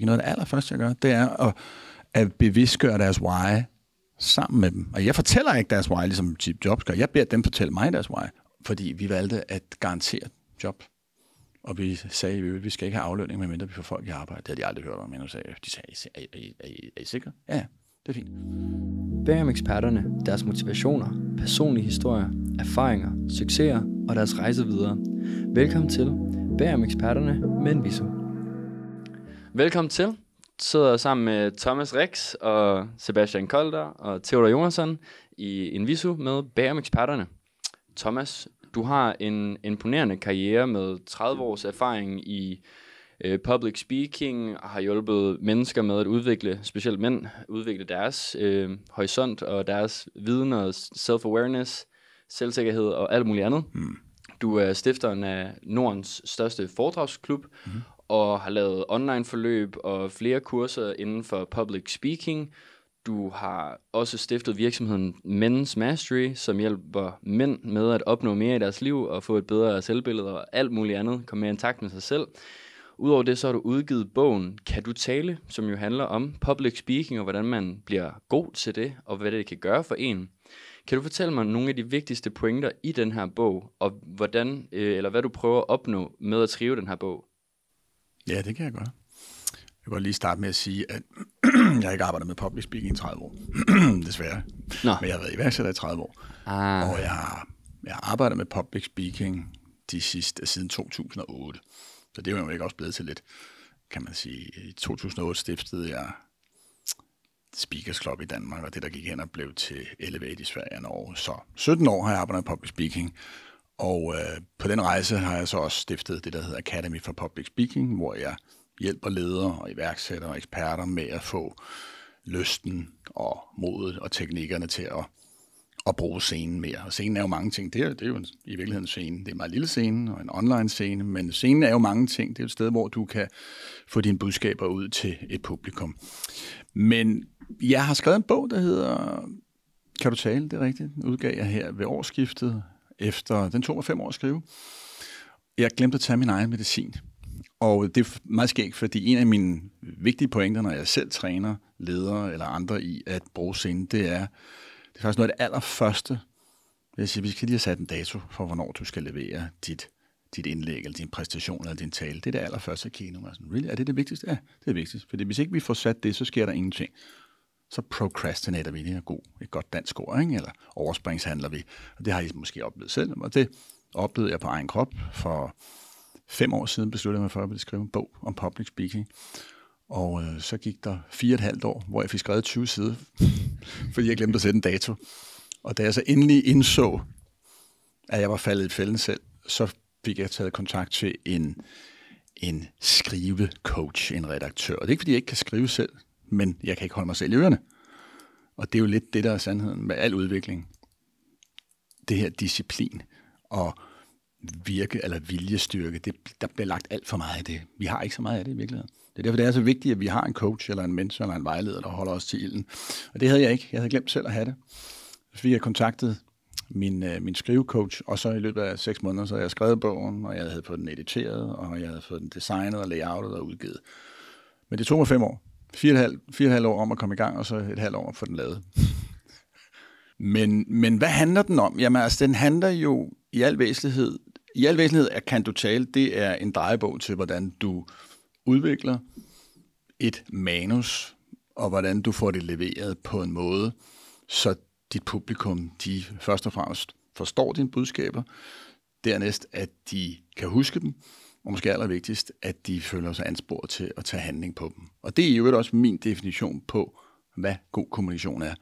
Noget af det allerførste, jeg gør, det er at bevidstgøre deres why sammen med dem. Og jeg fortæller ikke deres why, ligesom Steve Jobs gør. Jeg beder dem fortælle mig deres why, fordi vi valgte at garantere job. Og vi sagde, at vi skal ikke have aflønning, medmindre vi får folk i arbejde. Det havde de aldrig hørt om, men de sagde, er I sikre? Ja, det er fint. Bag om eksperterne, deres motivationer, personlige historier, erfaringer, succeser og deres rejse videre. Velkommen til Bag om eksperterne med Inviso. Velkommen til. Sidder sammen med Thomas Rex og Sebastian Kolder og Theodor Jonasson i Inviso med Bag om eksperterne. Thomas, du har en imponerende karriere med 30 års erfaring i public speaking, og har hjulpet mennesker med at udvikle, specielt mænd, udvikle deres horisont og deres viden og self-awareness, selvsikkerhed og alt muligt andet. Du er stifteren af Nordens største foredragsklub, og har lavet online-forløb og flere kurser inden for public speaking. Du har også stiftet virksomheden Men's Mastery, som hjælper mænd med at opnå mere i deres liv og få et bedre selvbillede og alt muligt andet, komme mere i takt med sig selv. Udover det, så har du udgivet bogen Kan du tale?, som jo handler om public speaking og hvordan man bliver god til det, og hvad det kan gøre for en. Kan du fortælle mig nogle af de vigtigste pointer i den her bog, og hvordan, eller hvad du prøver at opnå med at skrive den her bog? Ja, det kan jeg gøre. Jeg vil godt lige starte med at sige, at jeg ikke arbejder med public speaking i 30 år. Desværre. Nå. Men jeg har været iværksætter i 30 år. Og jeg har arbejdet med public speaking siden 2008. Så det er jo ikke også blevet til lidt, kan man sige. I 2008 stiftede jeg Speakers Club i Danmark, og det der gik hen og blev til Elevate i Sverige og Norge. Så 17 år har jeg arbejdet med public speaking. Og på den rejse har jeg så også stiftet det, der hedder Academy for Public Speaking, hvor jeg hjælper ledere og iværksættere og eksperter med at få lysten og modet og teknikkerne til at bruge scenen mere. Og scenen er jo mange ting. Det er jo i virkeligheden en scene. Det er en meget lille scene og en online scene, men scenen er jo mange ting. Det er et sted, hvor du kan få dine budskaber ud til et publikum. Men jeg har skrevet en bog, der hedder Kan du tale? Det er rigtigt. Den udgav jeg her ved årsskiftet. Den tog mig 5 år at skrive. Jeg glemte at tage min egen medicin. Og det er meget skægt, fordi en af mine vigtige pointer, når jeg selv træner ledere eller andre i at bruge scenen, det er faktisk noget af det allerførste. Jeg siger, vi skal lige have sat en dato for, hvornår du skal levere dit indlæg, eller din præstation, eller din tale. Det er det allerførste, jeg kigger nu. Really? Er det det vigtigste? Ja, det er vigtigst. Fordi hvis ikke vi får sat det, så sker der ingenting. Så procrastinater vi. Det er et godt dansk ord, ikke? Eller overspringshandler vi. Og det har I måske oplevet selv. Og det oplevede jeg på egen krop. For 5 år siden besluttede jeg mig for at skrive en bog om public speaking. Og så gik der 4,5 år, hvor jeg fik skrevet 20 sider, fordi jeg glemte at sætte en dato. Og da jeg så endelig indså, at jeg var faldet i fælden selv, så fik jeg taget kontakt til en skrivecoach, en redaktør. Og det er ikke, fordi jeg ikke kan skrive selv, men jeg kan ikke holde mig selv i ørerne. Og det er jo lidt det, der er sandheden med al udvikling. Det her disciplin og virke eller viljestyrke, der bliver lagt alt for meget af det. Vi har ikke så meget af det i virkeligheden. Det er derfor, det er så vigtigt, at vi har en coach eller en mentor eller en vejleder, der holder os til ilden. Og det havde jeg ikke. Jeg havde glemt selv at have det. Så fik jeg kontaktet min skrivecoach, og så i løbet af 6 måneder, så havde jeg skrevet bogen, og jeg havde fået den editeret, og jeg havde fået den designet og layoutet og udgivet. Men det tog mig 5 år. 4,5 år om at komme i gang, og så et halvt år at få den lavet. Men hvad handler den om? Jamen altså, den handler jo i al væsentlighed at Kan du tale? Det er en drejebog til, hvordan du udvikler et manus, og hvordan du får det leveret på en måde, så dit publikum, de først og fremmest forstår dine budskaber, dernæst, at de kan huske dem, og måske allervigtigst, at de føler sig ansporet til at tage handling på dem. Og det er jo også min definition på, hvad god kommunikation er.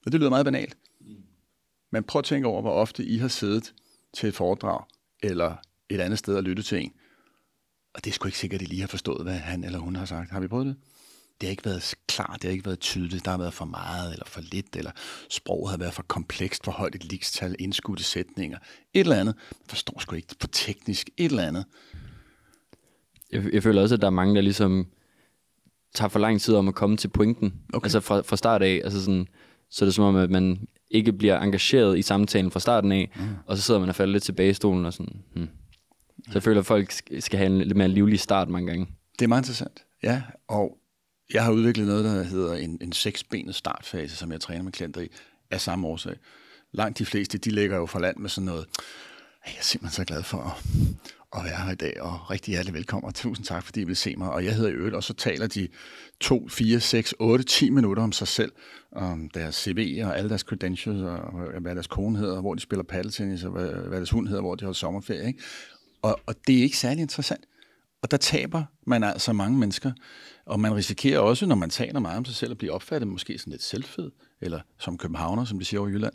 Og det lyder meget banalt. Men prøv at tænke over, hvor ofte I har siddet til et foredrag, eller et andet sted og lyttet til en. Og det er sgu ikke sikkert, at I lige har forstået, hvad han eller hun har sagt. Har vi prøvet det? Det har ikke været klart, det har ikke været tydeligt, der har været for meget eller for lidt, eller sproget har været for komplekst, for højt et ligestal, indskudte sætninger, et eller andet. Man forstår sgu ikke, for teknisk, et eller andet. Jeg føler også, at der er mange, der ligesom tager for lang tid om at komme til pointen. Okay. Altså fra start af, altså sådan, så er det som om, at man ikke bliver engageret i samtalen fra starten af, og så sidder man og falder lidt tilbage i stolen og sådan. Så jeg føler, at folk skal have en lidt mere livlig start mange gange. Det er meget interessant. Ja, og jeg har udviklet noget, der hedder en 6-benet startfase, som jeg træner med klienter i, af samme årsag. Langt de fleste, de ligger jo for land med sådan noget. Jeg er simpelthen så glad for at være her i dag, og rigtig hjertelig velkommen, og tusind tak, fordi I vil se mig. Og jeg hedder Øl, og så taler de 2, 4, 6, 8, 10 minutter om sig selv, om deres CV og alle deres credentials, og hvad deres kone hedder, hvor de spiller paddeltennis, og hvad deres hund hedder, hvor de holder sommerferie. Ikke? Og det er ikke særlig interessant. Og der taber man altså mange mennesker, og man risikerer også, når man taler meget om sig selv, at blive opfattet måske sådan lidt selvfed, eller som københavner, som de siger over Jylland,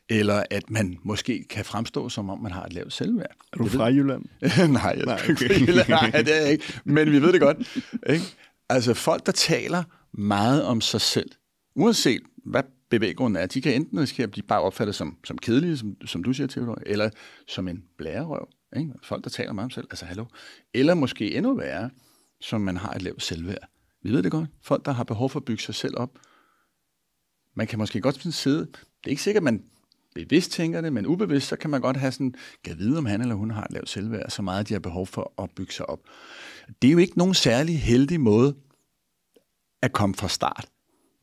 eller at man måske kan fremstå, som om man har et lavt selvværd. Er du fra Jylland? Nej, jeg er ikke fra Jylland. Nej, det er jeg ikke, men vi ved det godt. Ikke? Altså folk, der taler meget om sig selv, uanset hvad bevæggrunden er, de kan enten risikere at blive bare opfattet som kedelige, som du siger, Theodor, eller som en blærerøv. Ikke? Folk, der taler meget om sig selv, altså hallo. Eller måske endnu værre, som man har et lavt selvværd. Vi ved det godt. Folk, der har behov for at bygge sig selv op. Man kan måske godt sidde, det er ikke sikkert, at man bevidst tænker det, men ubevidst, så kan man godt have sådan, kan vide, om han eller hun har et lavt selvværd, så meget de har behov for at bygge sig op. Det er jo ikke nogen særlig heldig måde at komme fra start,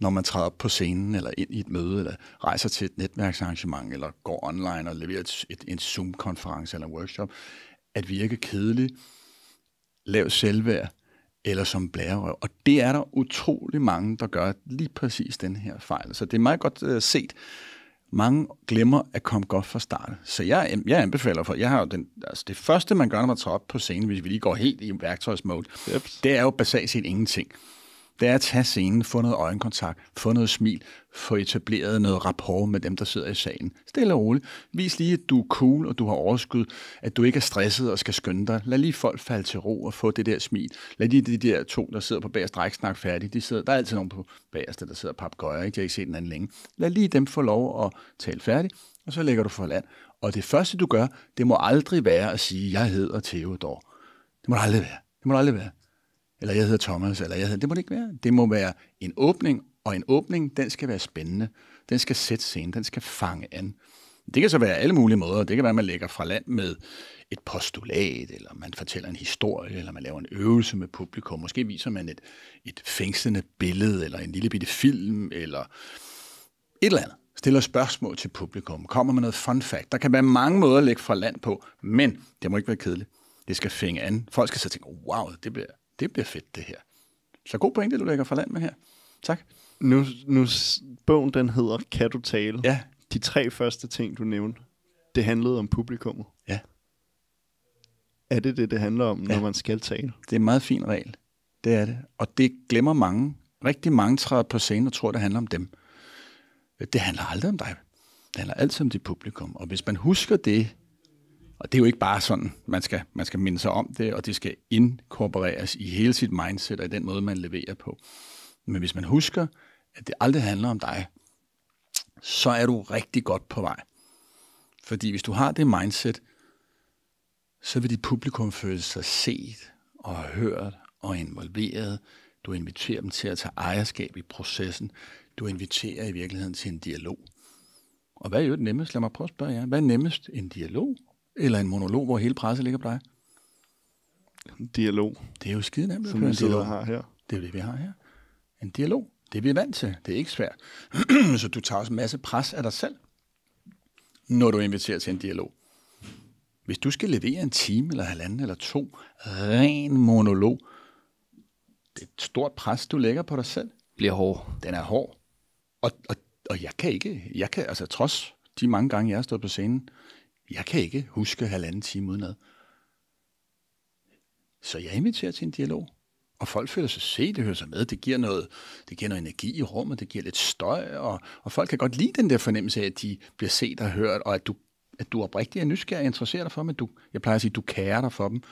når man træder op på scenen, eller ind i et møde, eller rejser til et netværksarrangement, eller går online og leverer en Zoom-konference eller en workshop, at virke kedelig, lav selvværd, eller som blærerøv. Og det er der utrolig mange, der gør lige præcis den her fejl. Så det er meget godt set. Mange glemmer at komme godt fra start. Så jeg anbefaler for, jeg har jo det første, man gør, når man træder op på scenen, hvis vi lige går helt i værktøjsmode, det er jo basalt set ingenting. Det er at tage scenen, få noget øjenkontakt, få noget smil, få etableret noget rapport med dem, der sidder i salen. Stille og roligt. Vis lige, at du er cool, og du har overskud, at du ikke er stresset og skal skynde dig. Lad lige folk falde til ro og få det der smil. Lad lige de der 2, der sidder på bagerste række, snakke færdigt. Der er altid nogen på bagerste, der sidder papegøjer, ikke? Jeg har ikke set den anden længe. Lad lige dem få lov at tale færdigt, og så lægger du for land. Og det første, du gør, det må aldrig være at sige, jeg hedder Theodor. Det må aldrig være. Det må aldrig være. Eller jeg hedder Thomas, det må det ikke være. Det må være en åbning, og en åbning, den skal være spændende. Den skal sætte scenen, den skal fange an. Det kan så være alle mulige måder. Det kan være, at man lægger fra land med et postulat, eller man fortæller en historie, eller man laver en øvelse med publikum. Måske viser man et fængslende billede, eller en lille bitte film, eller et eller andet. Stiller spørgsmål til publikum, kommer med noget fun fact. Der kan være mange måder at lægge fra land på, men det må ikke være kedeligt. Det skal fænge an. Folk skal så tænke, wow, det bliver fedt, det her. Så god pointe, du lægger fra land med her. Tak. Nu bogen, den hedder Kan du tale? Ja. De 3 første ting, du nævnte, det handlede om publikummet. Ja. Er det handler om, når man skal tale? Det er en meget fin regel. Det er det. Og det glemmer mange. Rigtig mange træder på scenen og tror, det handler om dem. Det handler aldrig om dig. Det handler altid om dit publikum. Og hvis man husker det, og det er jo ikke bare sådan, man skal minde sig om det, og det skal inkorporeres i hele sit mindset og i den måde, man leverer på. Men hvis man husker, at det aldrig handler om dig, så er du rigtig godt på vej. Fordi hvis du har det mindset, så vil dit publikum føle sig set og hørt og involveret. Du inviterer dem til at tage ejerskab i processen. Du inviterer i virkeligheden til en dialog. Og hvad er jo det nemmest? Lad mig prøve at spørge jer. Hvad er nemmest? En dialog? Eller en monolog, hvor hele presset ligger på dig? Dialog. Det er jo skide nemt. Som vi sidder her. Det er jo det, vi har her. En dialog. Det er vi vant til. Det er ikke svært. Så du tager også en masse pres af dig selv, når du inviterer til en dialog. Hvis du skal levere en time, eller 1,5 eller 2, ren monolog, det er et stort pres, du lægger på dig selv. Bliver hård. Den er hård. Og jeg kan, altså trods de mange gange, jeg har stået på scenen, jeg kan ikke huske 1,5 time udenad. Så jeg inviterer til en dialog. Og folk føler sig set, det hører sig med. Det giver noget energi i rummet, det giver lidt støj, og folk kan godt lide den der fornemmelse af, at de bliver set og hørt, og at du oprigtigt er nysgerrig og interesserer dig for dem. Jeg plejer at sige, at du kærer dig for dem.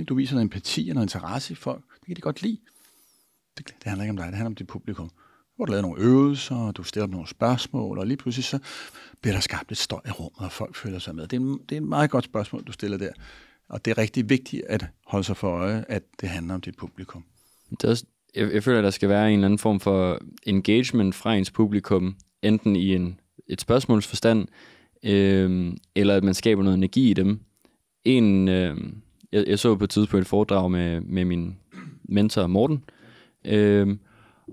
Du viser noget empati og noget interesse i folk. Det kan de godt lide. Det handler ikke om dig, det handler om dit publikum. Hvor du laver nogle øvelser, og du stiller nogle spørgsmål, og lige pludselig så bliver der skabt lidt støj i rummet, og folk føler sig med. Det er et meget godt spørgsmål, du stiller der. Og det er rigtig vigtigt at holde sig for øje, at det handler om dit publikum. Det er også, jeg føler, at der skal være en eller anden form for engagement fra ens publikum, enten i et spørgsmålsforstand, eller at man skaber noget energi i dem. Jeg så på et tidspunkt et foredrag med min mentor Morten,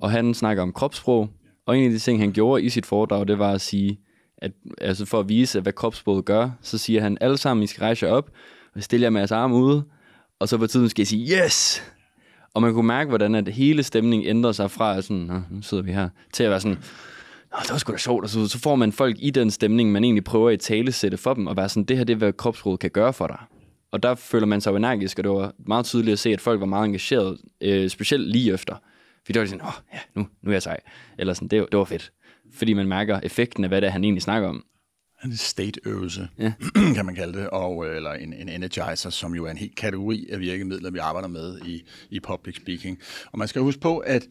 Og han snakker om kropssprog, og en af de ting, han gjorde i sit foredrag, det var at sige, at altså for at vise, hvad kropssproget gør, så siger han, alle sammen, I skal rejse jer op, og stille jer med jeres arme ude, og så på tiden skal I sige, yes! Og man kunne mærke, hvordan at hele stemningen ændrer sig fra, sådan, nu sidder vi her, til at være sådan, det var sgu da sjovt, og så får man folk i den stemning, man egentlig prøver at talesætte for dem, og være sådan, det her det er, hvad kropssproget kan gøre for dig. Og der føler man sig jo energisk, og det var meget tydeligt at se, at folk var meget engageret, specielt lige efter. Fordi det var sådan, ja, nu er jeg sej. Eller sådan, det var fedt. Fordi man mærker effekten af, hvad det er, han egentlig snakker om. En state-øvelse, kan man kalde det, eller en energizer, som jo er en helt kategori af virkemidler, vi arbejder med i public speaking. Og man skal huske på, at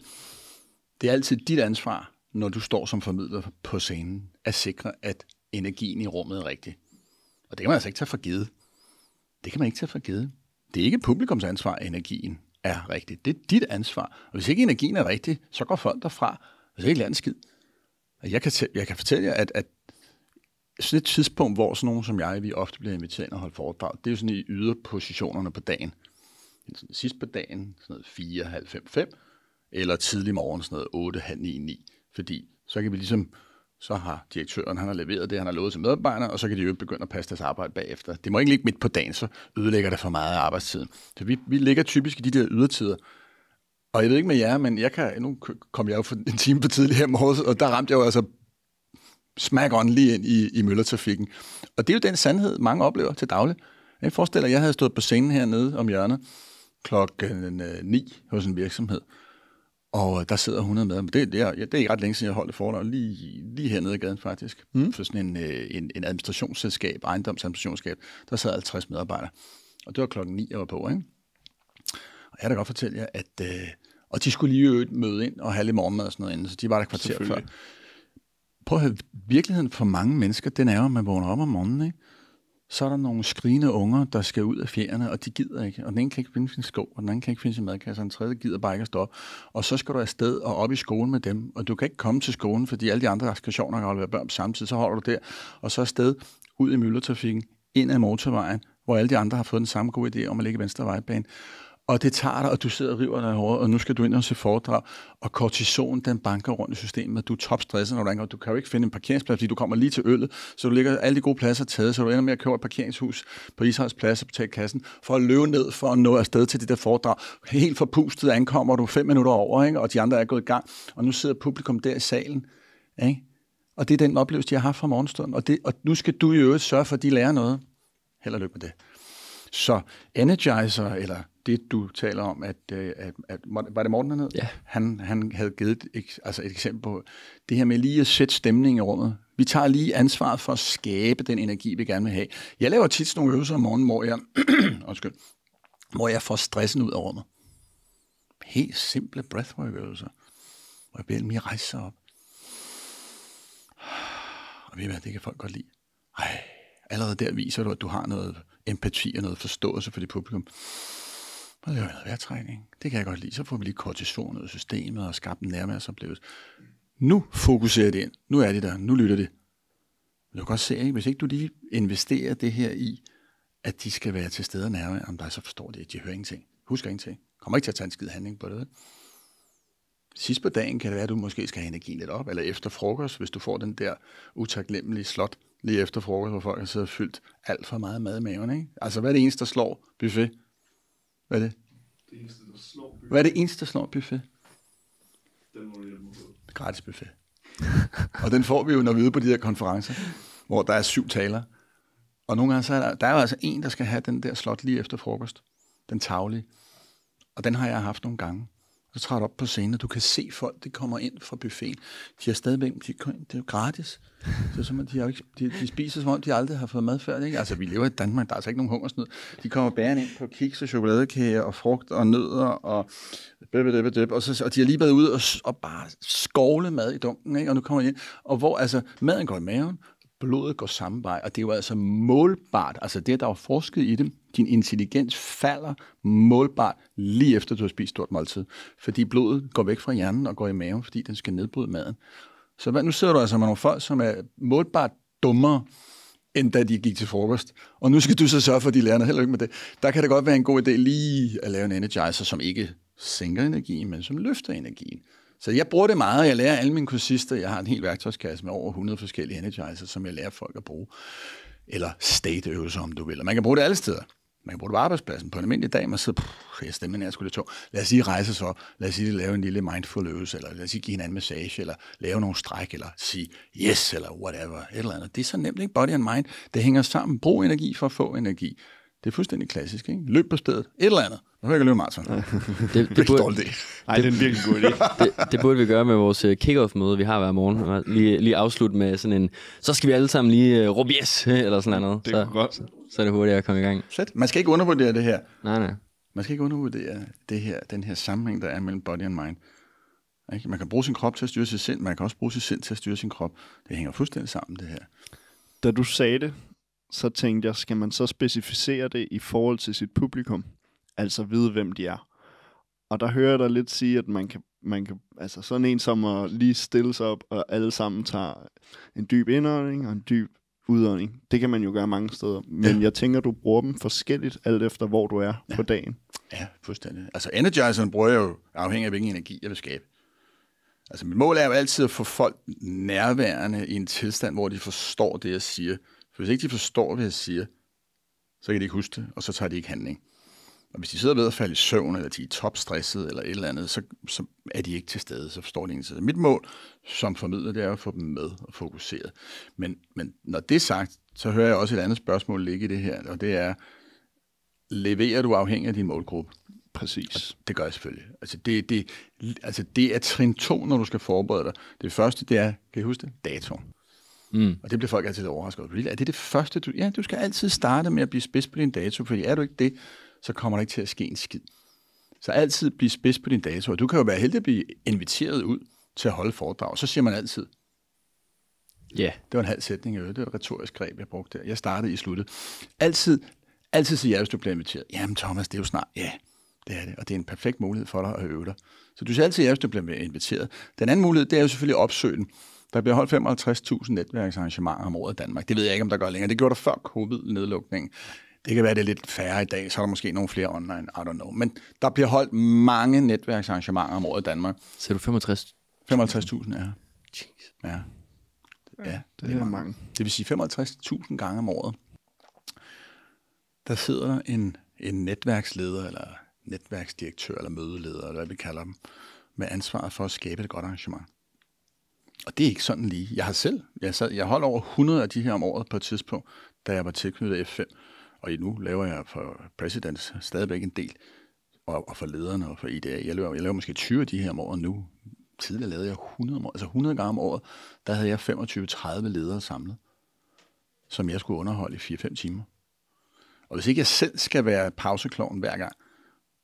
det er altid dit ansvar, når du står som formidler på scenen, at sikre, at energien i rummet er rigtig. Og det kan man altså ikke tage for givet. Det kan man ikke tage for givet. Det er ikke publikums ansvar, at energien er rigtig. Det er dit ansvar. Og hvis ikke energien er rigtig, så går folk derfra, og så ikke lærer en skid. Jeg kan fortælle jer, at sådan et tidspunkt, hvor sådan nogen som jeg, vi ofte bliver inviteret og holde foredrag, det er jo sådan i yderpositionerne på dagen. Sidst på dagen, sådan noget 4, halv 5, 5, eller tidlig morgen, sådan noget 8, halv 9, 9. Fordi så kan vi ligesom, så har direktøren, han har leveret det, han har lovet til medarbejdere, og så kan de jo begynde at passe deres arbejde bagefter. Det må ikke ligge midt på dagen, så ødelægger det for meget af arbejdstiden. Så vi ligger typisk i de der ydertider. Og jeg ved ikke med jer, men nu kom jeg jo for en time for tidligt her morges, og der ramte jeg jo altså smack on lige ind i møllertrafikken. Og det er jo den sandhed, mange oplever til daglig. Jeg forestiller, at jeg havde stået på scenen hernede om hjørnet klokken 9 hos en virksomhed, og der sidder 100 med. Det er ikke ret længe siden, jeg holdt et foredrag, lige hernede i gaden faktisk, for sådan en administrationsselskab, ejendomsadministrationsselskab, der sad 50 medarbejdere. Og det var klokken 9, jeg var på, ikke? Og jeg kan da godt fortælle jer, at og de skulle lige møde ind og have lidt morgenmad og sådan noget inden, så de var der kvarter før. Prøv at høre, virkeligheden for mange mennesker, den er jo, at man vågner op om morgenen, ikke? Så er der nogle skrigende unger, der skal ud af fjerne, og de gider ikke. Og den ene kan ikke finde sin sko, og den anden kan ikke finde sin madkasse, og den tredje gider bare ikke at stå op. Og så skal du afsted og op i skolen med dem, og du kan ikke komme til skolen, fordi alle de andre ekskursioner kan holde børn samtidig, så holder du der, og så afsted ud i myldretrafikken, ind ad motorvejen, hvor alle de andre har fået den samme gode idé om at ligge i venstre vejbane. Og det tager dig, og du sidder og river dig i håret, og nu skal du ind og se foredrag, og kortison, den banker rundt i systemet, du er topstresset, når du ringer, og du kan jo ikke finde en parkeringsplads, fordi du kommer lige til øllet, så du ligger alle de gode pladser taget, så du ender med at købe et parkeringshus på Israels Plads og betale kassen, for at løbe ned, for at nå afsted til det der foredrag. Helt forpustet ankommer du 5 minutter over, ikke? Og de andre er gået i gang, og nu sidder publikum der i salen, ikke? Og det er den oplevelse, de har haft fra morgenstunden, og nu skal du i øvrigt sørge for, at de lærer noget. Held og lykke med det. Så energizer, eller det du taler om, at var det Morten hernede? Ja. Han havde givet et eksempel på det her med lige at sætte stemningen i rummet. Vi tager lige ansvaret for at skabe den energi, vi gerne vil have. Jeg laver tit nogle øvelser om morgenen, hvor jeg får stressen ud af rummet. Helt simple breathwork-øvelser. Hvor jeg beder dem lige rejse sig op. Og ved I hvad, det kan folk godt lide. Allerede der viser du, at du har noget empati og noget forståelse for dit publikum. Og det er noget vejrtrækning. Det kan jeg godt lide. Så får vi lige kortison ud af systemet og skabt en nærværsoplevelse. Nu fokuserer det ind. Nu er de der. Nu lytter de. Du kan godt se, ikke? Hvis ikke du lige investerer det her i, at de skal være til stede og nærvær, om der så forstår det, at de hører ingenting. Husker ingenting. Kommer ikke til at tage en skid handling på det. Sidst på dagen kan det være, at du måske skal have energien lidt op, eller efter frokost, hvis du får den der utaknemmelige slot lige efter frokost, hvor folk har siddet fyldt alt for meget mad i maven, ikke? Altså, hvad er det eneste, der slår buffet? Hvad er det? Det eneste, der slår buffet. Hvad er det eneste, der slår buffet? Den må du hjælpe mig på. Gratis buffet. Og den får vi jo, når vi er ude på de her konferencer, hvor der er 7 taler. Og nogle gange så er der er jo altså en, der skal have den der slot lige efter frokost. Den taglige. Og den har jeg haft nogle gange. Så træder du op på scenen, og du kan se folk, de kommer ind fra buffeten. De har stadigvæk, det er jo gratis. Så som de spiser, som om de aldrig har fået mad før. Ikke? Altså, vi lever i Danmark, der er altså ikke nogen hungersnød. De kommer bærende ind på kiks og chokoladekager og frugt og nødder og og de har lige været ude og bare skovle mad i dunken, ikke? Og nu kommer de ind, og hvor altså maden går i maven, blodet går samme vej, og det er jo altså målbart, altså det, der er forsket i det, din intelligens falder målbart lige efter, du har spist stort måltid, fordi blodet går væk fra hjernen og går i maven, fordi den skal nedbryde maden. Så nu sidder du altså med nogle folk, som er målbart dummere, end da de gik til frokost. Og nu skal du så sørge for, at de lærer noget. Heller ikke med det. Der kan det godt være en god idé lige at lave en energizer, som ikke sænker energien, men som løfter energien. Så jeg bruger det meget, og jeg lærer alle mine kursister. Jeg har en hel værktøjskasse med over 100 forskellige energizer, som jeg lærer folk at bruge. Eller state-øvelser, om du vil. Og man kan bruge det alle steder. Man kan bruge det på arbejdspladsen. På en almindelig dag, man sidder, jeg stemmer nær, skulle det to. Lad os sige rejse så. Lad os sige lave en lille mindful øvelse, eller lad os sige give hinanden massage, eller lave nogle stræk, eller sige yes, eller whatever, et eller andet. Det er så nemt, ikke? Body and mind. Det hænger sammen. Brug energi for at få energi. Det er fuldstændig klassisk, ikke? Løb på stedet. Et eller andet. Nu kan jeg løbe maraton. Det er en virkelig god idé. Det burde vi gøre med vores kick-off-møde, vi har hver morgen. Lige afslutte med sådan en, så skal vi alle sammen lige råbe yes, eller sådan noget. Det er godt. Så er det hurtigt at komme i gang. Man skal ikke undervurdere det her. Nej. Man skal ikke undervurdere den her sammenhæng, der er mellem body and mind. Ikke? Man kan bruge sin krop til at styre sit sind, man kan også bruge sit sind til at styre sin krop. Det hænger fuldstændig sammen, det her. Da du sagde det, så tænkte jeg, skal man så specificere det i forhold til sit publikum? Altså vide, hvem de er. Og der hører jeg dig lidt sige, at man kan altså sådan en som at lige stille sig op, og alle sammen tager en dyb indånding og en dyb udånding. Det kan man jo gøre mange steder. Men jeg tænker, du bruger dem forskelligt, alt efter hvor du er på dagen. Ja, fuldstændig. Altså energizeren bruger jeg jo afhængig af, hvilken energi jeg vil skabe. Altså mit mål er jo altid at få folk nærværende i en tilstand, hvor de forstår det, jeg siger. For hvis ikke de forstår, hvad jeg siger, så kan de ikke huske det, og så tager de ikke handling. Og hvis de sidder ved at falde i søvn, eller de er topstresset, eller et eller andet, så er de ikke til stede, så forstår de ikke. Så mit mål som formidler, det er at få dem med og fokuseret. Men når det er sagt, så hører jeg også et andet spørgsmål ligge i det her, og det er, leverer du afhængig af din målgruppe? Præcis. Og det gør jeg selvfølgelig. Altså det er trin 2, når du skal forberede dig. Det første, det er, kan I huske det? Datoen. Og det bliver folk altid overrasket over. Er det det første, du skal altid starte med at blive spids på din dato, fordi er du ikke det, så kommer der ikke til at ske en skid. Så altid blive spids på din dato, og du kan jo være heldig at blive inviteret ud til at holde foredrag. Så siger man altid, det var en halv sætning, det var et retorisk greb, jeg brugte der. Jeg startede i sluttet. Altid sige ja, hvis du bliver inviteret. Jamen Thomas, det er jo snart. Ja, det er det, og det er en perfekt mulighed for dig at øve dig. Så du siger altid ja, hvis du bliver inviteret. Den anden mulighed, det er jo selvfølgelig opsøgen. Der bliver holdt 55.000 netværksarrangementer om året i Danmark. Det ved jeg ikke, om der gør længere. Det gjorde der før covid-nedlukningen. Det kan være, det er lidt færre i dag, så er der måske nogle flere online, I don't know. Men der bliver holdt mange netværksarrangementer om året i Danmark. Så du 65? 55.000, ja. Jeez. Ja, det er mange. Det vil sige 55.000 gange om året. Der sidder der en netværksleder, eller netværksdirektør, eller mødeleder, eller hvad vi kalder dem, med ansvaret for at skabe et godt arrangement. Og det er ikke sådan lige. Jeg holdt over 100 af de her om året på et tidspunkt, da jeg var tilknyttet F5. Og nu laver jeg for Presidents stadigvæk en del, og for lederne og for IDA. Jeg laver måske 20 af de her om året nu. Tidligere lavede jeg 100 om året. Altså 100 gange om året, der havde jeg 25-30 ledere samlet, som jeg skulle underholde i 4-5 timer. Og hvis ikke jeg selv skal være pausekloven hver gang,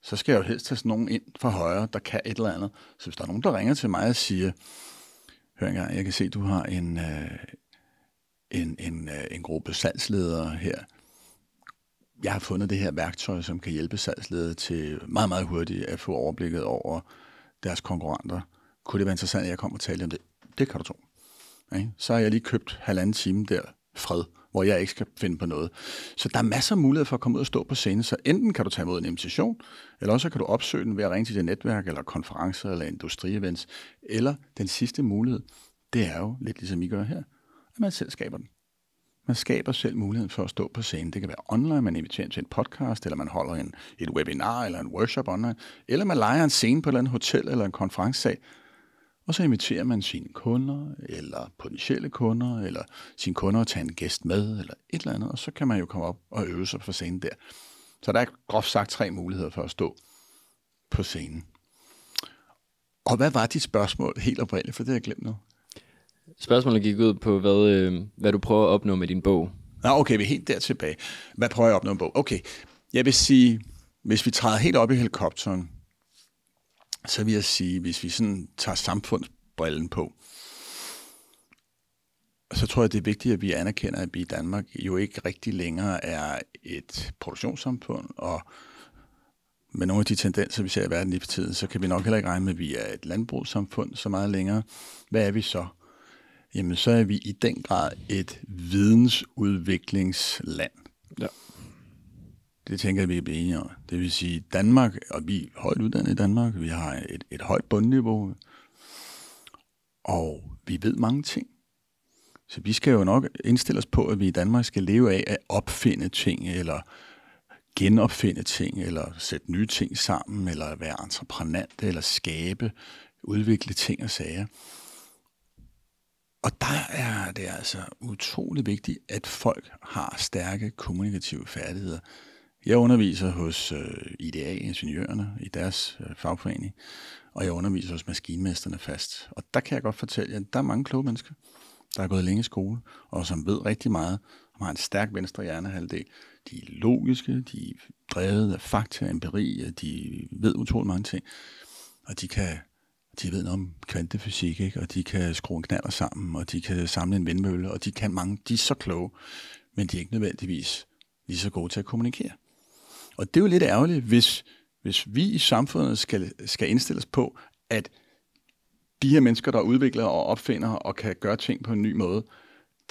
så skal jeg jo helst tage sådan nogen ind fra højre, der kan et eller andet. Så hvis der er nogen, der ringer til mig og siger, hør engang, jeg kan se, du har en gruppe salgsledere her. Jeg har fundet det her værktøj, som kan hjælpe salgsledere til meget, meget hurtigt at få overblikket over deres konkurrenter. Kunne det være interessant, at jeg kommer og taler om det? Det kan du tro. Okay? Så har jeg lige købt 1,5 time der fred, hvor jeg ikke skal finde på noget. Så der er masser af muligheder for at komme ud og stå på scenen. Så enten kan du tage imod en invitation, eller også kan du opsøge den ved at ringe til dit netværk, eller konferencer, eller industrievents. Eller den sidste mulighed, det er jo lidt ligesom I gør her, at man selv skaber den. Man skaber selv muligheden for at stå på scenen. Det kan være online, man inviterer til en podcast, eller man holder et webinar, eller en workshop online, eller man lejer en scene på et eller andet hotel, eller en konferencesal, og så inviterer man sine kunder, eller potentielle kunder, eller sine kunder at tage en gæst med, eller et eller andet, og så kan man jo komme op og øve sig på scenen der. Så der er groft sagt 3 muligheder for at stå på scenen. Og hvad var dit spørgsmål helt oprindeligt, for det har jeg glemt nu? Spørgsmålet gik ud på, hvad du prøver at opnå med din bog. Nå, okay, vi er helt der tilbage. Hvad prøver jeg at opnå med en bog? Okay, jeg vil sige, hvis vi træder helt op i helikopteren, så vil jeg sige, hvis vi sådan tager samfundsbrillen på, så tror jeg, det er vigtigt, at vi anerkender, at vi i Danmark jo ikke rigtig længere er et produktionssamfund, og med nogle af de tendenser, vi ser i verden lige for tiden, så kan vi nok heller ikke regne med, at vi er et landbrugssamfund så meget længere. Hvad er vi så? Jamen, så er vi i den grad et vidensudviklingsland. Ja. Det tænker jeg, vi er enige om. Det vil sige, Danmark, og vi er højt uddannet i Danmark, vi har et højt bundniveau, og vi ved mange ting. Så vi skal jo nok indstille os på, at vi i Danmark skal leve af at opfinde ting, eller genopfinde ting, eller sætte nye ting sammen, eller være entreprenante, eller skabe, udvikle ting og sager. Og der er det altså utrolig vigtigt, at folk har stærke kommunikative færdigheder. Jeg underviser hos IDA-ingeniørerne i deres fagforening, og jeg underviser hos maskinmesterne fast. Og der kan jeg godt fortælle jer, at der er mange kloge mennesker, der er gået længe i skole, og som ved rigtig meget, som har en stærk venstre hjernehalvdel. De er logiske, de er drevet af fakta, empiri, de ved utrolig mange ting, og de ved noget om kvantefysik, ikke? Og de kan skrue en knaller sammen, og de kan samle en vindmølle, og de er så kloge, men de er ikke nødvendigvis lige så gode til at kommunikere. Og det er jo lidt ærgerligt, hvis vi i samfundet skal indstille os på, at de her mennesker, der udvikler og opfinder og kan gøre ting på en ny måde,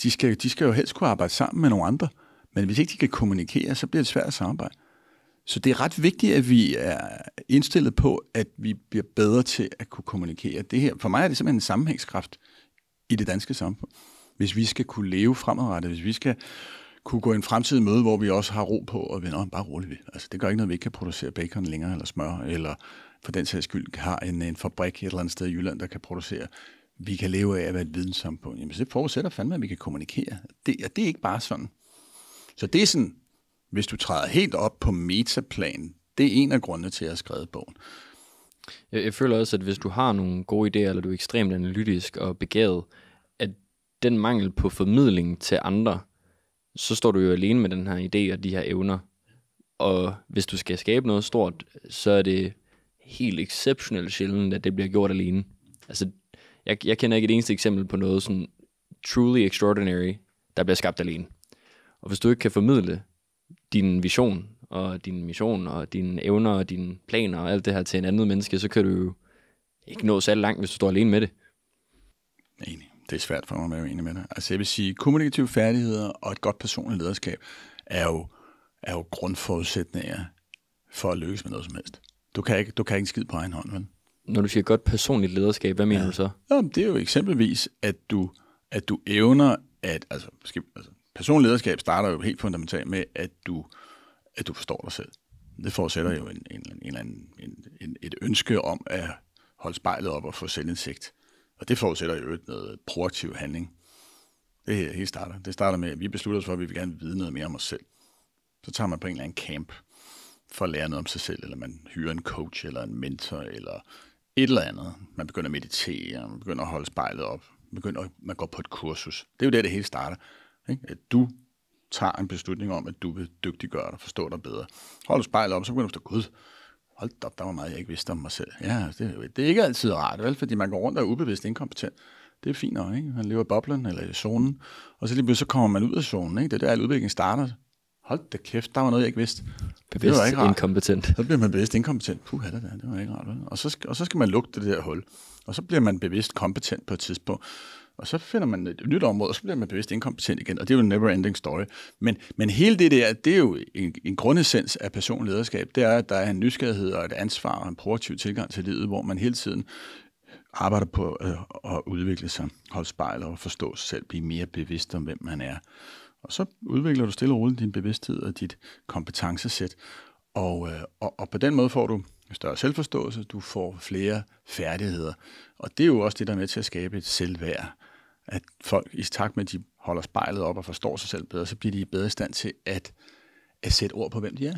de skal jo helst kunne arbejde sammen med nogle andre. Men hvis ikke de kan kommunikere, så bliver det svært at samarbejde. Så det er ret vigtigt, at vi er indstillet på, at vi bliver bedre til at kunne kommunikere. Det her, for mig er det simpelthen en sammenhængskraft i det danske samfund. Hvis vi skal kunne leve fremadrettet, hvis vi skal kunne gå i en fremtidig møde, hvor vi også har ro på, og vi bare roligt ved. Altså, det gør ikke noget, vi ikke kan producere bacon længere, eller smør, eller for den sags skyld har en fabrik et eller andet sted i Jylland, der kan producere. Vi kan leve af at være et videnssamfund. Jamen, det forudsætter fandme, at vi kan kommunikere. Det er ikke bare sådan. Så det er sådan, hvis du træder helt op på metaplan, det er en af grundene til, at jeg har skrevet bogen. Jeg føler også, at hvis du har nogle gode idéer, eller du er ekstremt analytisk og begavet, at den mangel på formidling til andre, så står du jo alene med den her idé og de her evner. Og hvis du skal skabe noget stort, så er det helt exceptionelt sjældent, at det bliver gjort alene. Altså, jeg kender ikke et eneste eksempel på noget sådan truly extraordinary, der bliver skabt alene. Og hvis du ikke kan formidle din vision og din mission og dine evner og dine planer og alt det her til en anden menneske, så kan du jo ikke nå særlig langt, hvis du står alene med det. Enig. Det er svært for mig at være enig med dig. Altså jeg vil sige, kommunikative færdigheder og et godt personligt lederskab er jo grundforudsætninger for at lykkes med noget som helst. Du kan ikke en skid på egen hånd, vel? Når du siger godt personligt lederskab, hvad mener du så? Ja, det er jo eksempelvis, at du evner at... Altså, personligt lederskab starter jo helt fundamentalt med, at du forstår dig selv. Det forudsætter jo et ønske om at holde spejlet op og få selvindsigt. Og det forudsætter jo noget proaktiv handling. Det starter med, at vi beslutter os for, at vi vil gerne vide noget mere om os selv. Så tager man på en eller anden camp for at lære noget om sig selv, eller man hyrer en coach, eller en mentor, eller et eller andet. Man begynder at meditere, man begynder at holde spejlet op, man går på et kursus. Det er jo det hele starter. Ikke? At du tager en beslutning om, at du vil dygtiggøre dig, forstå dig bedre. Holder spejlet op, så begynder du at gud, hold op, der var meget, jeg ikke vidste om mig selv. Ja, det er ikke altid rart, vel? Fordi man går rundt og er ubevidst inkompetent. Det er fint nok, ikke? Man lever i boblen eller i zonen, og så lige pludselig så kommer man ud af zonen, ikke? Det er der, al udvikling starter. Hold da kæft, der var noget, jeg ikke vidste. Bevidst inkompetent. Så bliver man bevidst inkompetent. Puh, det var ikke rart, vel? Og så skal man lugte det der hul. Og så bliver man bevidst kompetent på et tidspunkt. Og så finder man et nyt område, og så bliver man bevidst inkompetent igen. Og det er jo en never-ending story. Men hele det der, det er jo en grundessens af personlig lederskab. Det er, at der er en nysgerrighed og et ansvar og en proaktiv tilgang til livet, hvor man hele tiden arbejder på at udvikle sig, holde spejl og forstå sig selv, blive mere bevidst om, hvem man er. Og så udvikler du stille og roligt din bevidsthed og dit kompetencesæt. Og på den måde får du større selvforståelse, du får flere færdigheder. Og det er jo også det, der er med til at skabe et selvværd. At folk i takt med, at de holder spejlet op og forstår sig selv bedre, så bliver de bedre i stand til at sætte ord på, hvem de er.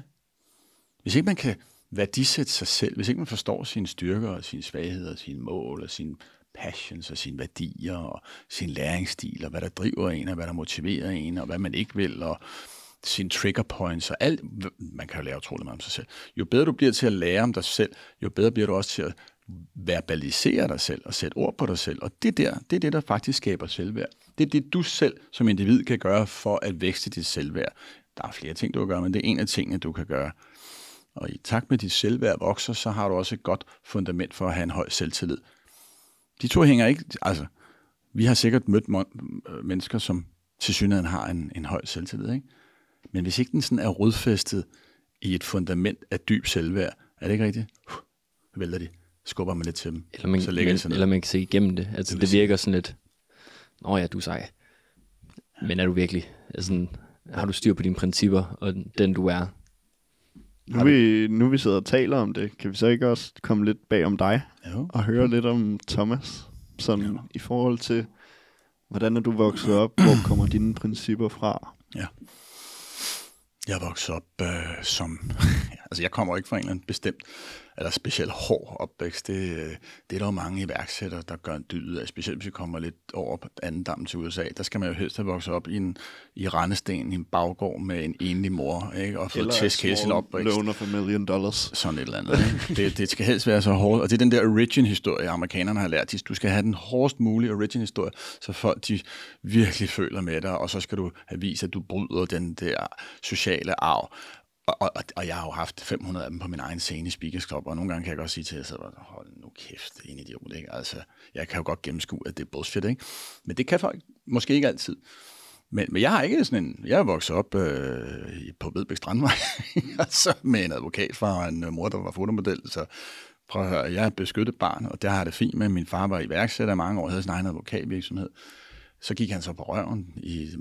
Hvis ikke man kan værdisætte sig selv, hvis ikke man forstår sine styrker og sine svagheder, sine mål og sine passions og sine værdier og sin læringsstil og hvad der driver en og hvad der motiverer en og hvad man ikke vil og sine trigger points og alt, man kan jo lære utroligt meget om sig selv. Jo bedre du bliver til at lære om dig selv, jo bedre bliver du også til at verbalisere dig selv og sætte ord på dig selv. Og det er det, der faktisk skaber selvværd. Det er det, du selv som individ kan gøre for at vækste dit selvværd. Der er flere ting, du kan gøre, men det er en af tingene, du kan gøre. Og i takt med, at dit selvværd vokser, så har du også et godt fundament for at have en høj selvtillid. De to hænger ikke... Altså, vi har sikkert mødt mennesker, som tilsyneladende har en høj selvtillid, ikke? Men hvis ikke den sådan er rodfæstet i et fundament af dyb selvværd. Er det ikke rigtigt? Vælter de. Skubber man lidt til dem. Eller man kan se igennem det. Altså, det virker sådan lidt, nå ja, du er sej. Men er du virkelig? Altså, har du styr på dine principper, og den du er? Nu vi sidder og taler om det, kan vi så ikke også komme lidt bag om dig? Jo. Og høre lidt om Thomas? Sådan i forhold til, hvordan er du vokset op? Hvor kommer dine principper fra? Ja. Jeg er vokset op som... altså, jeg kommer ikke fra en eller anden bestemt, eller specielt hård opvækst. Det er der jo mange iværksættere, der gør en dyd af. Specielt hvis vi kommer lidt over på anden dam til USA. Der skal man jo helst have vokset op i Randesten, i en baggård med en enlig mor, ikke? Og fået tæsk hele sin opvækst. Loan of $1 million. Sådan et eller andet. Det skal helst være så hårdt. Og det er den der origin-historie, amerikanerne har lært. Du skal have den hårdest mulige origin-historie, så folk de virkelig føler med dig, og så skal du have vist, at du bryder den der sociale arv. Og jeg har jo haft 500 af dem på min egen scene i Speakers Club, og nogle gange kan jeg godt sige til jer, hold nu kæft, det er en idiot, ikke? Altså, jeg kan jo godt gennemskue, at det er bullshit, ikke? Men det kan folk måske ikke altid. Men jeg har ikke sådan en... Jeg er vokset op på Vedbæk Strandvej, altså med en advokatfar og en mor, der var fotomodel, så prøv at høre, jeg er et beskyttet barn, og der har det fint med. Min far var iværksætter i mange år, havde sin egen advokatvirksomhed. Så gik han så på røven.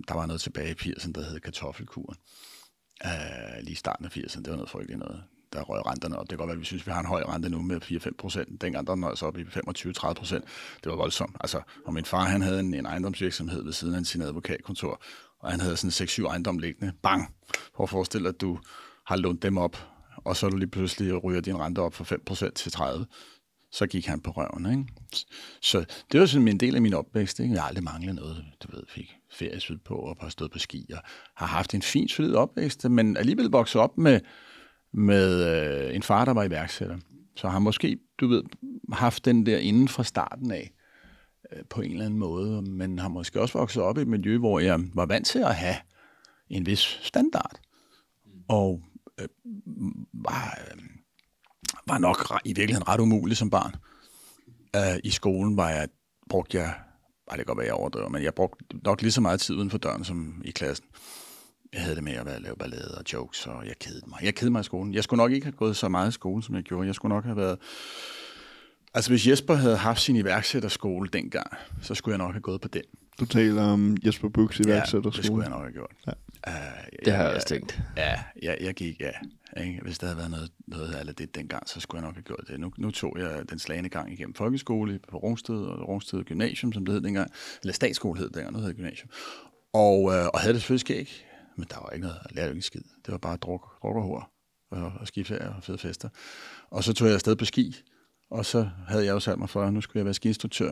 Der var noget tilbage i 80'erne, der hed kartoffelkuren. Lige i starten af 80'erne, det var noget frygteligt noget. Der røg renterne op. Det kan godt være, at vi synes, vi har en høj rente nu med 4-5%. Dengang der nøjes op i 25-30%. Det var voldsomt. Altså, og min far, han havde en ejendomsvirksomhed ved siden af sin advokatkontor, og han havde sådan 6-7 ejendom liggende. Bang! Prøv at forestille dig, at du har lånt dem op, og så er du lige pludselig ryger din rente op fra 5% til 30%. Så gik han på røven, ikke? Så det var sådan en del af min opvækst, ikke? Jeg har aldrig manglet noget, du ved, fik ferie sydpå og har stået på ski, og har haft en fin, solid opvækst, men alligevel vokset op med en far, der var iværksætter. Så har måske, du ved, haft den der inden fra starten af, på en eller anden måde, men har måske også vokset op i et miljø, hvor jeg var vant til at have en vis standard, og var nok i virkeligheden ret umulig som barn. I skolen brugte jeg overdriver, men jeg brugte nok lige så meget tid uden for døren som i klassen. Jeg havde det med at lave ballade og jokes, og jeg kedede mig. Jeg kedede mig i skolen. Jeg skulle nok ikke have gået så meget i skole, som jeg gjorde. Jeg skulle nok have været... Altså, hvis Jesper havde haft sin iværksætterskole dengang, så skulle jeg nok have gået på den. Du taler om Jesper Buchs iværksætterskole. Ja, det skulle jeg nok have gjort. Ja. Det har jeg også tænkt. Ja, jeg gik, ikke? Hvis der havde været noget af det dengang, så skulle jeg nok have gjort det. Nu tog jeg den slagne gang igennem folkeskole på Rungsted, og Rungsted Gymnasium, som det hed dengang. Eller statsskole hed det dengang, noget hed gymnasium. Og havde det selvfølgelig skæg, men der var ikke noget, jeg lærte ikke en skid. Det var bare druk og hår, og skiferie og fede fester. Og så tog jeg afsted på ski, og så havde jeg jo sat mig for, at nu skulle jeg være skiinstruktør.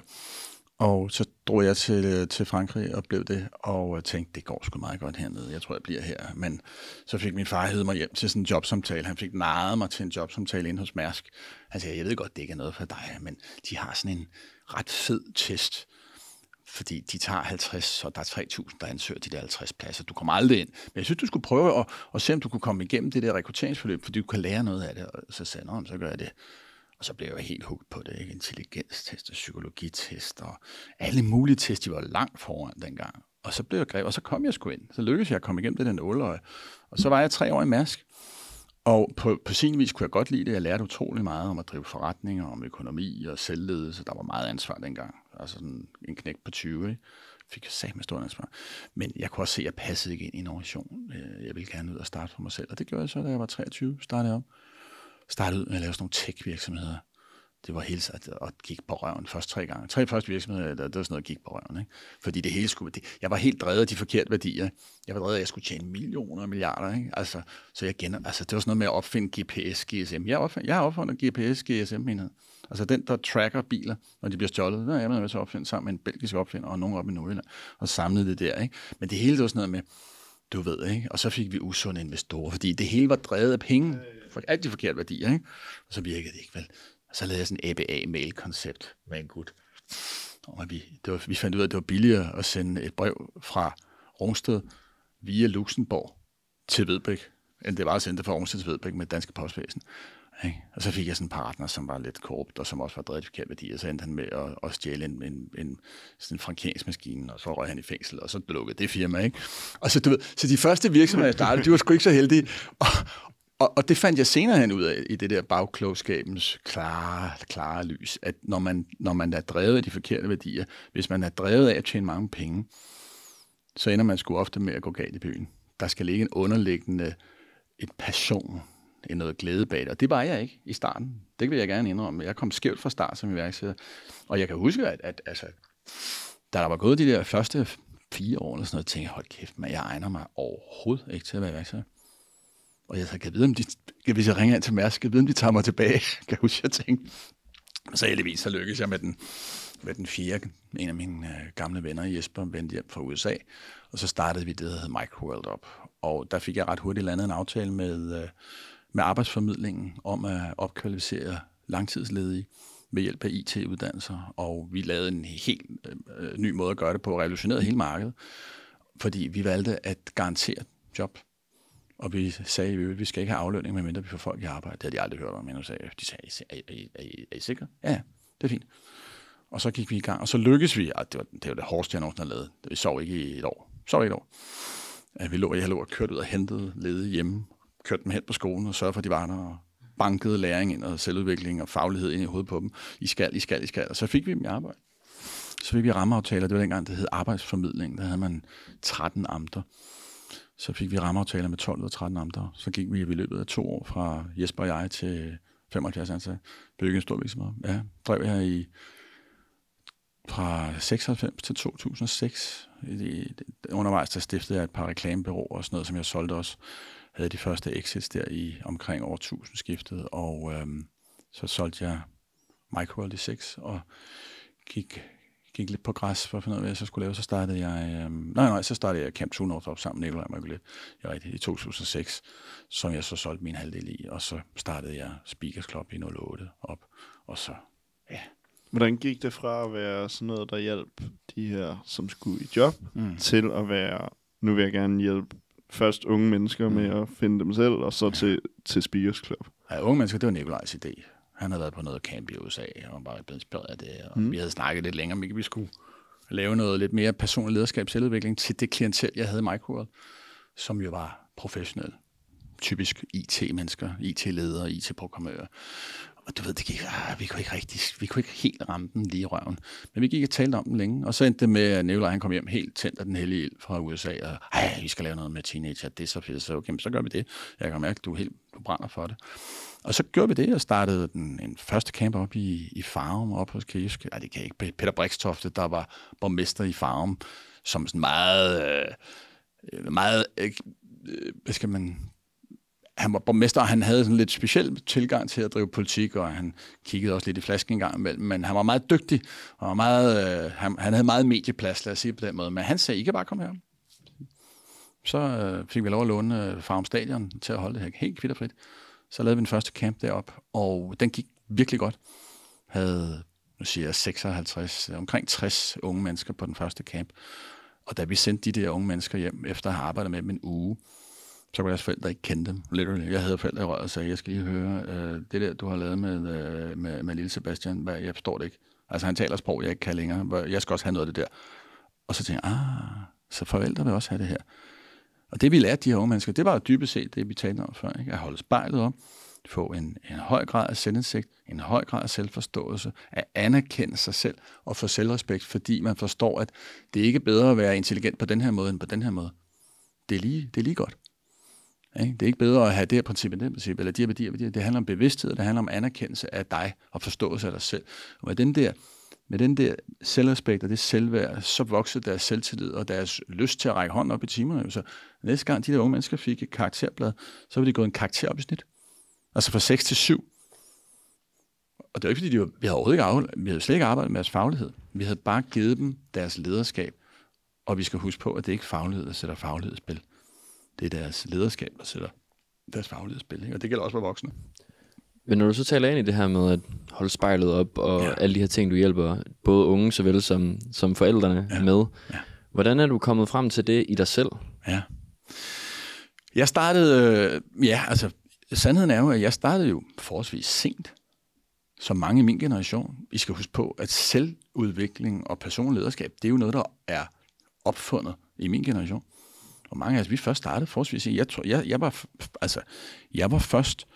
Og så drog jeg til Frankrig og blev det, og tænkte, det går sgu meget godt hernede. Jeg tror, jeg bliver her. Men så fik min far hævet mig hjem til sådan en jobsamtale. Han fik narret mig til en jobsamtale inde hos Mærsk. Han sagde, jeg ved godt, det ikke er noget for dig, men de har sådan en ret fed test, fordi de tager 50, og der er 3.000, der ansøger de der 50 pladser. Du kommer aldrig ind. Men jeg synes, du skulle prøve at se, om du kunne komme igennem det der rekrutteringsforløb, fordi du kan lære noget af det. Og så sagde jeg, så gør jeg det. Og så blev jeg helt hooked på det, ikke? Intelligenstest og psykologitest og alle mulige test, de var langt foran dengang. Og så blev jeg grebet, og så kom jeg sgu ind. Så lykkedes jeg at komme igennem det der nåløje. Og så var jeg 3 år i Mærsk. Og på sin vis kunne jeg godt lide det. Jeg lærte utrolig meget om at drive forretninger, om økonomi og selvledelse. Der var meget ansvar dengang. Altså sådan en knæk på 20, ikke? Fik jeg sagt med stor ansvar. Men jeg kunne også se, at jeg passede ikke ind i innovation. Jeg ville gerne ud og starte for mig selv. Og det gjorde jeg så, da jeg var 23, startede op. Startede ud med at lave sådan nogle tech-virksomheder. Det var hele tiden at gik på røven først 3 gange. 3 første virksomheder, det var sådan noget, at gik på røven. Ikke? Fordi det hele skulle... Jeg var helt drevet af de forkerte værdier. Jeg var drevet af, at jeg skulle tjene millioner og milliarder. Ikke? Altså, så det var sådan noget med at opfinde GPS, GSM. Jeg har opfundet GPS, GSM-enhed. Altså den, der tracker biler, når de bliver stjålet. Der er jeg med at opfinde sammen med en belgisk opfinder og nogen op i Nordjylland. Og samlede det der. Ikke? Men det hele var sådan noget med... Du ved, ikke? Og så fik vi usunde investorer, fordi det hele var drevet af penge, for alle de forkerte værdier, ikke? Og så virkede det ikke, vel? Og så lavede jeg sådan en ABA-mail-koncept med en gut. Og vi fandt ud af, at det var billigere at sende et brev fra Rungsted via Luxembourg til Vedbæk, end det var at sende det fra Rungsted til Vedbæk med Danske Postvæsen. Ikke? Og så fik jeg sådan en partner, som var lidt korrupt, og som også var drevet af de forkerte værdier. Så endte han med at stjæle en frankeringsmaskine, og så røg han i fængsel, og så lukkede det firma, ikke? Og så, du ved, så de første virksomheder, jeg startede, de var sgu ikke så heldige. Og det fandt jeg senere hen ud af i det der bagklogskabens klare lys, at når man er drevet af de forkerte værdier, hvis man er drevet af at tjene mange penge, så ender man sgu ofte med at gå galt i byen. Der skal ligge en underliggende et passion, noget glæde bag det. Og det var jeg ikke i starten. Det vil jeg gerne indrømme. Jeg kom skævt fra start som iværksætter. Og jeg kan huske, at altså, da der var gået de der første 4 år eller sådan noget, tænkte jeg, hold kæft, men jeg egner mig overhovedet ikke til at være iværksætter. Og jeg kan vide, om hvis jeg ringer ind til Mærsk, kan jeg vide, om de tager mig tilbage. Kan jeg huske, jeg tænkte. Så heldigvis så lykkedes jeg med den fjerde, en af mine gamle venner, Jesper, vendte hjem fra USA. Og så startede vi det, der hedder Microworld op. Og der fik jeg ret hurtigt landet en aftale med arbejdsformidlingen om at opkvalificere langtidsledige ved hjælp af IT-uddannelser. Og vi lavede en helt ny måde at gøre det på, revolutionerede hele markedet, fordi vi valgte at garantere job. Og vi sagde, at vi skal ikke have aflønning, medmindre vi får folk i arbejde. Det havde de aldrig hørt om, men de sagde, er I sikre? Ja, det er fint. Og så gik vi i gang, og så lykkedes vi. Det var det hårdeste, jeg nogensinde har lavet. Vi sov ikke i et år. Jeg lå og kørte ud og hentede ledige hjemme, kørte dem hen på skolen og sørgede for, at de var der, og bankede læring ind og selvudvikling og faglighed ind i hovedet på dem. I skal. Og så fik vi dem i arbejde. Så fik vi rammeaftaler. Det var dengang, det hed arbejdsformidling. Der havde man 13 amter. Så fik vi rammeaftaler med 12 ud af 13 amter. Så gik vi i løbet af 2 år fra Jesper og jeg til 75 ansatte. Byggede en stor virksomhed. Ja, drev jeg fra 96 til 2006. Undervejs der stiftede jeg et par reklamebureauer og sådan noget, som jeg solgte også. Havde de første exits der i omkring over 1000 skiftet, og så solgte jeg Microworld i 6 og gik lidt på græs for at finde ud af, hvad jeg så skulle lave. Så startede jeg, så startede jeg Camp 2 North op sammen med Nikolaj Margulet i 2006, som jeg så solgte min halvdel i, og så startede jeg Speakers Club i 08 op, og så, ja. Hvordan gik det fra at være sådan noget, der hjalp de her, som skulle i job, til at være, nu vil jeg gerne hjælpe først unge mennesker med at finde dem selv, og så til Speakers Club? Ja, unge mennesker, det var Nikolajs idé. Han havde været på noget camp i USA, og var bare blevet inspireret af det. Og vi havde snakket lidt længere om, ikke vi skulle lave noget lidt mere personlig lederskab, selvudvikling til det klientel, jeg havde i Microworld, som jo var professionelle. Typisk IT-mennesker, IT-ledere, IT-programmører. Og du ved, vi kunne ikke helt ramme den lige i røven. Men vi gik og talte om den længe, og så endte det med, at Nikolaj han kom hjem helt tændt af den hellige ild fra USA, og vi skal lave noget med teenager, det er så fedt, så okay, så gør vi det. Jeg kan mærke, at du brænder for det. Og så gjorde vi det, og startede en første camp op i Farum, op hos Kæsk. Nej, det kan ikke. Peter Brikstofte, der var borgmester i Farum, som sådan meget, hvad skal man... Han var borgmester, og han havde sådan lidt speciel tilgang til at drive politik, og han kiggede også lidt i flasken en gang imellem, men han var meget dygtig, og han havde meget medieplads, lad os sige på den måde. Men han sagde, I kan bare komme her. Så fik vi lov at låne Farum Stadion til at holde det her helt kvitterfrit. Så lavede vi den første camp derop, og den gik virkelig godt. Havde, nu siger jeg, 56, omkring 60 unge mennesker på den første camp. Og da vi sendte de der unge mennesker hjem, efter at have arbejdet med dem en uge, så kunne deres forældre ikke kende dem, literally. Jeg havde forældre i røret og sagde, jeg skal lige høre, det der, du har lavet med lille Sebastian, jeg forstår det ikke. Altså, han taler sprog, jeg ikke kan længere. Jeg skal også have noget af det der. Og så tænkte jeg, så forældre vil også have det her. Og det, vi lærte de her unge mennesker, det var jo dybest set det, vi talte om før. Ikke? At holde spejlet op, få en høj grad af selvindsigt, en høj grad af selvforståelse, at anerkende sig selv og få selvrespekt, fordi man forstår, at det ikke er bedre at være intelligent på den her måde, end på den her måde. Det er lige godt. Ikke? Det er ikke bedre at have det her princip end det princip, eller de her værdier. Det handler om bevidsthed, det handler om anerkendelse af dig og forståelse af dig selv. Og med den der selvrespekt og det selvværd, så voksede deres selvtillid og deres lyst til at række hånden op i timerne. Så næste gang de der unge mennesker fik et karakterblad, så ville de gå en karakter op i snit. Altså fra 6 til 7. Og det var ikke fordi, vi havde slet ikke arbejdet med deres faglighed. Vi havde bare givet dem deres lederskab. Og vi skal huske på, at det ikke er faglighed, der sætter faglighed i spil. Det er deres lederskab, der sætter deres faglighed i spil. Ikke? Og det gælder også for voksne. Men når du så taler ind i det her med at holde spejlet op, og alle de her ting, du hjælper både unge såvel som forældrene med, hvordan er du kommet frem til det i dig selv? Ja. Jeg startede, sandheden er jo, at jeg startede jo forholdsvis sent, som mange i min generation. I skal huske på, at selvudvikling og personlig lederskab, det er jo noget, der er opfundet i min generation. hvor mange af os, vi først startede forholdsvis. Jeg var først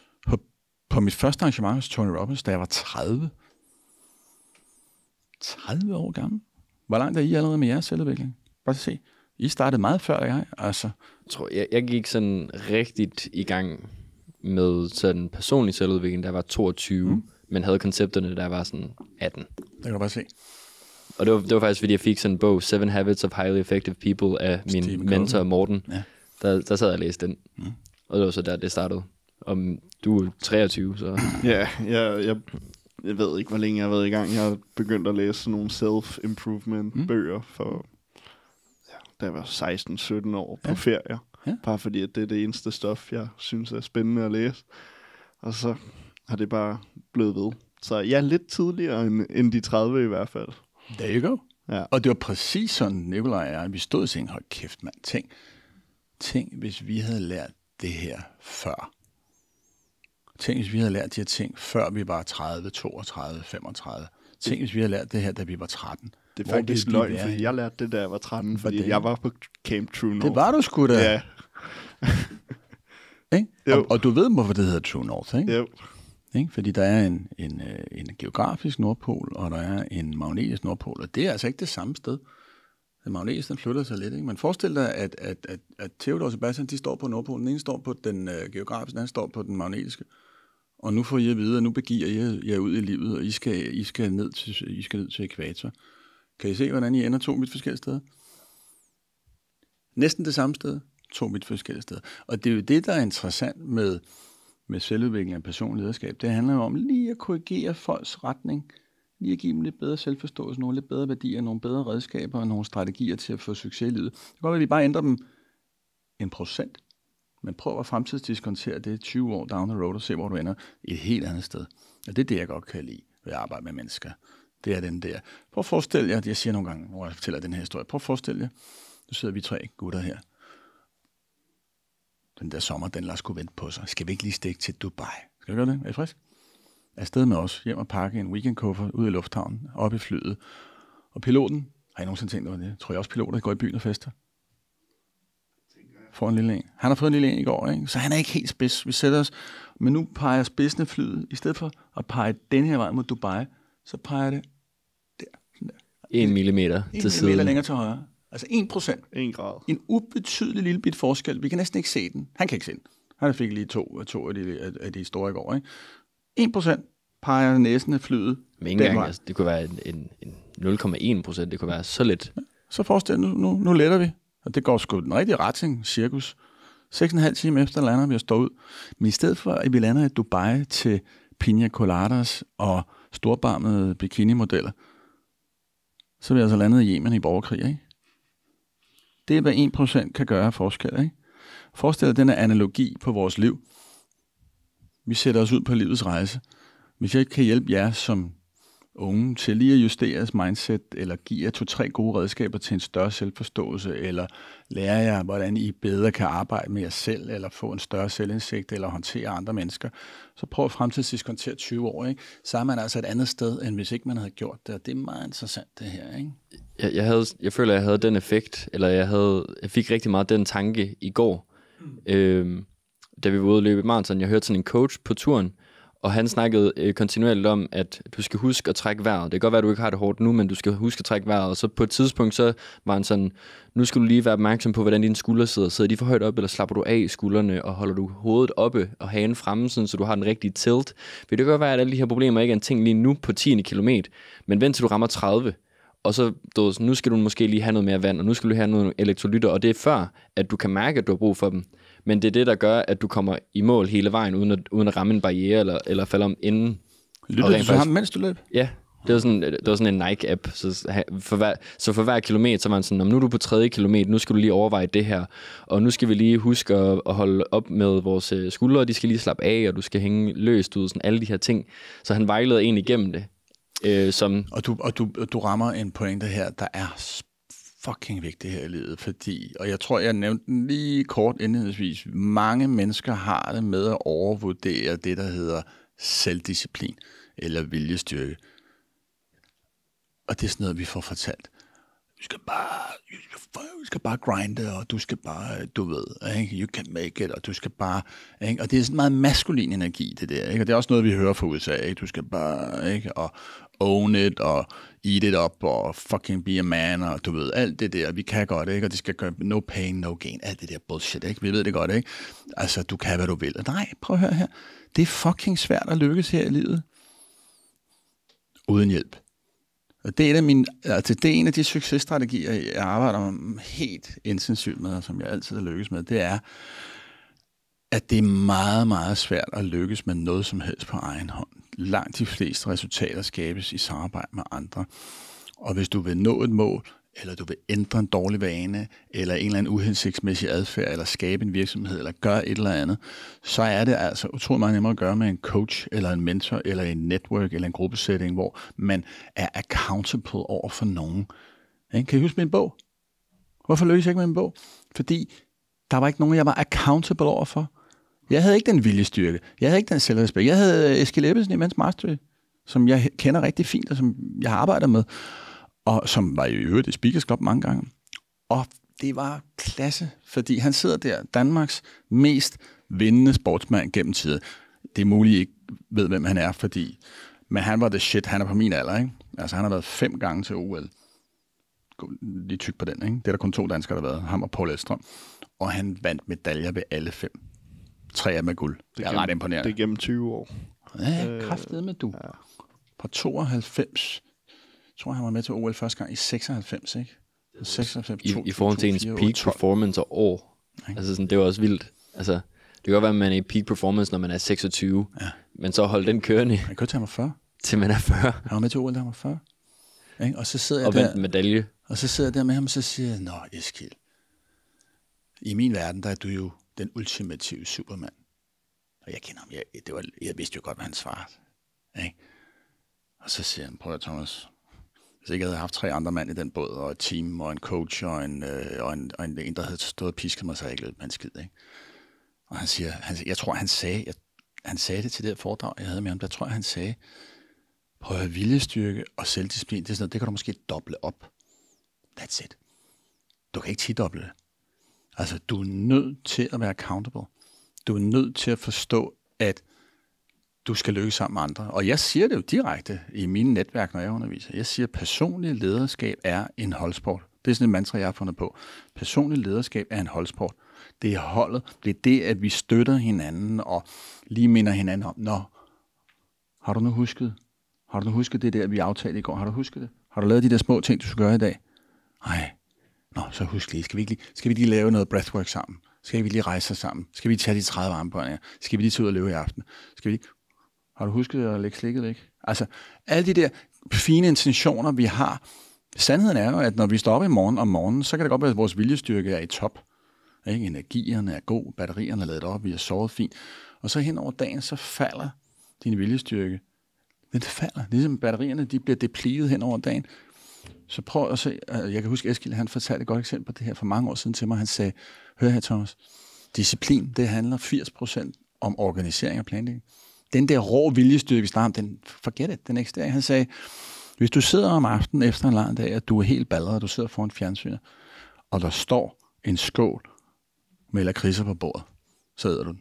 på mit første arrangement hos Tony Robbins, da jeg var 30. 30 år gammel. Hvor langt er I allerede med jeres selvudvikling? Bare se. I startede meget før jeg, altså. Jeg tror, jeg gik sådan rigtigt i gang med sådan personlig selvudvikling, da jeg var 22, men havde koncepterne, da jeg var sådan 18. Det kan du bare se. Og det var faktisk, fordi jeg fik sådan en bog, 7 Habits of Highly Effective People, af min Stephen mentor Covey. Morten. Ja. Der sad jeg og læste den. Og det var så der, det startede. Og du er 23, så... Ja, jeg ved ikke, hvor længe jeg har været i gang. Jeg har begyndt at læse sådan nogle self-improvement-bøger for, da jeg var 16-17 år på ferie. Ja. Bare fordi, at det er det eneste stof, jeg synes er spændende at læse. Og så har det bare blevet ved. Så jeg er lidt tidligere end de 30 i hvert fald. There you go. Ja. Og det var præcis sådan, Nikolaj og jeg, vi stod og tænkte, hold kæft mand, tænk, hvis vi havde lært det her før. Tænk, hvis vi havde lært de her ting, før vi var 30, 32, 35. Tænk, hvis vi havde lært det her, da vi var 13. Det er faktisk løgn, fordi jeg lærte det, da jeg var 13, fordi jeg var på Camp True North. Det var du sgu da. Ja. Og du ved, hvorfor det hedder True North, ikke? Jo. Ikke? Fordi der er en geografisk nordpol, og der er en magnetisk nordpol, og det er altså ikke det samme sted. Den magnetiske, den flytter sig lidt, ikke? Men forestil dig, at Theodor og Sebastian, de står på nordpolen. Den ene står på den geografiske, den anden står på den magnetiske. Og nu får I at vide, at nu begiver I jer ud i livet, og I skal ned til ekvator. Kan I se, hvordan I ender 2 vidt forskellige steder? Næsten det samme sted, 2 vidt forskellige steder. Og det er jo det, der er interessant med selvudvikling af personlig lederskab. Det handler jo om lige at korrigere folks retning, lige at give dem lidt bedre selvforståelse, nogle lidt bedre værdier, nogle bedre redskaber og nogle strategier til at få succes i livet. Det kan godt være, at vi bare ændrer dem 1%, men prøv at fremtidsdiskontere det 20 år down the road og se, hvor du ender et helt andet sted. Og det er det, jeg godt kan lide ved at arbejde med mennesker. Det er den der. Prøv at forestille jer, det jeg siger nogle gange, hvor jeg fortæller den her historie. Prøv at forestille jer, nu sidder vi 3 gutter her. Den der sommer, den lader sgu vente på sig. Skal vi ikke lige stikke til Dubai? Skal vi gøre det? Er I frisk? Afsted med os, hjem og pakke en weekendkuffert ud i lufthavnen, op i flyet. Og piloten, har I nogensinde tænkt over det? Tror jeg også piloter går i byen og fester? Får en lille en. Han har fået en lille en i går, ikke? Så han er ikke helt spids. Vi sætter os, men nu peger spidsen af flyet, i stedet for at pege den her vej mod Dubai, så peger det der. 1 millimeter til siden. 1 millimeter længere til højre. Altså 1%. 1 grad. En ubetydelig lille bit forskel. Vi kan næsten ikke se den. Han kan ikke se den. Han fik lige to af de store i går, ikke? 1% peger næsen af flyet. Men ikke engang, altså, det kunne være en 0,1%. Det kunne være så lidt. Ja, så forestil nu letter vi. Og det går sgu den rigtige retning, cirkus. 6,5 timer efter lander vi og står ud. Men i stedet for, at vi lander i Dubai til piña coladas og storbarmede bikini-modeller, så er vi altså landet i Yemen i borgerkrig, ikke? Det er, hvad 1% kan gøre forskel, ikke? Forestil dig den her analogi på vores liv. Vi sætter os ud på livets rejse. Hvis jeg ikke kan hjælpe jer som unge til lige at justere jeres mindset, eller give jer 2-3 gode redskaber til en større selvforståelse, eller lære jer, hvordan I bedre kan arbejde med jer selv, eller få en større selvindsigt, eller håndtere andre mennesker, så prøv at fremtidsdiskontere 20 år, ikke? Så er man altså et andet sted, end hvis ikke man havde gjort det, og det er meget interessant det her, ikke? Jeg føler, at jeg havde den effekt, eller jeg fik rigtig meget den tanke i går, da vi var ude at løbe maraton. Jeg hørte sådan en coach på turen, og han snakkede kontinuerligt om, at du skal huske at trække vejret. Det kan godt være, at du ikke har det hårdt nu, men du skal huske at trække vejret. Og så på et tidspunkt, så var han sådan, nu skal du lige være opmærksom på, hvordan dine skuldre sidder. Sidder de for højt op, eller slapper du af i skuldrene, og holder du hovedet oppe og hagen fremme, sådan, så du har den rigtige tilt. Vil det godt være, at alle de her problemer ikke er en ting lige nu på 10. kilometer, men vent til du rammer 30. Og så nu skal du måske lige have noget mere vand, og nu skal du have nogle elektrolytter, og det er før, at du kan mærke, at du har brug for dem. Men det er det, der gør, at du kommer i mål hele vejen, uden at ramme en barriere, eller falde om inden. Lyttede du til ham, mens du løb? Ja, det var sådan en Nike-app. Så for hver kilometer, så var man sådan, nu er du på 3. kilometer, nu skal du lige overveje det her. Og nu skal vi lige huske at holde op med vores skuldre, de skal lige slappe af, og du skal hænge løst ud, sådan alle de her ting. Så han vejleder en igennem det. Og du rammer en pointe her, der er fucking vigtig her i livet, og jeg tror, jeg nævnte den lige kort indledningsvis, mange mennesker har det med at overvurdere det, der hedder selvdisciplin eller viljestyrke. Og det er sådan noget, vi får fortalt. skal bare grinde, og du skal bare, du ved, ikke? You can make it, og du skal bare, ikke? Og det er sådan meget maskulin energi, det der, ikke? Og det er også noget, vi hører fra USA, ikke? Du skal bare, ikke? Og own it, og eat it up, og fucking be a man, og du ved, alt det der, vi kan godt, ikke? Og det skal gøre no pain, no gain, alt det der bullshit, ikke? Vi ved det godt, ikke? Altså, du kan, hvad du vil. Nej, prøv at høre her. Det er fucking svært at lykkes her i livet. Uden hjælp. Og det er en af de successtrategier, jeg arbejder helt intensivt med, og som jeg altid har lykkes med, det er, at det er meget, meget svært at lykkes med noget som helst på egen hånd. Langt de fleste resultater skabes i samarbejde med andre. Og hvis du vil nå et mål, eller du vil ændre en dårlig vane, eller en eller anden uhensigtsmæssig adfærd, eller skabe en virksomhed, eller gøre et eller andet, så er det altså utrolig meget nemmere at gøre med en coach, eller en mentor, eller en network, eller en gruppesætning, hvor man er accountable over for nogen. Kan I huske min bog? Hvorfor lykkedes jeg ikke med min bog? Fordi der var ikke nogen, jeg var accountable over for. Jeg havde ikke den viljestyrke. Jeg havde ikke den selvrespekt. Jeg havde Eskil Ebbesen i Men's Mastery, som jeg kender rigtig fint, og som jeg har arbejdet med, og som var i øvrigt i Speakers Club mange gange. Og det var klasse, fordi han sidder der, Danmarks mest vindende sportsmand gennem tiden. Det er muligt, I ikke ved, hvem han er, men han var the shit, han er på min alder, ikke? Altså, han har været 5 gange til OL. Lige tyk på den, ikke? Det er der kun 2 danskere, der har været. Ham og Paul Elvstrøm. Og han vandt medaljer ved alle 5. 3 af dem med guld. Det er ret imponerende. Det er gennem 20 år. Ja, kraftedeme du. Ja. På 92, tror jeg, han var med til OL første gang i 96, ikke? 96, I forhold til ens peak performance og år. Altså sådan, det var også vildt. Altså, det kan godt være, at man er i peak performance, når man er 26. Ja. Men så holde den kørende. Han kørte til, han var 40. Til man er 40. Han var med til OL, da han var 40. Ikke? Og så sidder jeg og der. vandt medalje. Og så sidder jeg der med ham, og så siger jeg, nå, Eskil, i min verden, der er du jo den ultimative supermand. Og jeg kender ham. Jeg vidste jo godt, hvad han svarede. Ikke? Og så siger han, prøv at Thomas, hvis ikke jeg havde haft 3 andre mænd i den båd, og et team, og en coach, og en der havde stået og pisket mig, så havde jeg ikke løbet med en skid. Ikke? Og han siger, jeg tror, han sagde det til det foredrag, jeg havde med ham, der tror jeg, han sagde, prøv at have viljestyrke og selvdisciplin, det er sådan noget, det kan du måske doble op. That's it. Du kan ikke 10-doble det. Altså, du er nødt til at være accountable. Du er nødt til at forstå, at du skal lykkes sammen med andre. Og jeg siger det jo direkte i mine netværk, når jeg underviser. Jeg siger, at personlig lederskab er en holdsport. Det er sådan et mantra, jeg har fundet på. Personlig lederskab er en holdsport. Det er holdet. Det er det, at vi støtter hinanden og lige minder hinanden om, nå, har du nu husket det der, vi aftalte i går? Har du husket det? Har du lavet de der små ting, du skal gøre i dag? Nej. Nå, så husk lige. Skal vi lige lave noget breathwork sammen? Skal vi lige rejse os sammen? Skal vi tage de 30 armbånd? Skal vi lige tage ud og løbe i aften? Har du husket at lægge slikket væk? Altså, alle de der fine intentioner, vi har. Sandheden er jo, at når vi står op om morgenen, så kan det godt være, at vores viljestyrke er i top. Ikke? Energierne er god, batterierne er ladet op, vi har sovet fint. Og så hen over dagen, så falder din viljestyrke. Den falder. Ligesom batterierne, de bliver depleted hen over dagen. Så prøv at se, jeg kan huske Eskil, han fortalte et godt eksempel på det her for mange år siden til mig. Han sagde, hør her Thomas, disciplin, det handler 80% om organisering og planlægning. Den der rå viljestyrke, vi snakker om, den forget it, den eksisterer. Han sagde, hvis du sidder om aftenen efter en lang dag, og du er helt baldret, og du sidder foran fjernsynet, og der står en skål med lakridser på bordet, så æder du den.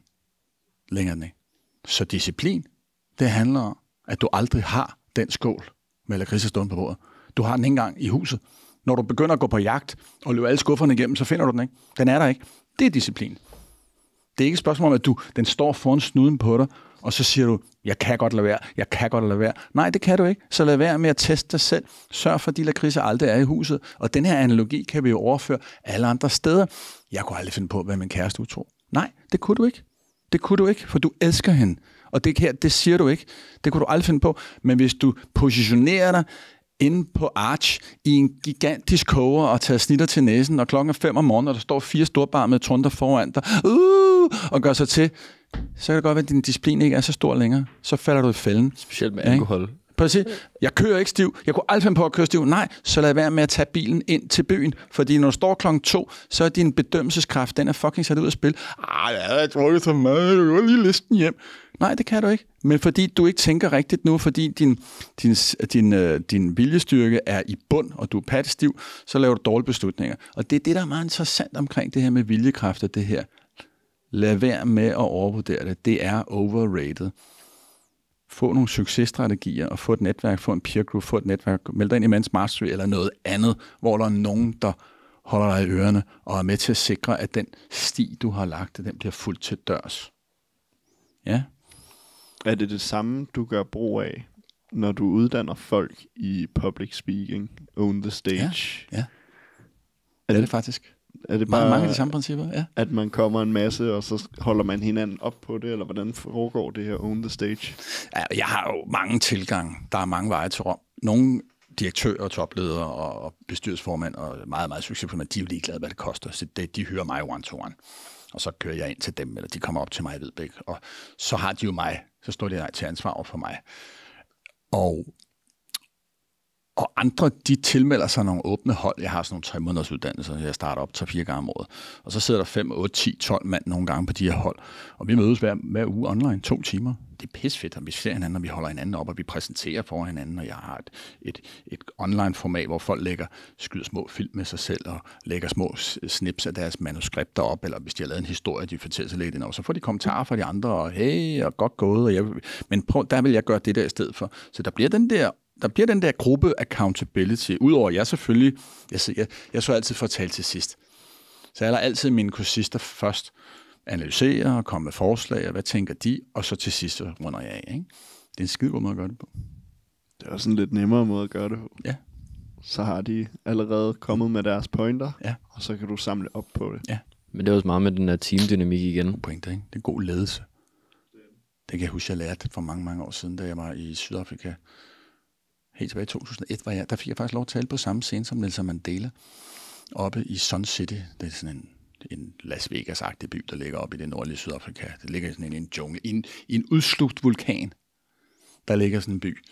Længere den ikke. Så disciplin, det handler om, at du aldrig har den skål med lakridser stående på bordet. Du har den ikke engang i huset. Når du begynder at gå på jagt og løbe alle skufferne igennem, så finder du den ikke. Den er der ikke. Det er disciplin. Det er ikke et spørgsmål om, at den står foran snuden på dig, og så siger du, jeg kan godt lade være. Nej, det kan du ikke. Så lad være med at teste dig selv. Sørg for, at de lakridser aldrig er i huset. Og den her analogi kan vi jo overføre alle andre steder. Jeg kunne aldrig finde på, hvad min kæreste utro. Nej, det kunne du ikke. Det kunne du ikke, for du elsker hende. Og det siger du ikke. Det kunne du aldrig finde på. Men hvis du positionerer dig inde på Arch i en gigantisk koger og tager snitter til næsen, og klokken er 5 om morgenen, og der står 4 storbarmede trunder foran dig, og gør sig til, så kan det godt være, at din disciplin ikke er så stor længere. Så falder du i fælden. Specielt med alkohol. Præcis. Jeg kører ikke stiv. Jeg kunne aldrig finde på at køre stiv. Nej, så lad være med at tage bilen ind til byen. Fordi når du står 2:00, så er din bedømmelseskraft, den er fucking sat ud af spil. Jeg har drukket så meget, du kan lige listen hjem. Nej, det kan du ikke. Men fordi du ikke tænker rigtigt nu, fordi din viljestyrke er i bund, og du er pattestiv, så laver du dårlige beslutninger. Og det er det, der er meget interessant omkring det her med viljekraft og det her. Lad være med at overvurdere det. Det er overrated. Få nogle successtrategier, og få et netværk, få en peer group, få et netværk, meld dig ind i Men's Mastery eller noget andet, hvor der er nogen, der holder dig i ørerne, og er med til at sikre, at den sti, du har lagt, den bliver fuldt til dørs. Ja. Er det samme, du gør brug af, når du uddanner folk i public speaking, own the stage? Ja. Er det faktisk? Er det bare, mange af de samme principper, ja. At man kommer en masse, og så holder man hinanden op på det, eller hvordan foregår det her own the stage? Ja, jeg har jo mange tilgange. Der er mange veje til Rom. Nogle direktører, topledere og bestyrelsesformænd og meget, meget succesfulde, de er jo ligeglade, hvad det koster. Så de hører mig one-to-one. Og så kører jeg ind til dem, eller de kommer op til mig i Vedbæk. Og så har de jo mig. Så står de til ansvar over for mig. Og andre, de tilmelder sig nogle åbne hold. Jeg har sådan nogle 3 måneders uddannelser. Jeg starter op 3-4 gange om året. Og så sidder der 5, 8, 10, 12 mand nogle gange på de her hold. Og vi mødes hver uge online 2 timer. Det er pisfedt, og vi ser hinanden, og vi holder hinanden op, og vi præsenterer for hinanden. Og jeg har et online-format, hvor folk skyder små film med sig selv, og lægger små snips af deres manuskripter op, eller hvis de har lavet en historie, de fortæller sig lidt ind over. Så får de kommentarer fra de andre, og hey, og godt gået. Men der vil jeg gøre det der i stedet for. Så der bliver den der gruppe accountability, udover jeg selvfølgelig, jeg så altid for at tale til sidst. Så jeg lader altid mine kursister først analysere og komme med forslag, og hvad tænker de, og så til sidst så runder jeg af. Ikke? Det er en skide god måde at gøre det på. Det er også en lidt nemmere måde at gøre det på. Ja. Så har de allerede kommet med deres pointer, ja. Og så kan du samle op på det. Ja. Men det er også meget med den her teamdynamik igen. Pointer, ikke? Det er god ledelse. Det kan jeg huske, jeg lærte for mange, mange år siden, da jeg var i Sydafrika. Helt tilbage i 2001 der fik jeg faktisk lov at tale på samme scene som Nelson Mandela, oppe i Sun City. Det er sådan en Las Vegas-agtig by, der ligger oppe i det nordlige Sydafrika. Det ligger sådan i en jungle, i en udslugt vulkan, der ligger sådan en by.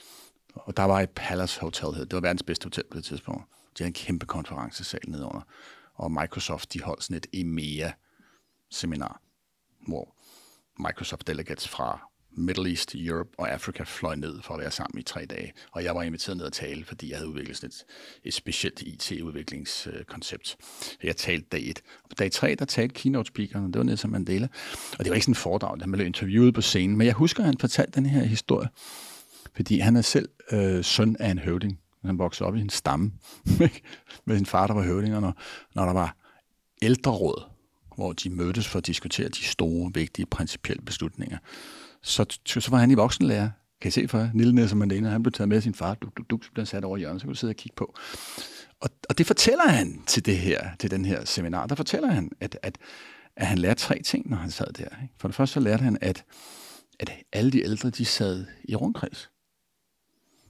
Og der var et Palace Hotel, det var verdens bedste hotel på det tidspunkt. De havde en kæmpe konferencesal nedenunder. Og Microsoft, de holdt sådan et EMEA-seminar, hvor Microsoft delegates fra Middle East, Europe og Afrika fløj ned for at være sammen i 3 dage. Og jeg var inviteret ned at tale, fordi jeg havde udviklet sådan et specielt IT-udviklingskoncept. Jeg talte dag 1. På dag 3, der talte keynote-speakeren, det var Nelson Mandela. Og det var ikke sådan en foredrag, han blev interviewet på scenen. Men jeg husker, at han fortalte den her historie, fordi han er selv søn af en høvding. Han voksede op i en stamme med sin far, der var høvding. Og når der var ældreråd, hvor de mødtes for at diskutere de store, vigtige, principielle beslutninger, så var han i voksenlærer. Kan I se for jer? Lille Nelson Mandela, han blev taget med sin far, så blev sat over hjørnet, så kunne du sidde og kigge på. Og det fortæller han til den her seminar. Der fortæller han, at han lærte 3 ting, når han sad der. Ikke? For det første så lærte han, at alle de ældre, de sad i rundkreds.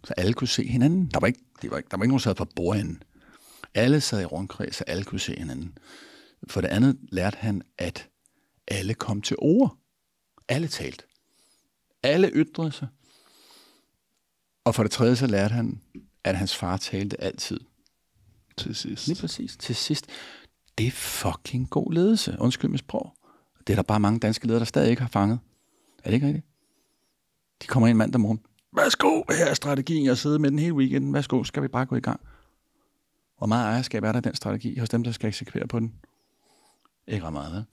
Så alle kunne se hinanden. Der var ikke nogen, der sad for bordenden. Alle sad i rundkreds, så alle kunne se hinanden. For det andet lærte han, at alle kom til ord. Alle talte. Alle ytrede sig. Og for det tredje så lærte han, at hans far talte altid. Til sidst. Lige præcis. Til sidst. Det er fucking god ledelse. Undskyld mit sprog. Det er der bare mange danske ledere, der stadig ikke har fanget. Er det ikke rigtigt? De kommer ind mandag morgen. Værsgo, her er strategien. Jeg sidder med den hele weekenden. Værsgo, skal vi bare gå i gang. Hvor meget ejerskab er der den strategi hos dem, der skal eksekvere på den? Ikke ret meget,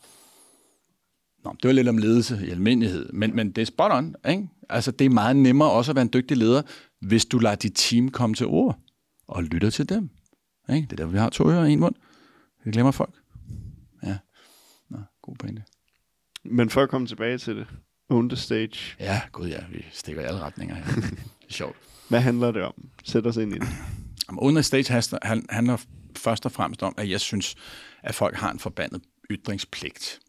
Nå, det var lidt om ledelse i almindelighed, men det er spot on, ikke? Altså, det er meget nemmere også at være en dygtig leder, hvis du lader dit team komme til ord og lytter til dem. Ikke? Det er der, vi har 2 ører og 1 mund. Vi glemmer folk. Ja, nå, god pointe. Men for at komme tilbage til det, own the stage. Ja, gud ja, vi stikker i alle retninger her. Det er sjovt. Hvad handler det om? Sæt os ind i det. Own the stage handler først og fremmest om, at jeg synes, at folk har en forbandet ytringspligt.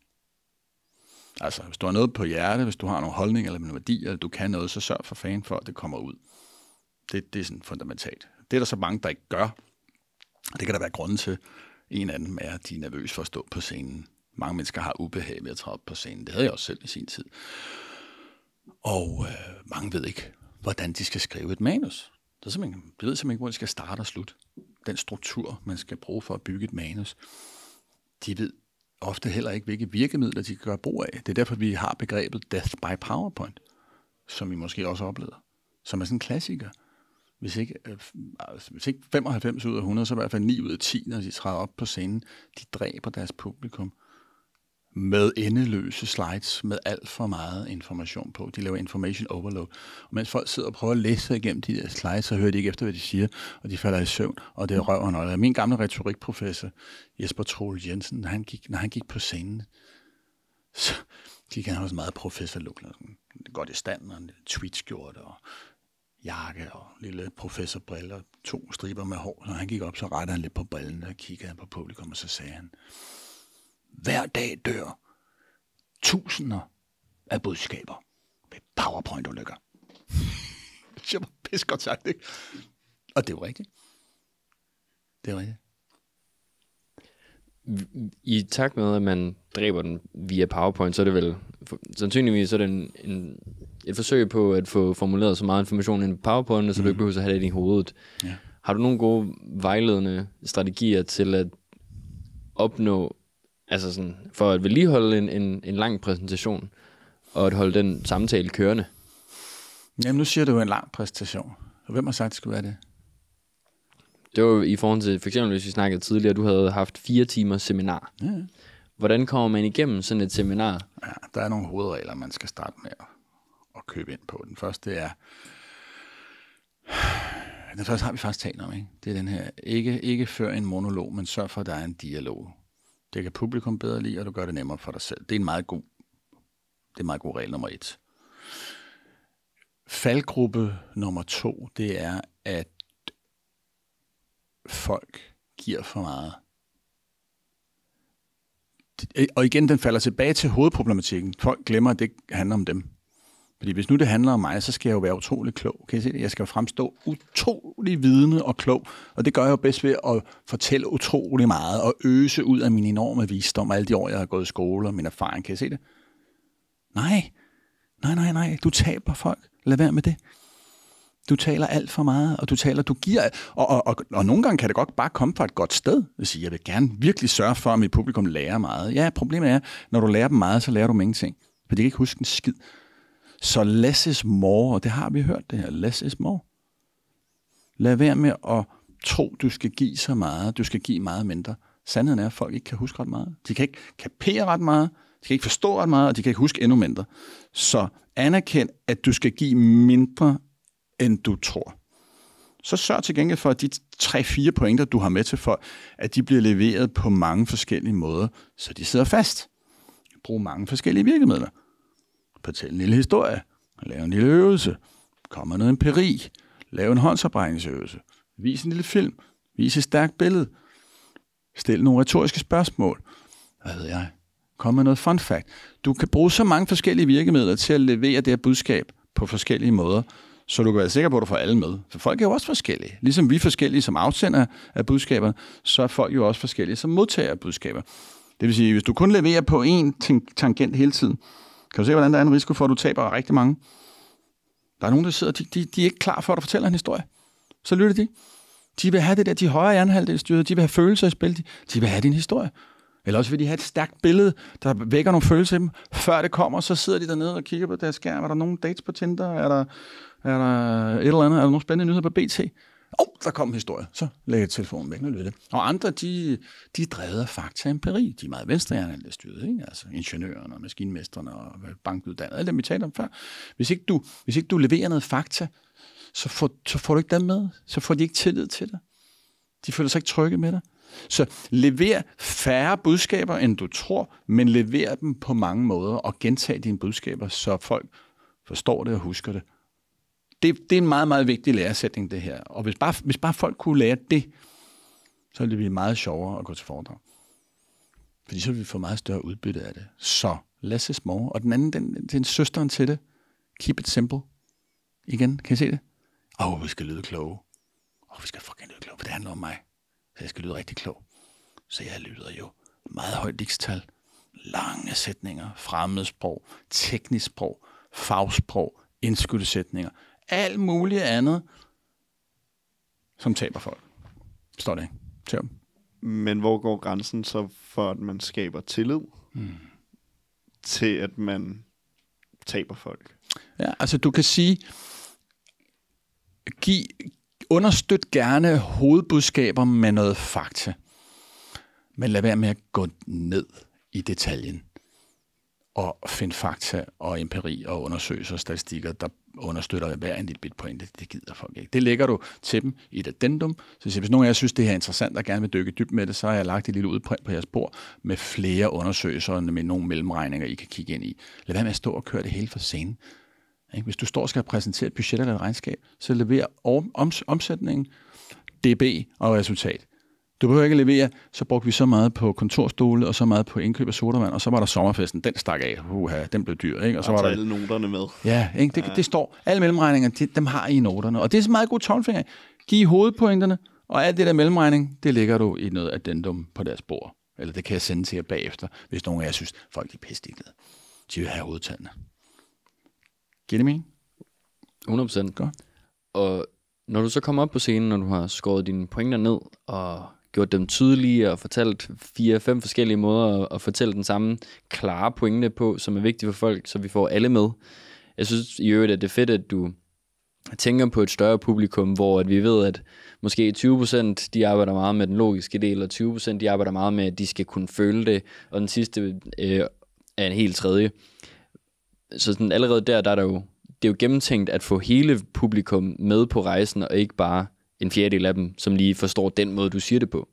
Altså, hvis du har noget på hjerte, hvis du har nogle holdninger eller nogle værdier, eller du kan noget, så sørg for fanden for, at det kommer ud. Det er sådan fundamentalt. Det er der så mange, der ikke gør. Og det kan der være grunden til. En af dem er, at de er nervøse for at stå på scenen. Mange mennesker har ubehag ved at træde op på scenen. Det havde jeg også selv i sin tid. Og mange ved ikke, hvordan de skal skrive et manus. De ved simpelthen ikke, hvor de skal starte og slutte. Den struktur, man skal bruge for at bygge et manus. De ved ofte heller ikke, hvilke virkemidler de kan gøre brug af. Det er derfor, vi har begrebet Death by PowerPoint, som I måske også oplever, som er sådan en klassiker. Hvis ikke 95 ud af 100, så i hvert fald 9 ud af 10, når de træder op på scenen, de dræber deres publikum med endeløse slides, med alt for meget information på. De laver information overload. Og mens folk sidder og prøver at læse igennem de der slides, så hører de ikke efter, hvad de siger, og de falder i søvn, og det er røv og nøgle. Min gamle retorikprofessor, Jesper Troel Jensen, når han gik på scenen, så gik han også meget professor-look. Godt i stand, og en tweetskjorte, og jakke, og lille professorbriller, 2 striber med hår. Når han gik op, så rettede han lidt på brillen, og kiggede på publikum, og så sagde han, hver dag dør tusinder af budskaber med PowerPoint-ulykker. Det var pisse godt sagt, ikke? Og det er jo rigtigt. Det er rigtigt. I takt med, at man dræber den via PowerPoint, så er det vel sandsynligvis så er det et forsøg på at få formuleret så meget information ind på PowerPoint, så du ikke behøver at have det i hovedet. Ja. Har du nogle gode vejledende strategier til at opnå, altså sådan, for at vedligeholde en lang præsentation, og at holde den samtale kørende? Jamen, nu siger du jo en lang præsentation. Og hvem har sagt, det skulle være det? Det var i forhold til, for eksempel hvis vi snakkede tidligere, du havde haft 4 timers seminar. Ja. Hvordan kommer man igennem sådan et seminar? Ja, der er nogle hovedregler, man skal starte med at købe ind på. Den første har vi faktisk talt om, ikke? Det er den her, ikke før en monolog, men sørg for, at der er en dialog. Det kan publikum bedre lide, og du gør det nemmere for dig selv. Det er en meget god regel nummer 1. Faldgruppe nummer 2, det er, at folk giver for meget. Og igen, den falder tilbage til hovedproblematikken. Folk glemmer, at det handler om dem. Fordi hvis nu det handler om mig, så skal jeg jo være utrolig klog. Kan I se det? Jeg skal jo fremstå utrolig vidende og klog. Og det gør jeg jo bedst ved at fortælle utrolig meget og øse ud af min enorme visdom, alle de år, jeg har gået i skole og min erfaring. Kan I se det? Nej. Du taber folk. Lad være med det. Du taler alt for meget, og du giver... Og nogle gange kan det godt bare komme fra et godt sted. Jeg vil gerne virkelig sørge for, at mit publikum lærer meget. Ja, problemet er, når du lærer dem meget, så lærer du dem ingenting. For de kan ikke huske en skid. Så less is more, og det har vi hørt det her. Less is more. Lad være med at tro, du skal give så meget. Du skal give meget mindre. Sandheden er, at folk ikke kan huske ret meget. De kan ikke kapere ret meget. De kan ikke forstå ret meget, og de kan ikke huske endnu mindre. Så anerkend, at du skal give mindre, end du tror. Så sørg til gengæld for, at de 3-4 pointer, du har med til for, at de bliver leveret på mange forskellige måder, så de sidder fast. Brug mange forskellige virkemidler. Fortæl en lille historie. Lav en lille øvelse. Kom med noget empiri. Lav en håndsoprækningsøvelse. Vis en lille film. Vis et stærkt billede. Stil nogle retoriske spørgsmål. Hvad ved jeg? Kom med noget fun fact. Du kan bruge så mange forskellige virkemidler til at levere det her budskab på forskellige måder, så du kan være sikker på, at du får alle med. For folk er jo også forskellige. Ligesom vi er forskellige som afsender af budskaber, så er folk jo også forskellige som modtager af budskaber. Det vil sige, hvis du kun leverer på én tangent hele tiden, kan du se, hvordan der er en risiko for, at du taber rigtig mange. Der er nogen, der sidder, de er ikke klar for, at du fortæller en historie. Så lytter de. De vil have det der, de højere hjernehalvdelsstyret, de vil have følelser i spil, de vil have din historie. Eller også vil de have et stærkt billede, der vækker nogle følelser i dem. Før det kommer, så sidder de dernede og kigger på deres skærm. Er der nogen dates på Tinder? Er der et eller andet? Er der nogle spændende nyheder på BT? Der kom en historie. Så lægger jeg telefonen væk og lytter. Og andre, de er drevet af fakta og empiri. De er meget venstrehjernehalvdelsstyret, ikke? Altså ingeniørerne og maskinmestrene og bankuddannede. Alle dem, vi talte om før. Hvis ikke du leverer noget fakta, så får du ikke dem med. Så får de ikke tillid til dig. De føler sig ikke trygge med dig. Så lever færre budskaber, end du tror, men lever dem på mange måder, og gentag dine budskaber, så folk forstår det og husker det. Det er en meget, meget vigtig læresætning, det her. Og hvis bare folk kunne lære det, så ville det blive meget sjovere at gå til foredrag. Fordi så ville vi få meget større udbytte af det. Så less is more. Og den anden, det er en søsteren til det. Keep it simple. Igen, kan I se det? Vi skal lyde kloge. Vi skal fucking lyde kloge, for det handler om mig. Så jeg skal lyde rigtig klog. Så jeg lyder jo meget højt digstal, lange sætninger, fremmedsprog, teknisk sprog, fagsprog, indskudte sætninger. alt muligt andet, som taber folk. Står det ikke til dem. Men hvor går grænsen så for, at man skaber tillid til, at man taber folk? Ja, altså du kan sige, understøt gerne hovedbudskaber med noget fakta, men lad være med at gå ned i detaljen og finde fakta og empiri og undersøgelser og statistikker, der understøtter hver en lille bit pointe. Det gider folk ikke. Det lægger du til dem i et addendum. Så hvis nogen af jer synes, det her er interessant og gerne vil dykke dybt med det, så har jeg lagt et lille udprint på jeres bord med flere undersøgelser med nogle mellemregninger, I kan kigge ind i. Lad være med at stå og køre det hele for scenen. Hvis du står og skal præsentere et budget eller et regnskab, så lever omsætningen, DB og resultat. Du behøver ikke levere, så brugte vi så meget på kontorstole, og så meget på indkøb af sodavand, og så var der sommerfesten, den stak af, den blev dyr, ikke? Og så var der alle noterne med. Ja, ikke? Det står, alle mellemregninger, dem har I noterne, og det er så meget god tommelfinger. Giv hovedpointerne, og alt det der mellemregning, det ligger du i noget addendum på deres bord. Eller det kan jeg sende til jer bagefter, hvis nogen af jer synes, folk er pisseligeglade. De vil have hovedtallene. Giver det mening? 100%. Godt. Og når du så kommer op på scenen, når du har skåret dine pointer ned og gjort dem tydelige og fortalt 4-5 forskellige måder at fortælle den samme klare pointe på, som er vigtige for folk, så vi får alle med. Jeg synes i øvrigt, at det er fedt, at du tænker på et større publikum, hvor at vi ved, at måske 20% de arbejder meget med den logiske del, og 20% de arbejder meget med, at de skal kunne føle det, og den sidste er en helt tredje. Så sådan, allerede der er der jo, det er jo gennemtænkt at få hele publikum med på rejsen, og ikke bare en fjerdedel af dem, som lige forstår den måde, du siger det på.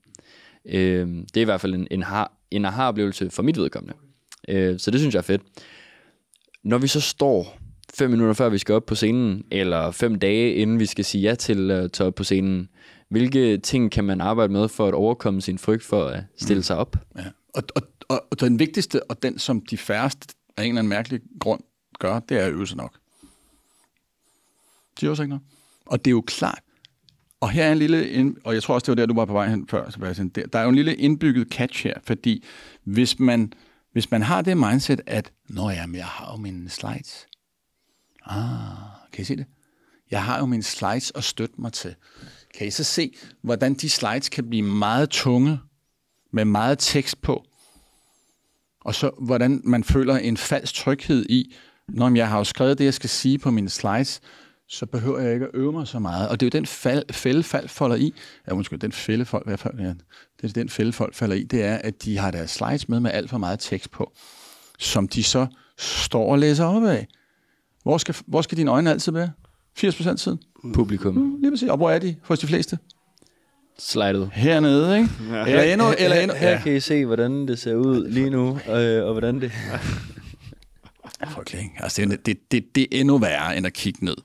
Det er i hvert fald en aha-oplevelse for mit vedkommende. Så det synes jeg er fedt. Når vi så står 5 minutter før vi skal op på scenen, eller 5 dage inden vi skal sige ja til at tage op på scenen, hvilke ting kan man arbejde med for at overkomme sin frygt for at stille sig op? Ja. Og den vigtigste, og den som de færreste af en eller anden mærkelig grund gør, det er at øve sig nok. De øver sig ikke nok. Og det er jo klart, og her er en lille, og jeg tror også, det var der, du var på vej hen før, Sebastian. Der er jo en lille indbygget catch her, fordi hvis man har det mindset, at jeg har jo mine slides. Kan I se det? Jeg har jo mine slides at støtte mig til. Kan I så se, hvordan de slides kan blive meget tunge, med meget tekst på, og så hvordan man føler en falsk tryghed i, når jeg har jo skrevet det, jeg skal sige på mine slides, så behøver jeg ikke at øve mig så meget. Og det er jo den fælde folk falder i. Ja, undskyld, den fælde folk, det er den fælde folk falder i, det er, at de har deres slides med alt for meget tekst på, som de så står og læser op af. Hvor skal dine øjne altid være? 80% tiden? Publikum. Lige præcis. Og hvor er de hos de fleste? Slidet. Hernede, ikke? Ja. Eller endnu. Her kan I se, hvordan det ser ud lige nu, og hvordan det... Frygtelig, ikke? Altså, det er endnu værre, end at kigge ned.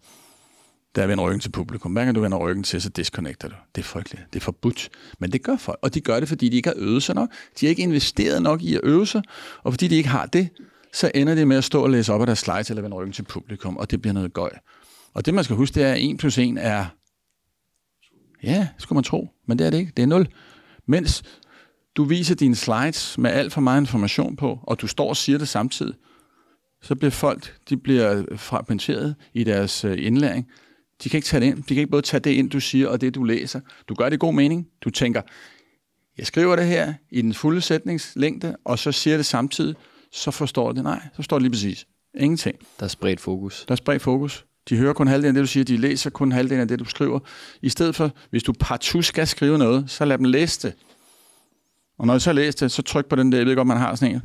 Der er vender ryggen til publikum. Hver gang du vender ryggen til, så disconnecter du. Det er frygteligt. Det er forbudt. Men det gør folk. Og de gør det, fordi de ikke har øvet sig nok. De har ikke investeret nok i at øve sig. Og fordi de ikke har det, så ender det med at stå og læse op af deres slides eller vende ryggen til publikum. Og det bliver noget gøj. Og det, man skal huske, det er, at 1 + 1 er... Ja, skulle man tro. Men det er det ikke. Det er 0. Mens du viser dine slides med alt for meget information på, og du står og siger det samtidig, så bliver folk, de bliver fragmenteret i deres indlæring. De kan ikke tage det ind. De kan ikke både tage det ind, du siger, og det, du læser. Du gør det i god mening. Du tænker, jeg skriver det her i den fulde sætningslængde, og så siger det samtidig, så forstår det. Nej, så forstår det lige præcis. Ingenting. Der er spredt fokus. De hører kun halvdelen af det, du siger. De læser kun halvdelen af det, du skriver. I stedet for, hvis du partout skal skrive noget, så lad dem læse det. Og når du så læser det, så tryk på den der, jeg ved godt, man har sådan en.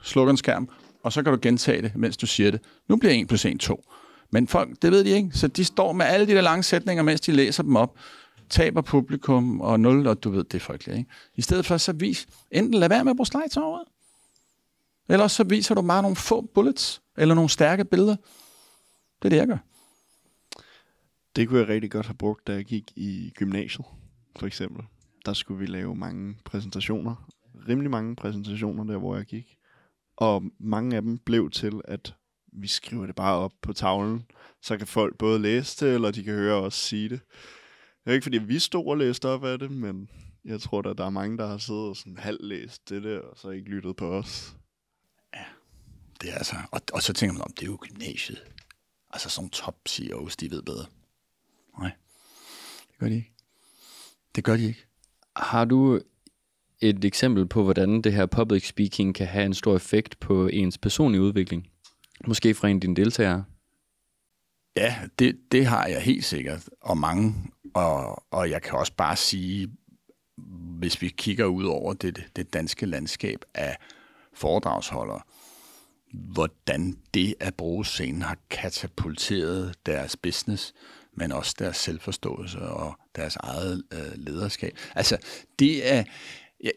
Sluk en skærm, og så kan du gentage det, mens du siger det. Nu bliver 1 + 1 2. Men folk, det ved de ikke, så de står med alle de der lange sætninger, mens de læser dem op, taber publikum og 0, og du ved, det er frygteligt, ikke? I stedet for, så enten lad være med at bruge slides over, eller så viser du bare nogle få bullets, eller nogle stærke billeder. Det er det, jeg gør. Det kunne jeg rigtig godt have brugt, da jeg gik i gymnasiet, for eksempel. Der skulle vi lave mange præsentationer. Rimelig mange præsentationer der, hvor jeg gik. Og mange af dem blev til, at vi skriver det bare op på tavlen. Så kan folk både læse det, eller de kan høre os sige det. Det er ikke fordi, vi stod og læste op af det, men jeg tror, at der er mange, der har siddet og sådan halvlæst det der, og så ikke lyttet på os. Ja, det er altså... Og så tænker man om, det er jo gymnasiet. Altså sådan top CEOs, de ved bedre. Nej, det gør de ikke. Det gør de ikke. Har du et eksempel på, hvordan det her public speaking kan have en stor effekt på ens personlige udvikling? Måske fra en af dine deltagere? Ja, det har jeg helt sikkert, og mange. Og jeg kan også bare sige, hvis vi kigger ud over det danske landskab af foredragsholdere, hvordan det at bruge scenen har katapulteret deres business, men også deres selvforståelse og deres eget lederskab. Altså, det er...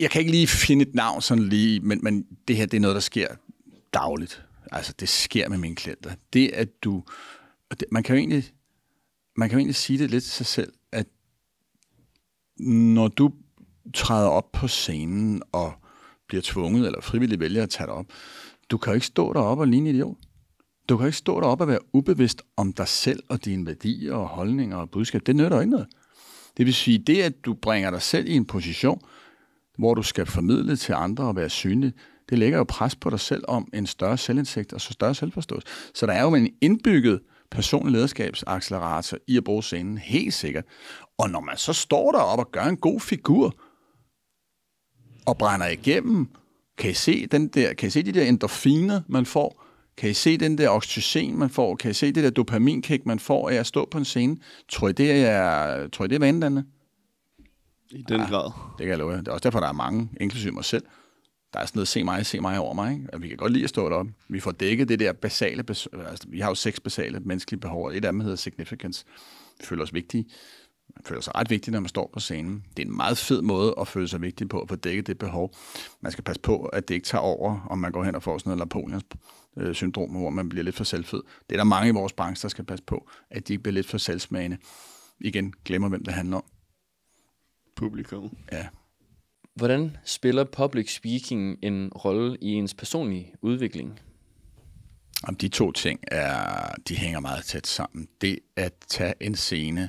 Jeg kan ikke lige finde et navn sådan lige, men det her, det er noget, der sker dagligt. Altså, det sker med mine klienter. Det, at du... Man kan jo egentlig sige det lidt til sig selv, at når du træder op på scenen og bliver tvunget eller frivilligt vælger at tage dig op, du kan jo ikke stå deroppe og ligne idiot. Du kan ikke stå deroppe og være ubevidst om dig selv og dine værdier og holdninger og budskab. Det nytter jo ikke noget. Det vil sige, det at du bringer dig selv i en position, hvor du skal formidle til andre og være synlig, det lægger jo pres på dig selv om en større selvindsigt og så større selvforståelse. Så der er jo en indbygget personlig lederskabsaccelerator i at bruge scenen, helt sikkert. Og når man så står deroppe og gør en god figur og brænder igennem, kan I se de der endorfiner, man får? Kan I se den der oxytocin, man får? Kan I se det der dopaminkick, man får af at stå på en scene? Tror I, det er vanedannende? I den grad. Det kan jeg love jer. Det er også derfor, der er mange, inklusive mig selv. Der er sådan noget, se mig over mig. Ikke? Og vi kan godt lide at stå deroppe. Vi får dækket det der basale, altså, vi har jo 6 basale menneskelige behov, og et af dem hedder significance. Vi føler os vigtige. Man føler sig ret vigtig, når man står på scenen. Det er en meget fed måde at føle sig vigtig på, at få dækket det behov. Man skal passe på, at det ikke tager over, om man går hen og får sådan noget Napoleons syndrom, hvor man bliver lidt for selvfed. Det er der mange i vores branche, der skal passe på, at de ikke bliver lidt for selvsmagende. Igen, glemmer, hvem det handler om. Publikum. Ja. Hvordan spiller public speaking en rolle i ens personlige udvikling? De 2 ting de hænger meget tæt sammen. Det at tage en scene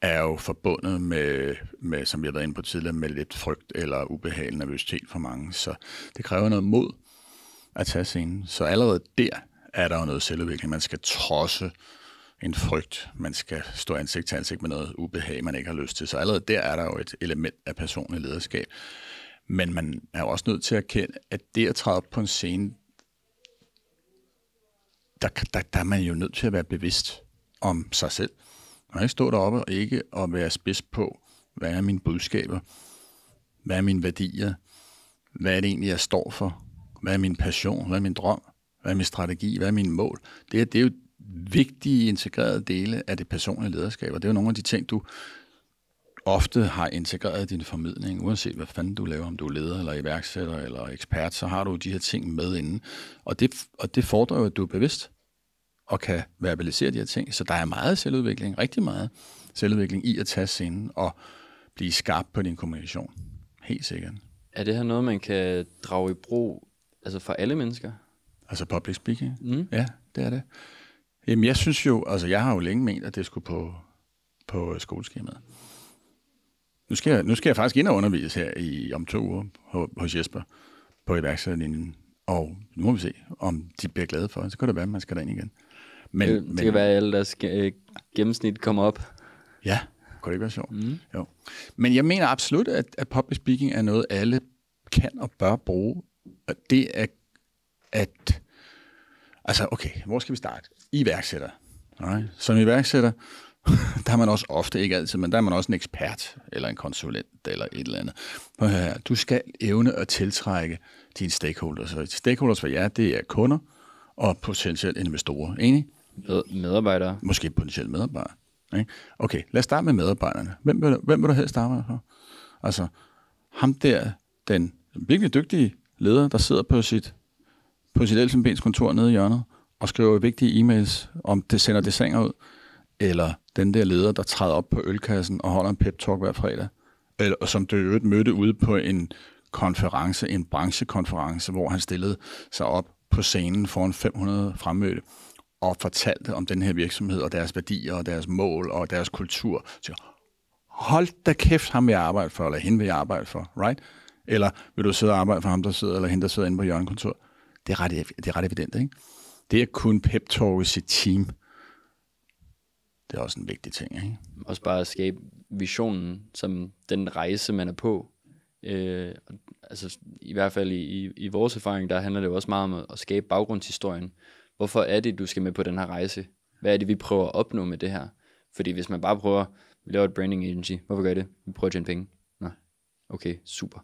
er jo forbundet med, som jeg har været inde på tidligere, med lidt frygt eller ubehag, nervøsitet for mange. Så det kræver noget mod at tage scenen. Så allerede der er der jo noget selvudvikling. Man skal trodse en frygt. Man skal stå ansigt til ansigt med noget ubehag, man ikke har lyst til. Så allerede der er der jo et element af personlig lederskab. Men man er jo også nødt til at erkende, at det at træde op på en scene, der er man jo nødt til at være bevidst om sig selv. Man kan ikke stå deroppe og ikke at være spids på, hvad er mine budskaber, hvad er mine værdier, hvad er det egentlig, jeg står for, hvad er min passion, hvad er min drøm, hvad er min strategi, hvad er mine mål. Det er jo vigtige integrerede dele af det personlige lederskab, og det er jo nogle af de ting, du ofte har integreret i din formidling, uanset hvad fanden du laver, om du er leder eller iværksætter eller ekspert, så har du de her ting med inden. Og det fordrer jo, at du er bevidst og kan verbalisere de her ting. Så der er meget selvudvikling, rigtig meget selvudvikling i at tage scenen og blive skarp på din kommunikation. Helt sikkert. Er det her noget, man kan drage i brug altså for alle mennesker? Altså public speaking? Ja, det er det. Jamen jeg synes jo, altså jeg har jo længe ment, at det skulle på skoleskemaet. Nu skal jeg faktisk ind og undervise her om 2 uger hos Jesper på iværksætterlinjen. Og nu må vi se, om de bliver glade for det. Så kan det være, at man skal derind igen. Det kan være, at alle deres gennemsnit kommer op. Ja, kunne det ikke være sjovt? Jo. Men jeg mener absolut, at public speaking er noget, alle kan og bør bruge. Og det er at... Altså, okay, hvor skal vi starte? Iværksætter. Right. Som iværksætter, der er man også ofte, ikke altid, men der er man også en ekspert, eller en konsulent, eller et eller andet. Du skal evne at tiltrække dine stakeholders. Så stakeholders for jer, det er kunder og potentielt investorer. Enig? Medarbejdere. Måske potentielt medarbejdere. Ikke? Okay, lad os starte med medarbejderne. Hvem vil du helst arbejde for? Altså, ham der, den virkelig dygtige leder, der sidder på sit Elfenbenskontor nede i hjørnet, og skriver vigtige e-mails, om det sender designer ud, eller den der leder, der træder op på ølkassen og holder en pep-talk hver fredag, eller som du øvrigt mødte ude på en konference, en branchekonference, hvor han stillede sig op på scenen foran 500 fremmødte, og fortalte om den her virksomhed, og deres værdier, og deres mål, og deres kultur. Så hold da kæft, ham vil jeg arbejde for, eller hende vil jeg arbejde for, right? Eller vil du sidde og arbejde for ham, der sidder, eller hende, der sidder inde på hjørnekontor? Det er ret evident, ikke? Det at kunne pep-talke sit team, Det er også en vigtig ting, ikke? Også bare at skabe visionen, som den rejse, man er på. Altså i hvert fald i vores erfaring, der handler det jo også meget om at skabe baggrundshistorien. Hvorfor er det, du skal med på den her rejse? Hvad er det, vi prøver at opnå med det her? Fordi hvis man bare prøver, vi laver et branding agency, hvorfor gør I det? Vi prøver at tjene penge. Nej, okay, super.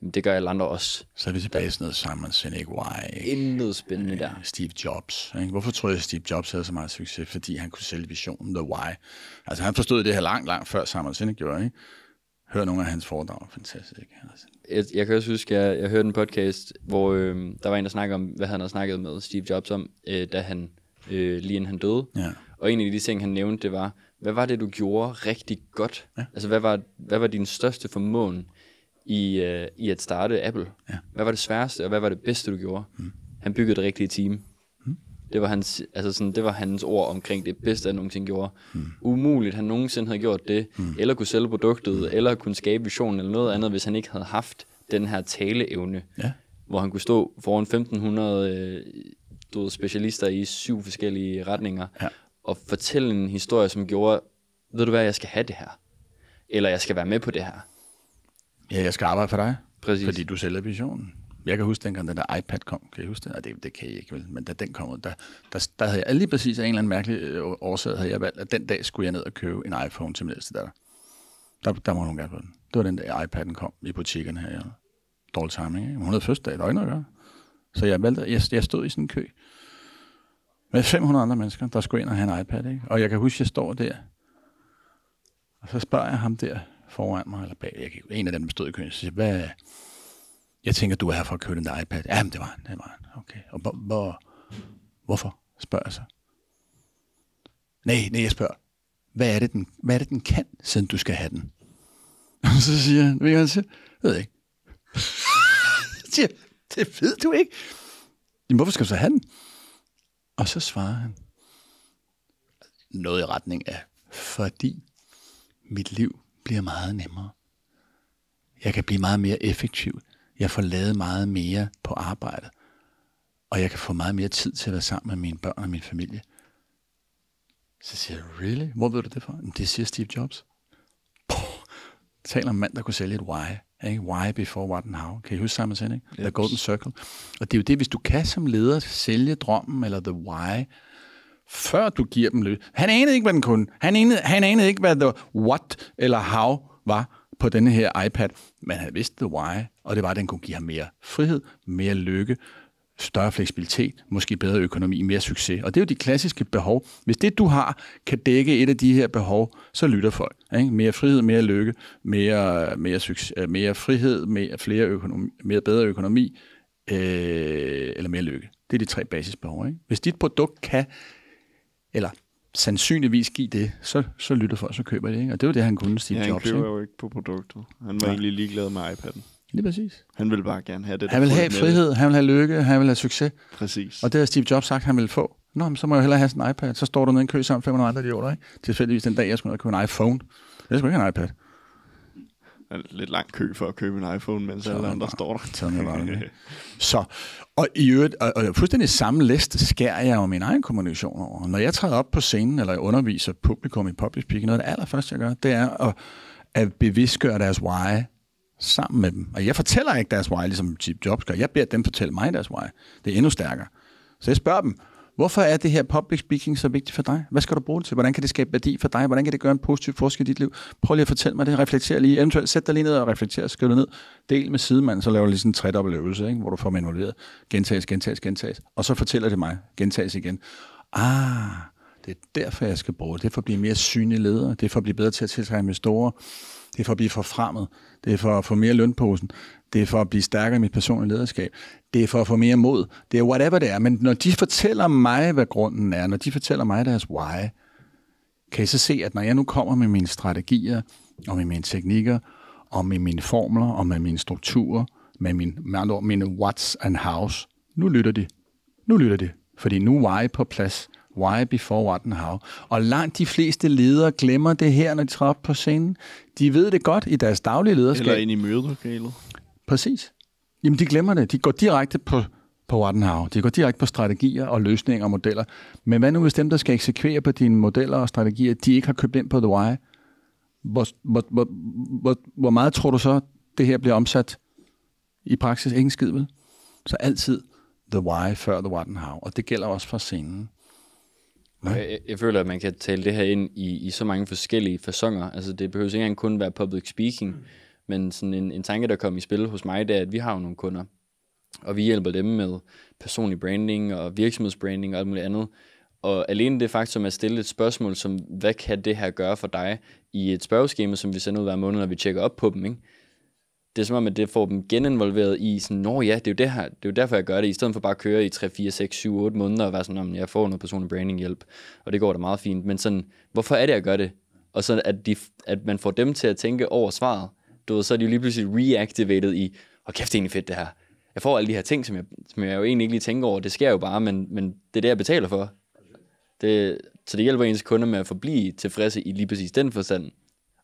Jamen, det gør alle andre også. Så er vi tilbage til noget Simon Sinek Why. Intet spændende der. Steve Jobs. Ikke? Hvorfor tror jeg, at Steve Jobs havde så meget succes? Fordi han kunne sælge visionen, the why. Altså han forstod det her langt før Simon Sinek gjorde, ikke? Hør nogle af hans foredrag. Fantastisk. Altså. Jeg kan også huske, at jeg hørte en podcast, hvor der var en, der snakkede om, hvad han havde snakket med Steve Jobs om, da han, lige inden han døde. Ja. Og en af de ting, han nævnte, det var, hvad var det, du gjorde rigtig godt? Ja. Altså, hvad var din største formåen i at starte Apple? Ja. Hvad var det sværeste, og hvad var det bedste, du gjorde? Han byggede det rigtige team. Det var det var hans ord omkring det bedste, han nogensinde gjorde. Umuligt, han nogensinde havde gjort det, eller kunne sælge produktet, eller kunne skabe visionen, eller noget andet, hvis han ikke havde haft den her taleevne, hvor han kunne stå foran 1500 specialister i 7 forskellige retninger, og fortælle en historie, som gjorde, ved du hvad, jeg skal have det her, eller jeg skal være med på det her. Ja, jeg skal arbejde for dig, præcis. Fordi du sælger visionen. Jeg kan huske dengang, den der iPad kom. Kan I huske det? Det kan I ikke, vel? Men da den kom ud, der havde jeg lige præcis af en eller anden mærkelig årsag, havde jeg valgt, at den dag skulle jeg ned og købe en iPhone til min ældste datter. Der må hun gerne på den. Det var den der iPad'en kom i butikkerne her. Dårlig timing, ikke? Hun havde første dag, der var ikke noget at gøre. Så jeg valgte, jeg stod i sådan en kø med 500 andre mennesker, der skulle ind og have en iPad, ikke? Og jeg kan huske, jeg står der, og så spørger jeg ham der foran mig, eller bag, en af dem, der stod i køen, så siger, hvad... Jeg tænker, du er her for at købe den der iPad. Jamen, det var han. Okay. Og hvorfor, spørger jeg så. Nej, jeg spørger. Hvad er det, den kan, siden du skal have den? Og så siger han, ved jeg ikke. Siger, det ved du ikke. Jamen, hvorfor skal du så have den? Og så svarer han noget i retning af, fordi mit liv bliver meget nemmere. Jeg kan blive meget mere effektiv. Jeg får lavet meget mere på arbejdet. Og jeg kan få meget mere tid til at være sammen med mine børn og min familie. Så siger jeg, really? Hvor ved du det fra? Det siger Steve Jobs. Taler om en mand, der kunne sælge et why. Ikke? Why before what and how. Kan I huske Simon Sinek? The Golden Circle. Og det er jo det, hvis du kan som leder sælge drømmen eller the why, før du giver dem løb. Han anede ikke, hvad den kunne. Han anede ikke, hvad the what eller how var på denne her iPad, men han vidste the why, og det var, at den kunne give ham mere frihed, mere lykke, større fleksibilitet, måske bedre økonomi, mere succes. Og det er jo de klassiske behov. Hvis det, du har, kan dække et af de her behov, så lytter folk. Ikke? Mere frihed, mere lykke, mere succes, mere frihed, mere bedre økonomi, eller mere lykke. Det er de 3 basisbehov. Ikke? Hvis dit produkt kan, eller sandsynligvis give det, så lytter folk, så køber det, ikke? Og det var det, han kunne, Steve Jobs. Han køber jo ikke på produktet. Han var egentlig ligeglad med iPad'en. Lige præcis. Han ville bare gerne have det. Han vil have frihed, han vil have lykke, han vil have succes. Præcis. Og det har Steve Jobs sagt, han ville få. Nå, men så må jeg hellere have sådan en iPad. Så står du nede i en kø sammen med 500 andre idioter, ikke? Tilfældigvis den dag, jeg skulle ned og købe en iPhone. Jeg skulle ikke have en iPad. Lidt lang kø for at købe en iPhone, mens alle andre står der. Så, og i øvrigt, og fuldstændig samme liste skærer jeg jo min egen kommunikation over. Når jeg træder op på scenen, eller jeg underviser publikum i public speaking, noget af det allerførste, jeg gør, det er at bevidstgøre deres why sammen med dem. Og jeg fortæller ikke deres why, ligesom Steve Jobs gør. Jeg beder dem fortælle mig deres why. Det er endnu stærkere. Så jeg spørger dem, hvorfor er det her public speaking så vigtigt for dig? Hvad skal du bruge det til? Hvordan kan det skabe værdi for dig? Hvordan kan det gøre en positiv forskel i dit liv? Prøv lige at fortælle mig det. Reflekter lige. Eventuelt sæt dig lige ned og reflekter. Skriv det ned. Del med sidemanden, så laver du lige sådan en tredobbelt øvelse, ikke? Hvor du får mig involveret. Gentages. Og så fortæller det mig. Gentages igen. Det er derfor, jeg skal bruge det. Det er for at blive mere synlig leder. Det er for at blive bedre til at tiltrække investorer. Det er for at blive forfremmet. Det er for at få mere lønposen. Det er for at blive stærkere i mit personlige lederskab. Det er for at få mere mod. Det er whatever det er. Men når de fortæller mig, hvad grunden er, når de fortæller mig deres why, kan I så se, at når jeg nu kommer med mine strategier, og med mine teknikker, og med mine formler, og med mine strukturer, med mine what's and how's, nu lytter de. Fordi nu er why på plads. Why before what and how. Og langt de fleste ledere glemmer det her, når de træder op på scenen. De ved det godt i deres daglige lederskab. Eller ind i mødelokalet. Præcis. Jamen, de glemmer det. De går direkte på på what and how. De går direkte på strategier og løsninger og modeller. Men hvad nu hvis dem, der skal eksekvere på dine modeller og strategier, de ikke har købt ind på the why? Hvor meget tror du så, det her bliver omsat i praksis? Ingen skid, vel? Så altid the why før the what and how. Og det gælder også for scenen. Jeg føler, at man kan tale det her ind i så mange forskellige faconer. Altså det behøver ikke engang kun være public speaking, men sådan en tanke, der kom i spil hos mig, det er, at vi har jo nogle kunder, og vi hjælper dem med personlig branding og virksomhedsbranding og alt muligt andet. Og alene det faktum at stille et spørgsmål som, hvad kan det her gøre for dig, i et spørgeskema, som vi sender ud hver måned, når vi tjekker op på dem, ikke? Det er som om, at det får dem geninvolveret i sådan, nå ja, det er jo det her, det er jo derfor, jeg gør det, i stedet for bare at køre i 3, 4, 6, 7, 8 måneder og være sådan, om jeg får noget personlig branding hjælp, og det går da meget fint. Men sådan, hvorfor er det, jeg gør det? Og så at man får dem til at tænke over svaret, så er de jo lige pludselig reactivated i, kæft, det er egentlig fedt det her. Jeg får alle de her ting, som jeg jo egentlig ikke lige tænker over. Det sker jo bare, men det er det, jeg betaler for. Så det hjælper ens kunder med at forblive tilfredse i lige præcis den forstand.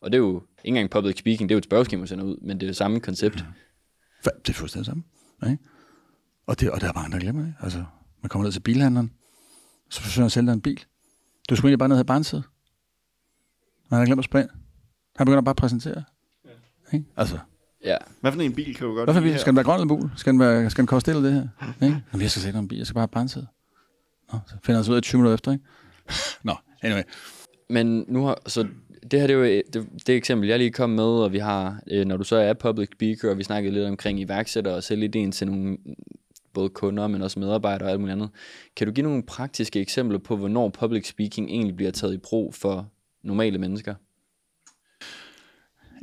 Og det er jo ikke engang public speaking, det er jo et spørgeskema, man sender ud, men det er det samme koncept. Ja. Det er fuldstændig samme. Ikke? Og der er bare andre, der glemmer det. Altså, man kommer ned til bilhandleren, så forsøger at sælge dig en bil. Du skulle egentlig bare ned og have barnsæde. Man har glemt at springe. Han begynder bare at præsentere. Ja. Ikke? Altså. Ja. Hvad for en bil kan du godt lide? Skal den være grøn eller gul? Skal den koste stille det her? Ikke? Jamen, jeg skal sætte en bil, jeg skal bare have barnsæde. Nå, så finder jeg så ud af 20 minutter efter, ikke? Nå, anyway. Men nu har, så det her, det er jo det eksempel, jeg lige kom med, og vi har, når du så er public speaker, og vi snakkede lidt omkring iværksætter og sælge ideen til nogle både kunder, men også medarbejdere og alt muligt andet. Kan du give nogle praktiske eksempler på, hvornår public speaking egentlig bliver taget i brug for normale mennesker?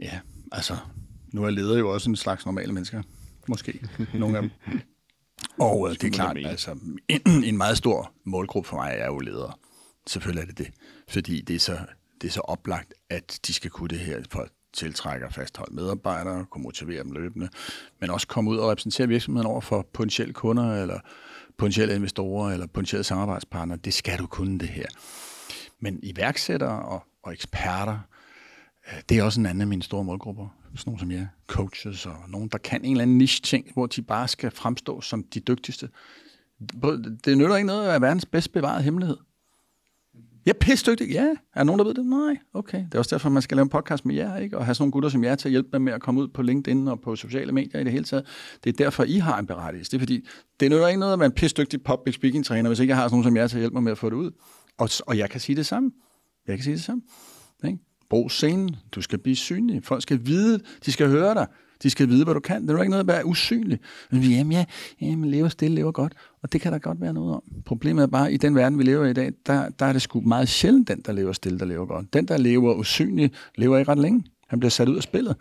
Ja, altså, nu er leder jo også en slags normale mennesker. Måske, nogle af dem. Og det er klart, altså, en meget stor målgruppe for mig er jo ledere. Selvfølgelig er det det. Fordi det er så oplagt, at de skal kunne det her for at tiltrække og fastholde medarbejdere, kunne motivere dem løbende, men også komme ud og repræsentere virksomheden over for potentielle kunder, eller potentielle investorer, eller potentielle samarbejdspartnere. Det skal du kunne det her. Men iværksættere og eksperter, det er også en anden af mine store målgrupper. Sådan nogle som jeg, coaches og nogen, der kan en eller anden niche-ting, hvor de bare skal fremstå som de dygtigste. Det nytter ikke noget at være verdens bedst bevarede hemmelighed. Jeg er pissdygtig. Ja. Er der nogen, der ved det? Nej. Okay. Det er også derfor, man skal lave en podcast med jer, ikke? Og have sådan nogle gutter som jer til at hjælpe dem med at komme ud på LinkedIn og på sociale medier i det hele taget. Det er derfor, I har en berettigelse. Det er fordi, det nytter ikke noget at være en pissdygtig public speaking træner, hvis ikke jeg har sådan nogen som jer til at hjælpe mig med at få det ud. Og jeg kan sige det samme. Ikke? Brug scenen. Du skal blive synlig. Folk skal vide, de skal høre dig. De skal vide, hvad du kan. Det er ikke noget at være usynlig. Men lever stille, lever godt. Og det kan der godt være noget om. Problemet er bare, i den verden, vi lever i i dag, der er det sgu meget sjældent, den, der lever stille, der lever godt. Den, der lever usynlig, lever ikke ret længe. Han bliver sat ud af spillet.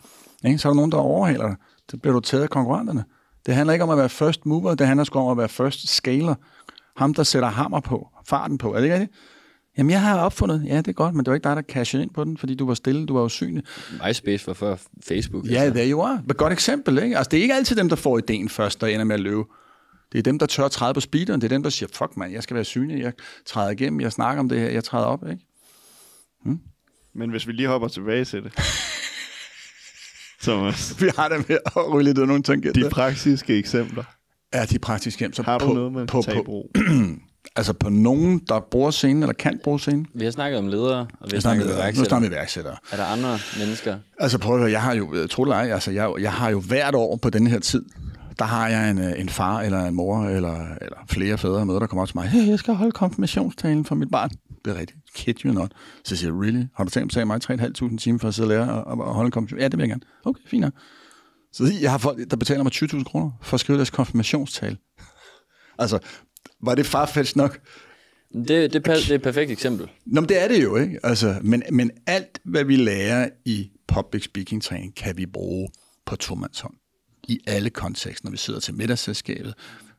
Ikke? Så er der nogen, der overhaler dig. Så bliver du taget af konkurrenterne. Det handler ikke om at være first mover, det handler sgu om at være first scaler. Ham, der sætter hammer på, farten på. Er det ikke rigtigt? Jamen, jeg har opfundet. Ja, det er godt, men det var ikke dig, der cashede ind på den, fordi du var stille, du var usynlig. MySpace var før Facebook. Ja, there you are. Et godt eksempel, ikke? Altså, det er ikke altid dem, der får ideen først, der ender med at løbe. Det er dem, der tør at træde på speederen. Det er dem, der siger, fuck mand, jeg skal være synlig, jeg træder igennem, jeg snakker om det her, jeg træder op, ikke? Men hvis vi lige hopper tilbage til det. Thomas. Vi har det med at ryge lidt af nogle tangenter. De praktiske eksempler. Ja, de praktiske eksempler. Har du noget, man kan tage i brug? Altså på nogen, der bruger scenen, eller kan bruge scenen? Vi har snakket om ledere, og vi har snakket om iværksættere. Nu snakker vi iværksættere. Er der andre mennesker? Altså prøv at høre, jeg har jo, tro det ej, altså jeg har jo hvert år på denne her tid, der har jeg en far, eller en mor, eller flere fædre med, der kommer op til mig, hey, jeg skal holde konfirmationstalen for mit barn. Det er rigtigt. Kid you not. Så siger jeg, really? Har du tænkt mig at tage mig 3.500 timer for at sidde og lære og holde en konfirmation? Ja, det vil jeg gerne. Okay, fint nok. Så jeg har folk, der betaler mig 20.000 kroner for at skrive deres konfirmationstale. Altså, var det farfetched nok? Det er et perfekt eksempel. Nå, men det er det jo, ikke? Altså, men alt, hvad vi lærer i public speaking træning, kan vi bruge på tomandshånd. I alle kontekster, når vi sidder til middagsselskabet.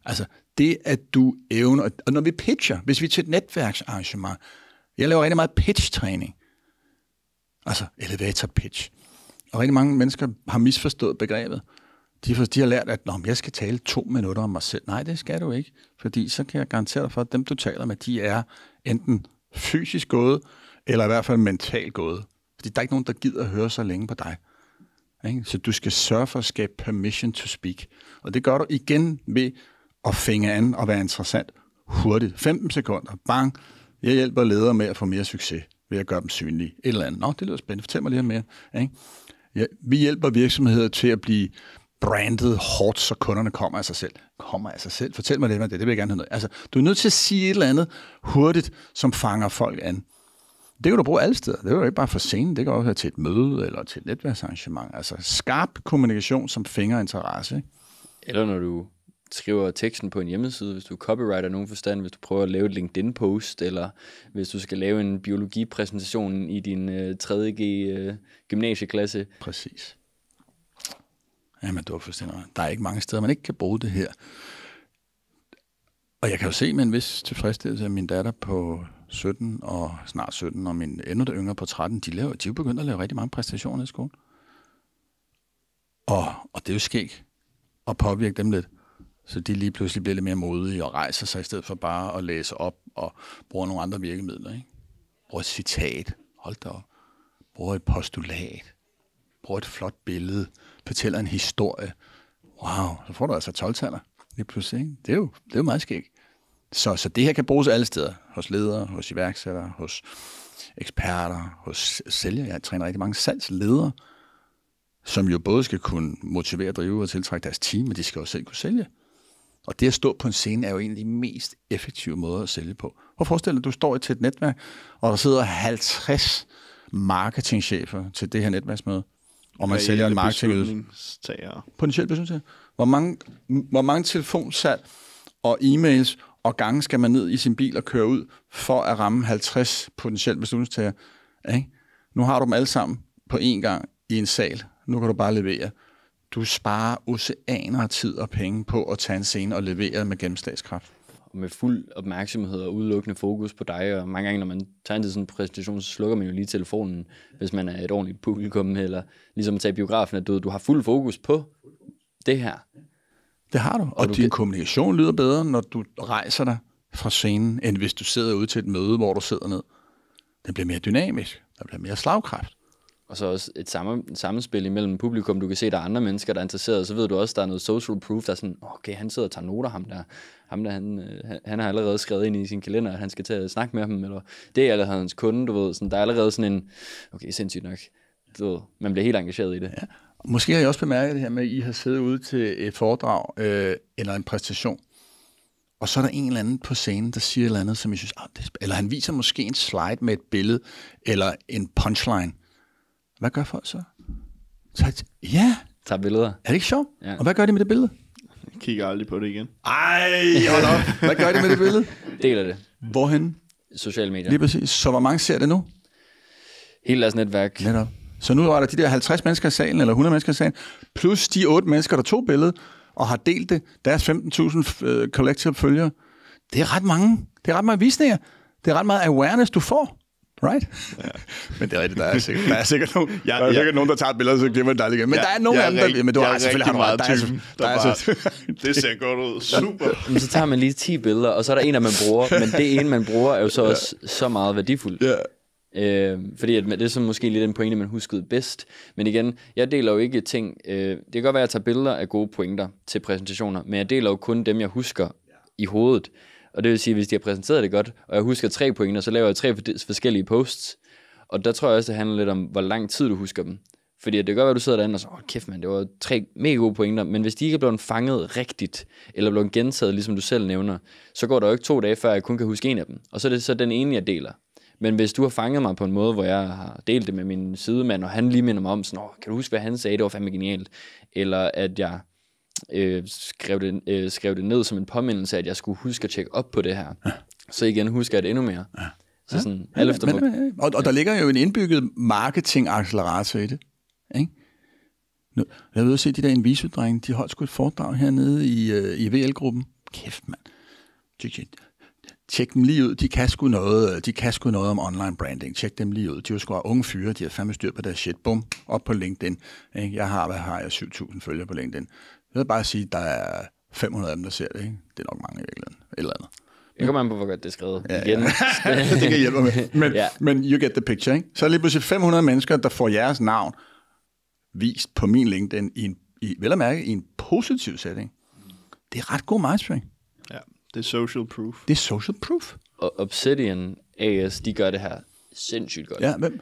Altså, det at du evner, og når vi pitcher, hvis vi er til et netværksarrangement, jeg laver rigtig meget pitch-træning. Altså, elevator pitch. Og rigtig mange mennesker har misforstået begrebet. De har lært, at jeg skal tale 2 minutter om mig selv. Nej, det skal du ikke. Fordi så kan jeg garantere dig for, at dem, du taler med, de er enten fysisk gået, eller i hvert fald mentalt gået. Fordi der er ikke nogen, der gider at høre så længe på dig. Ikke? Så du skal sørge for at skabe permission to speak. Og det gør du igen ved at fænge an og være interessant hurtigt. 15 sekunder, bang. Jeg hjælper ledere med at få mere succes ved at gøre dem synlige. Et eller andet. Nå, det lyder spændende. Fortæl mig lidt mere. Ikke? Ja, vi hjælper virksomheder til at blive brandet hårdt, så kunderne kommer af sig selv. Kommer af sig selv? Fortæl mig lidt om det. Det vil jeg gerne have noget. Altså, du er nødt til at sige et eller andet hurtigt, som fanger folk an. Det kan du bruge alle steder. Det er jo ikke bare for scenen. Det kan også være til et møde eller til et netværksarrangement. Altså skarp kommunikation, som fænger interesse. Ikke? Eller når du skriver teksten på en hjemmeside, hvis du copywriter nogen forstand, hvis du prøver at lave et LinkedIn-post, eller hvis du skal lave en biologipræsentation i din 3.G gymnasieklasse. Præcis. Jamen, du har forstået. Der er ikke mange steder, man ikke kan bruge det her. Og jeg kan jo se med en vis tilfredsstillelse, at min datter på 17 og snart 17, og min endnu der yngre på 13, de er jo begyndt at lave rigtig mange præstationer i skolen. Og det er jo skæg at påvirke dem lidt. Så de lige pludselig bliver lidt mere modige og rejser sig i stedet for bare at læse op og bruge nogle andre virkemidler. Ikke? Bruger et citat. Hold da op. Bruger et postulat. Bruger et flot billede. Fortæller en historie. Wow, så får du altså 12-taller. Lige pludselig. Ikke? Det er jo meget skæg. Så det her kan bruges alle steder. Hos ledere, hos iværksættere, hos eksperter, hos sælgere. Jeg træner rigtig mange salgsledere, som jo både skal kunne motivere, drive og tiltrække deres team, men de skal også selv kunne sælge. Og det at stå på en scene er jo en af de mest effektive måder at sælge på. Hvor forestil dig, at du står til et netværk, og der sidder 50 marketingchefer til det her netværksmøde, og man sælger en marketingudstyr. Potentielt beslutningstager. Hvor mange telefonsalg og e-mails og gange skal man ned i sin bil og køre ud for at ramme 50 potentielt beslutningstager? Ikke? Nu har du dem alle sammen på én gang i en sal. Nu kan du bare levere. Du sparer oceaner af tid og penge på at tage en scene og levere med gennemslagskraft. Med fuld opmærksomhed og udelukkende fokus på dig, og mange gange, når man tager til sådan en præsentation, så slukker man jo lige telefonen, hvis man er et ordentligt publikum, eller ligesom at tage biografen, at du har fuld fokus på det her. Det har du, og din kommunikation lyder bedre, når du rejser dig fra scenen, end hvis du sidder ude til et møde, hvor du sidder ned. Det bliver mere dynamisk, der bliver mere slagkraft. Og så også et sammenspil imellem publikum. Du kan se, at der er andre mennesker, der er interesseret. Så ved du også, at der er noget social proof, der er sådan, okay, han sidder og tager noter, han har allerede skrevet ind i sin kalender, at han skal til at snakke med ham, eller det er allerede hans kunde, du ved. Sådan, der er allerede sådan en, okay, sindssygt nok. Du ved, man bliver helt engageret i det. Ja. Måske har I også bemærket det her med, at I har siddet ude til et foredrag eller en præstation, og så er der en eller anden på scenen, der siger et eller andet, som I synes, eller han viser måske en slide med et billede, eller en punchline. Hvad gør folk så? Tager billeder. Er det ikke sjovt? Ja. Og hvad gør de med det billede? Jeg kigger aldrig på det igen. Ej, hold op. Hvad gør de med det billede? Deler det. Hvorhen? Sociale medier. Lige præcis. Så hvor mange ser det nu? Hele deres netværk. Netop. Så nu er der de der 50 mennesker i salen, eller 100 mennesker i salen, plus de 8 mennesker, der tog billedet, og har delt det. Deres 15.000 collective følgere. Det er ret mange. Det er ret mange visninger. Det er ret meget awareness, du får. Right? Ja. Men det er rigtigt, der er sikkert nogen, der tager et billede, og så glemmer det aldrig igen. Men der er nogen af dem, der... Men du har selvfølgelig meget typen. Det ser godt ud. Super. Men så tager man lige 10 billeder, og så er der en, der man bruger. Men det ene, man bruger, er jo så også så meget værdifuldt. Ja. Fordi at det er så måske lidt en pointe, man huskede bedst. Men igen, jeg deler jo ikke ting... det kan godt være, at jeg tager billeder af gode pointer til præsentationer, men jeg deler jo kun dem, jeg husker i hovedet. Og det vil sige, at hvis de har præsenteret det godt, og jeg husker 3 pointer, så laver jeg 3 forskellige posts. Og der tror jeg også, det handler lidt om, hvor lang tid du husker dem. Fordi det kan godt være, at du sidder derinde og så, kæft mand, det var 3 mega gode pointer. Men hvis de ikke er blevet fanget rigtigt, eller blevet gentaget, ligesom du selv nævner, så går der jo ikke 2 dage, før jeg kun kan huske en af dem. Og så er det så den ene, jeg deler. Men hvis du har fanget mig på en måde, hvor jeg har delt det med min sidemand, og han lige minder mig om, sådan, kan du huske, hvad han sagde, det var fandme genialt. Eller at jeg skrev det ned som en påmindelse, at jeg skulle huske at tjekke op på det her. Ja. Så igen husker jeg det endnu mere. Ja. Så sådan, og der ligger jo en indbygget marketing-accelerator i det. Ikke? Nu, jeg ved at se de der Inviso-drenge, de holdt sgu et foredrag hernede i VL-gruppen. Kæft, mand. Tjek dem lige ud. De kan sgu noget om online branding. Tjek dem lige ud. De var sgu unge fyre, de har fandme styr på deres shit. Bum, op på LinkedIn. Ikke? Jeg har 7.000 følgere på LinkedIn. Jeg vil bare sige, at der er 500 af dem, der ser det. Ikke? Det er nok mange i virkeligheden. Et eller andet. Jeg kommer an på, hvor godt det er skrevet. Igen. Det kan hjælpe med. Men you get the picture. Ikke? Så er lige pludselig 500 mennesker, der får jeres navn vist på min LinkedIn vel at mærke i en positiv setting. Det er ret god markedsføring. Ja, det er social proof. Det er social proof. Og Obsidian AS, de gør det her sindssygt godt. Ja, hvem?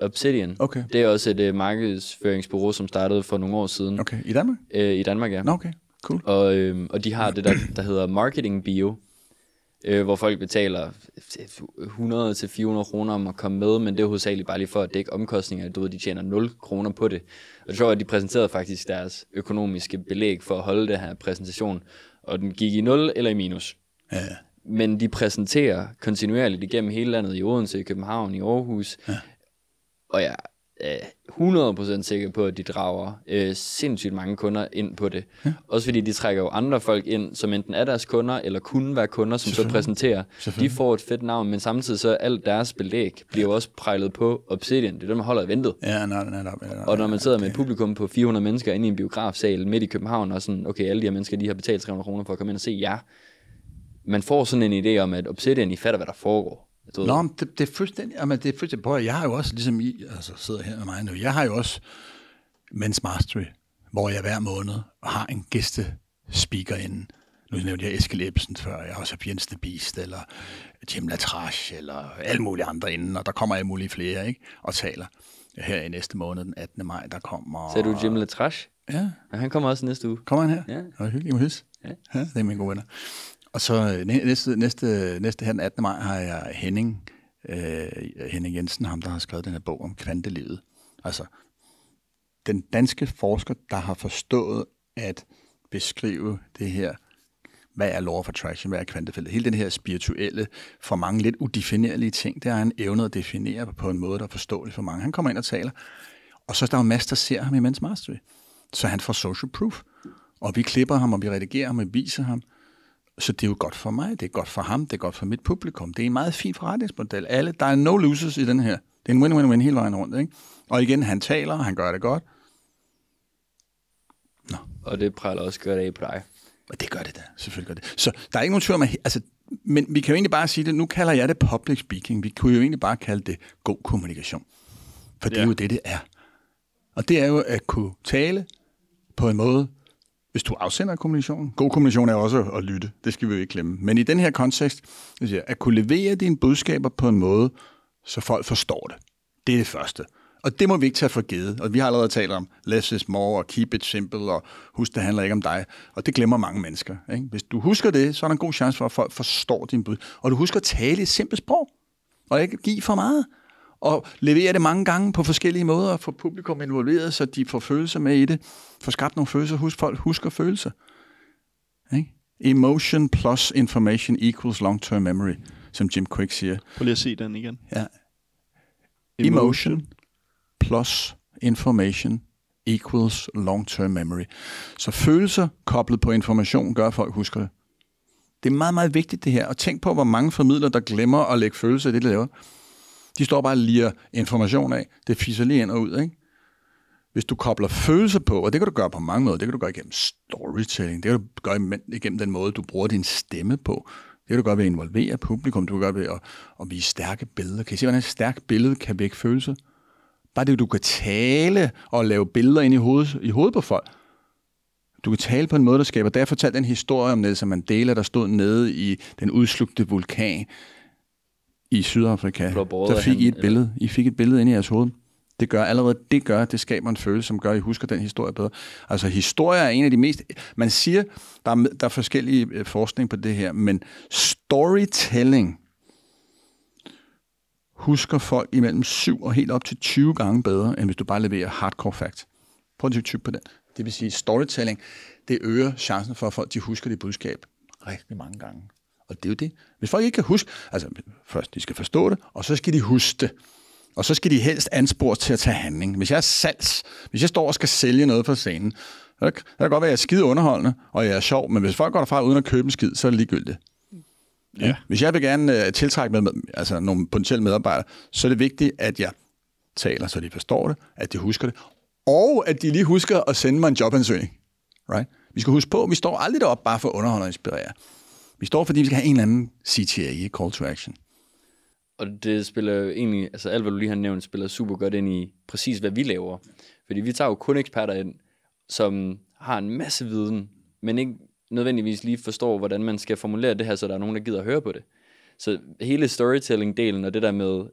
Obsidian. Okay. Det er også et markedsføringsbureau, som startede for nogle år siden. Okay, i Danmark? I Danmark, ja. Nå, okay, cool. Og de har det, der hedder Marketing Bio, hvor folk betaler 100-400 kroner om at komme med, men det er hovedsageligt bare lige for at dække omkostninger. Du ved, de tjener 0 kroner på det. Og det sjovt, at de præsenterede faktisk deres økonomiske belæg for at holde det her præsentation, og den gik i 0 eller i minus. Ja. Men de præsenterer kontinuerligt igennem hele landet, i Odense, i København, i Aarhus. Ja. Og jeg er 100% sikker på, at de drager sindssygt mange kunder ind på det. Ja. Også fordi de trækker jo andre folk ind, som enten er deres kunder, eller kunne være kunder, som så præsenterer. De får et fedt navn, men samtidig så alt deres belæg bliver jo også prejlet på Obsidian. Det er dem, der holder eventet. Ja, nej. Og når man sidder med et publikum på 400 mennesker inde i en biografsal midt i København, og sådan, okay, alle de her mennesker, de har betalt 300 kroner for at komme ind og se jer. Man får sådan en idé om, at Obsidian, I fatter, hvad der foregår. Nå, det er fuldstændig, jeg har jo også, ligesom sidder her med mig nu, jeg har jo også Men's Mastery, hvor jeg hver måned har en gæstespeaker inde. Nu nævnte jeg Eskild Ebbesen før, jeg har også Jens the Beast, eller Jim Latrache, eller alle mulige andre inde, og der kommer alle mulige flere, ikke? Og taler. Her i næste måned, den 18. maj, der kommer... Ser du Jim Latrache? Ja. Og han kommer også næste uge. Kommer han her? Ja. Det er hyggeligt, hys. Ja, det er mine gode venner. Og så næste her den 18. maj har jeg Henning Jensen, ham der har skrevet den her bog om kvantelivet. Altså, den danske forsker, der har forstået at beskrive det her, hvad er law of attraction, hvad er kvantefeltet. Hele den her spirituelle, for mange lidt udefinerlige ting, det har han evnet at definere på en måde, der er forståelig for mange. Han kommer ind og taler, og så er der jo masser, der ser ham i Men's Mastery. Så han får social proof. Og vi klipper ham, og vi redigerer ham, og vi viser ham. Så det er jo godt for mig, det er godt for ham, det er godt for mit publikum. Det er en meget fin forretningsmodel. Der er no losers i den her. Det er en win-win-win hele vejen rundt, ikke? Og igen, han taler, han gør det godt. Nå. Og det prøver også gøre det af på dig. Og det gør det da, selvfølgelig gør det. Så der er ikke nogen tvivl om, men vi kan jo egentlig bare sige det, nu kalder jeg det public speaking. Vi kunne jo egentlig bare kalde det god kommunikation. For det er jo det er. Og det er jo at kunne tale på en måde, hvis du afsender kommunikation. God kommunikation er også at lytte, det skal vi jo ikke glemme. Men i den her kontekst, at kunne levere dine budskaber på en måde, så folk forstår det. Det er det første. Og det må vi ikke tage for givet. Og vi har allerede talt om less is more, og keep it simple, og husk, det handler ikke om dig. Og det glemmer mange mennesker. Ikke? Hvis du husker det, så er der en god chance for, at folk forstår din bud. Og du husker at tale i et simpelt sprog, og ikke give for meget. Og levere det mange gange på forskellige måder, og få publikum involveret, så de får følelser med i det. Få skabt nogle følelser. Folk husker følelser. Ikke? Emotion plus information equals long-term memory, som Jim Quick siger. Prøv lige at se den igen. Ja. Emotion plus information equals long-term memory. Så følelser koblet på information gør, at folk husker det. Det er meget, meget vigtigt det her. Og tænk på, hvor mange formidlere, der glemmer at lægge følelser i det, de laver. De står bare og lirer information af. Det fiser lige ind og ud, ikke? Hvis du kobler følelser på, og det kan du gøre på mange måder, det kan du gøre igennem storytelling, det kan du gøre igennem den måde, du bruger din stemme på. Det kan du gøre ved at involvere publikum, du kan gøre ved at vise stærke billeder. Kan I se, hvordan et stærkt billede kan vække følelser? Bare det, du kan tale og lave billeder ind i hovedet på folk. Du kan tale på en måde, der skaber. Da jeg fortalte en historie om Nelson Mandela, der stod nede i den udslugte vulkan i Sydafrika, der fik I et billede. I fik et billede ind i jeres hoved. Det skaber en følelse, som gør, at I husker den historie bedre. Altså, historie er en af de mest... Man siger, der er forskellige forskning på det her, men storytelling husker folk imellem 7 og helt op til 20 gange bedre, end hvis du bare leverer hardcore facts. Prøv at tykke på den. Det vil sige, storytelling, det øger chancen for, at folk de husker det budskab rigtig mange gange. Og det er jo det. Hvis folk ikke kan huske, altså først de skal forstå det, og så skal de huske det. Og så skal de helst anspores til at tage handling. Hvis jeg står og skal sælge noget på scenen, så kan det godt være, at jeg er skide underholdende, og jeg er sjov, men hvis folk går derfra uden at købe en skid, så er det ligegyldigt. Ja. Hvis jeg vil gerne tiltrække nogle potentielle medarbejdere, så er det vigtigt, at jeg taler, så de forstår det, at de husker det, og at de lige husker at sende mig en jobansøgning. Right? Vi skal huske på, at vi står aldrig deroppe bare for at underholde og inspirere. Vi står, fordi vi skal have en eller anden CTA, call to action. Og det spiller jo egentlig, altså alt hvad du lige har nævnt, spiller super godt ind i præcis hvad vi laver. Fordi vi tager jo kun eksperter ind, som har en masse viden, men ikke nødvendigvis lige forstår, hvordan man skal formulere det her, så der er nogen, der gider at høre på det. Så hele storytelling-delen og det der med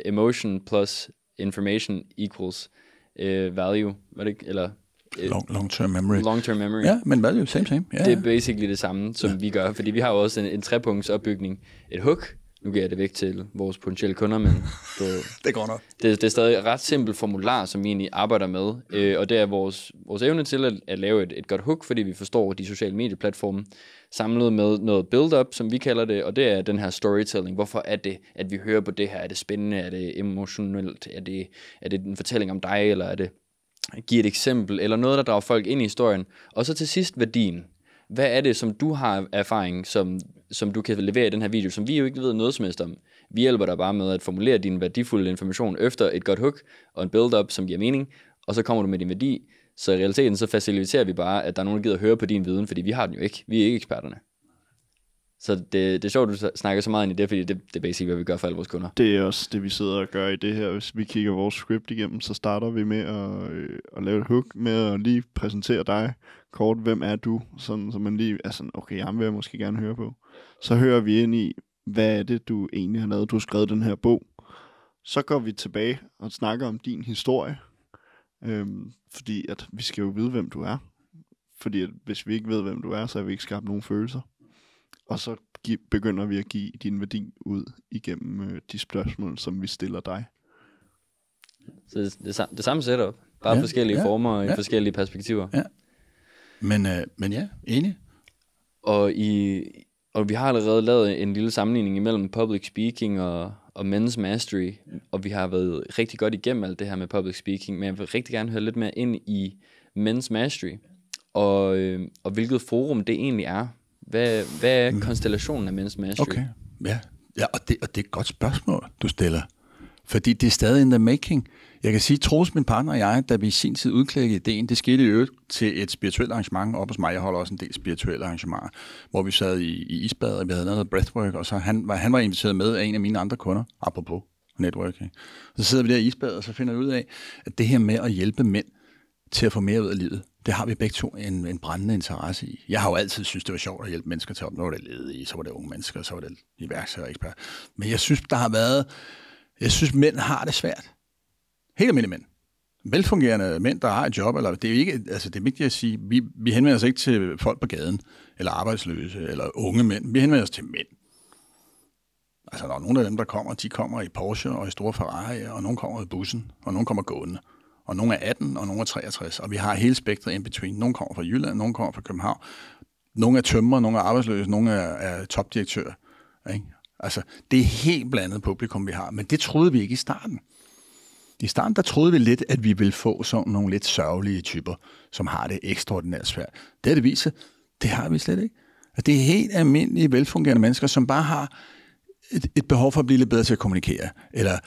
emotion plus information equals value, var det ikke? Eller long-term memory. Long-term memory. Ja, men value, same. Ja, det er basically det samme, som vi gør, fordi vi har jo også en trepunktsopbygning. Et hook, nu giver jeg det væk til vores potentielle kunder, men det går nok. Det er stadig et ret simpelt formular, som vi egentlig arbejder med, og det er vores evne til at lave et godt hook, fordi vi forstår de sociale medieplatforme, samlet med noget build-up, som vi kalder det, og det er den her storytelling. Hvorfor er det, at vi hører på det her? Er det spændende? Er det emotionelt? Er det en fortælling om dig? Eller er det give et eksempel? Eller noget, der drager folk ind i historien? Og så til sidst værdien. Hvad er det, som du har erfaring, som du kan levere i den her video, som vi jo ikke ved noget som helst om? Vi hjælper dig bare med at formulere din værdifulde information efter et godt hook og en build-up, som giver mening, og så kommer du med din værdi. Så i realiteten så faciliterer vi bare, at der er nogen, der gider at høre på din viden, fordi vi har den jo ikke. Vi er ikke eksperterne. Så det er sjovt, du snakker så meget ind i det, fordi det er basically, hvad vi gør for alle vores kunder. Det er også det, vi sidder og gør i det her. Hvis vi kigger vores script igennem, så starter vi med at lave et hook, med at lige præsentere dig kort. Hvem er du? Sådan, så man lige er sådan, okay, ham vil jeg måske gerne høre på. Så hører vi ind i, hvad er det, du egentlig har lavet? Du har skrevet den her bog. Så går vi tilbage og snakker om din historie. Fordi at vi skal jo vide, hvem du er. Fordi at hvis vi ikke ved, hvem du er, så har vi ikke skabt nogen følelser. Og så begynder vi at give din værdi ud igennem de spørgsmål, som vi stiller dig. Så det samme setup. Bare forskellige former og i forskellige perspektiver. Ja. Men ja, enig. Og vi har allerede lavet en lille sammenligning imellem public speaking og men's mastery, og vi har været rigtig godt igennem alt det her med public speaking, men jeg vil rigtig gerne høre lidt mere ind i men's mastery, og hvilket forum det egentlig er. Hvad er konstellationen af men's mastery? Okay, ja, og det er et godt spørgsmål, du stiller. Fordi det er stadig in the making. Jeg kan sige, Troels, min partner og jeg, da vi i sin tid udklækkede ideen, det skete i øvrigt til et spirituelt arrangement op hos mig. Jeg holder også en del spirituelle arrangementer, hvor vi sad i isbad, og vi havde noget breathwork, og så han var inviteret med af en af mine andre kunder, apropos networking. Så sidder vi der i isbad, og så finder vi ud af, at det her med at hjælpe mænd til at få mere ud af livet, det har vi begge to en brændende interesse i. Jeg har jo altid synes det var sjovt at hjælpe mennesker til at opnå det ledige, så var det unge mennesker, så var det iværksættere og ekspert. Men jeg synes, mænd har det svært. Helt almindelige mænd. Velfungerende mænd, der har et job, eller det er ikke, altså det er vigtigt at sige, vi henvender os ikke til folk på gaden, eller arbejdsløse, eller unge mænd. Vi henvender os til mænd. Altså der er nogle af dem, der kommer, de kommer i Porsche og i store Ferrari, og nogle kommer i bussen, og nogle kommer gående. Og nogle er 18, og nogle er 63, og vi har hele spektret in between. Nogle kommer fra Jylland, nogle kommer fra København. Nogle er tømrer, nogle er arbejdsløse, nogle er topdirektører. Ikke? Altså, det er helt blandet publikum, vi har, men det troede vi ikke i starten. I starten, der troede vi lidt, at vi ville få sådan nogle lidt sørgelige typer, som har det ekstraordinært svært. Det har det vist sig, det har vi slet ikke. Altså, det er helt almindelige, velfungerende mennesker, som bare har et behov for at blive lidt bedre til at kommunikere, eller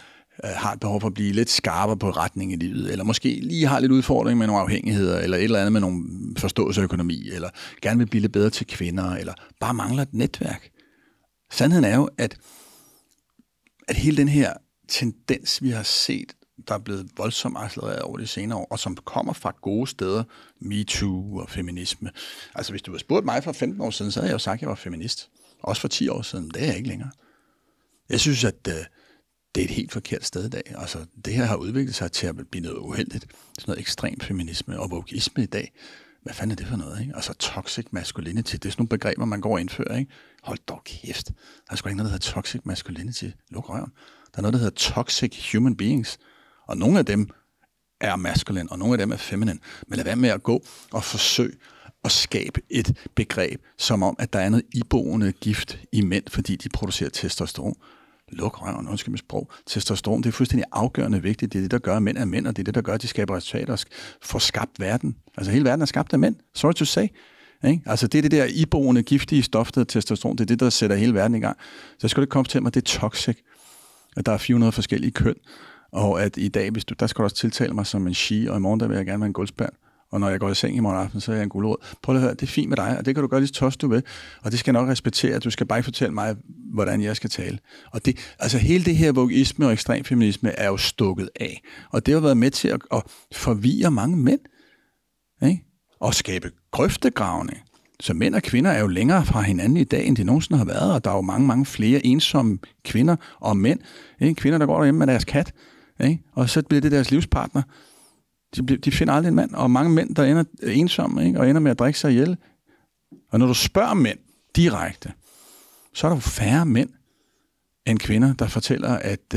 har et behov for at blive lidt skarpere på retning i livet, eller måske lige har lidt udfordring med nogle afhængigheder, eller et eller andet med nogle forståelse af økonomi, eller gerne vil blive lidt bedre til kvinder, eller bare mangler et netværk. Sandheden er jo, at hele den her tendens, vi har set, der er blevet voldsomt accelereret over de senere år, og som kommer fra gode steder, MeToo og feminisme. Altså hvis du havde spurgt mig for 15 år siden, så havde jeg jo sagt, at jeg var feminist. Også for 10 år siden, det er jeg ikke længere. Jeg synes, at det er et helt forkert sted i dag. Altså det her har udviklet sig til at blive noget uheldigt. Sådan noget ekstrem feminisme og wokeisme i dag. Hvad fanden er det for noget, ikke? Altså toxic masculinity, det er sådan nogle begreber, man går og indfører, ikke? Hold dog kæft. Der er sgu ikke noget, der hedder toxic masculinity. Luk røven. Der er noget, der hedder toxic human beings. Og nogle af dem er masculine, og nogle af dem er feminine. Men lad være med at gå og forsøge at skabe et begreb, som om, at der er noget iboende gift i mænd, fordi de producerer testosteron. Luk røven, undskyld mit sprog. Testosteron, det er fuldstændig afgørende vigtigt. Det er det, der gør, at mænd er mænd, og det er det, der gør, at de skaber resultater og får skabt verden. Altså hele verden er skabt af mænd. Sorry to say. Ikke? Altså det er det der iboende, giftige stof, der testosteron. Det er det, der sætter hele verden i gang. Så jeg skulle ikke komme til mig, det er toxic. At der er 400 forskellige køn. Og at i dag, der skal du også tiltale mig som en she, og i morgen der vil jeg gerne være en guldspand. Og når jeg går i seng i morgen aften, så er jeg en guldrød. Prøv at høre, det er fint med dig, og det kan du gøre lige så tost du vil. Og det skal jeg nok respektere. Du skal bare ikke fortælle mig, hvordan jeg skal tale. Og det, altså hele det her wokeisme og ekstremfeminisme er jo stukket af. Og det har været med til at forvirre mange mænd. Ikke? og skabe grøftegravning. Så mænd og kvinder er jo længere fra hinanden i dag, end de nogensinde har været, og der er jo mange, mange flere ensomme kvinder og mænd. Ikke? Kvinder, der går derhjemme med deres kat, ikke? Og så bliver det deres livspartner. De finder aldrig en mand, og mange mænd, der ender ensomme, ikke? Og ender med at drikke sig ihjel. Og når du spørger mænd direkte, så er der jo færre mænd end kvinder, der fortæller, at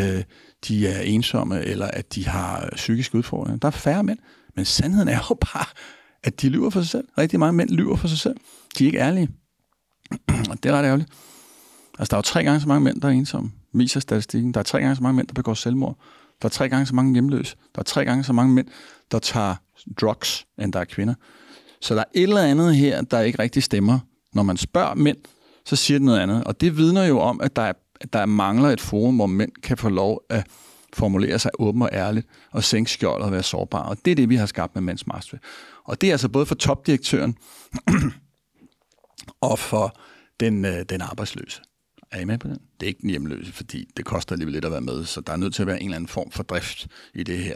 de er ensomme, eller at de har psykiske udfordringer. Der er færre mænd, men sandheden er jo bare, at de lyver for sig selv. Rigtig mange mænd lyver for sig selv. De er ikke ærlige. Og det er ret ærgerligt. Altså, der er jo 3 gange så mange mænd, der er ensomme. Viser statistikken. Der er 3 gange så mange mænd, der begår selvmord. Der er 3 gange så mange hjemløse. Der er 3 gange så mange mænd, der tager drugs, end der er kvinder. Så der er et eller andet her, der ikke rigtig stemmer. Når man spørger mænd, så siger det noget andet. Og det vidner jo om, at der mangler et forum, hvor mænd kan få lov at formulere sig åbent og ærligt, og sænke skjoldet og være sårbare. Og det er det, vi har skabt med Mænds Mastery. Og det er altså både for topdirektøren og for den arbejdsløse. Er I med på den? Det er ikke den hjemløse, fordi det koster alligevel lidt at være med, så der er nødt til at være en eller anden form for drift i det her.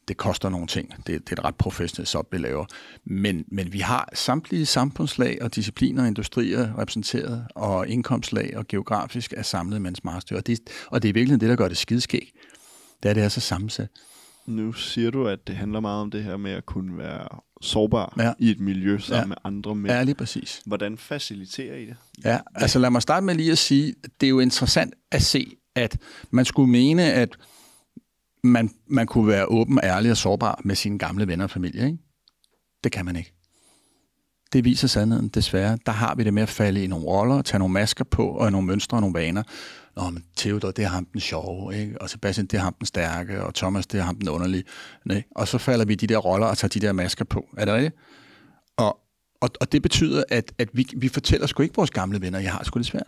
Det koster nogle ting. Det er et ret professionelt job, vi laver. Men vi har samtlige samfundslag og discipliner og industrier repræsenteret, og indkomstlag og geografisk er samlet Mænds Mastery. Og det er virkelig det, der gør det skideskæg. Det er så sammensat. Nu siger du, at det handler meget om det her med at kunne være sårbar i et miljø sammen med andre mænd. Ja, lige præcis. Hvordan faciliterer I det? Ja, altså lad mig starte med lige at sige, at det er jo interessant at se, at man skulle mene, at man kunne være åben, ærlig og sårbar med sine gamle venner og familie, ikke? Det kan man ikke. Det viser sandheden, desværre. Der har vi det med at falde i nogle roller, tage nogle masker på, og nogle mønstre og nogle vaner. Men Theodor, det er ham den sjove, ikke? Og Sebastian, det er ham den stærke, og Thomas, det er ham den underlige. Nej? Og så falder vi i de der roller og tager de der masker på. Er det rigtigt? Og det betyder, at vi fortæller sgu ikke vores gamle venner, jeg har sgu lidt svært.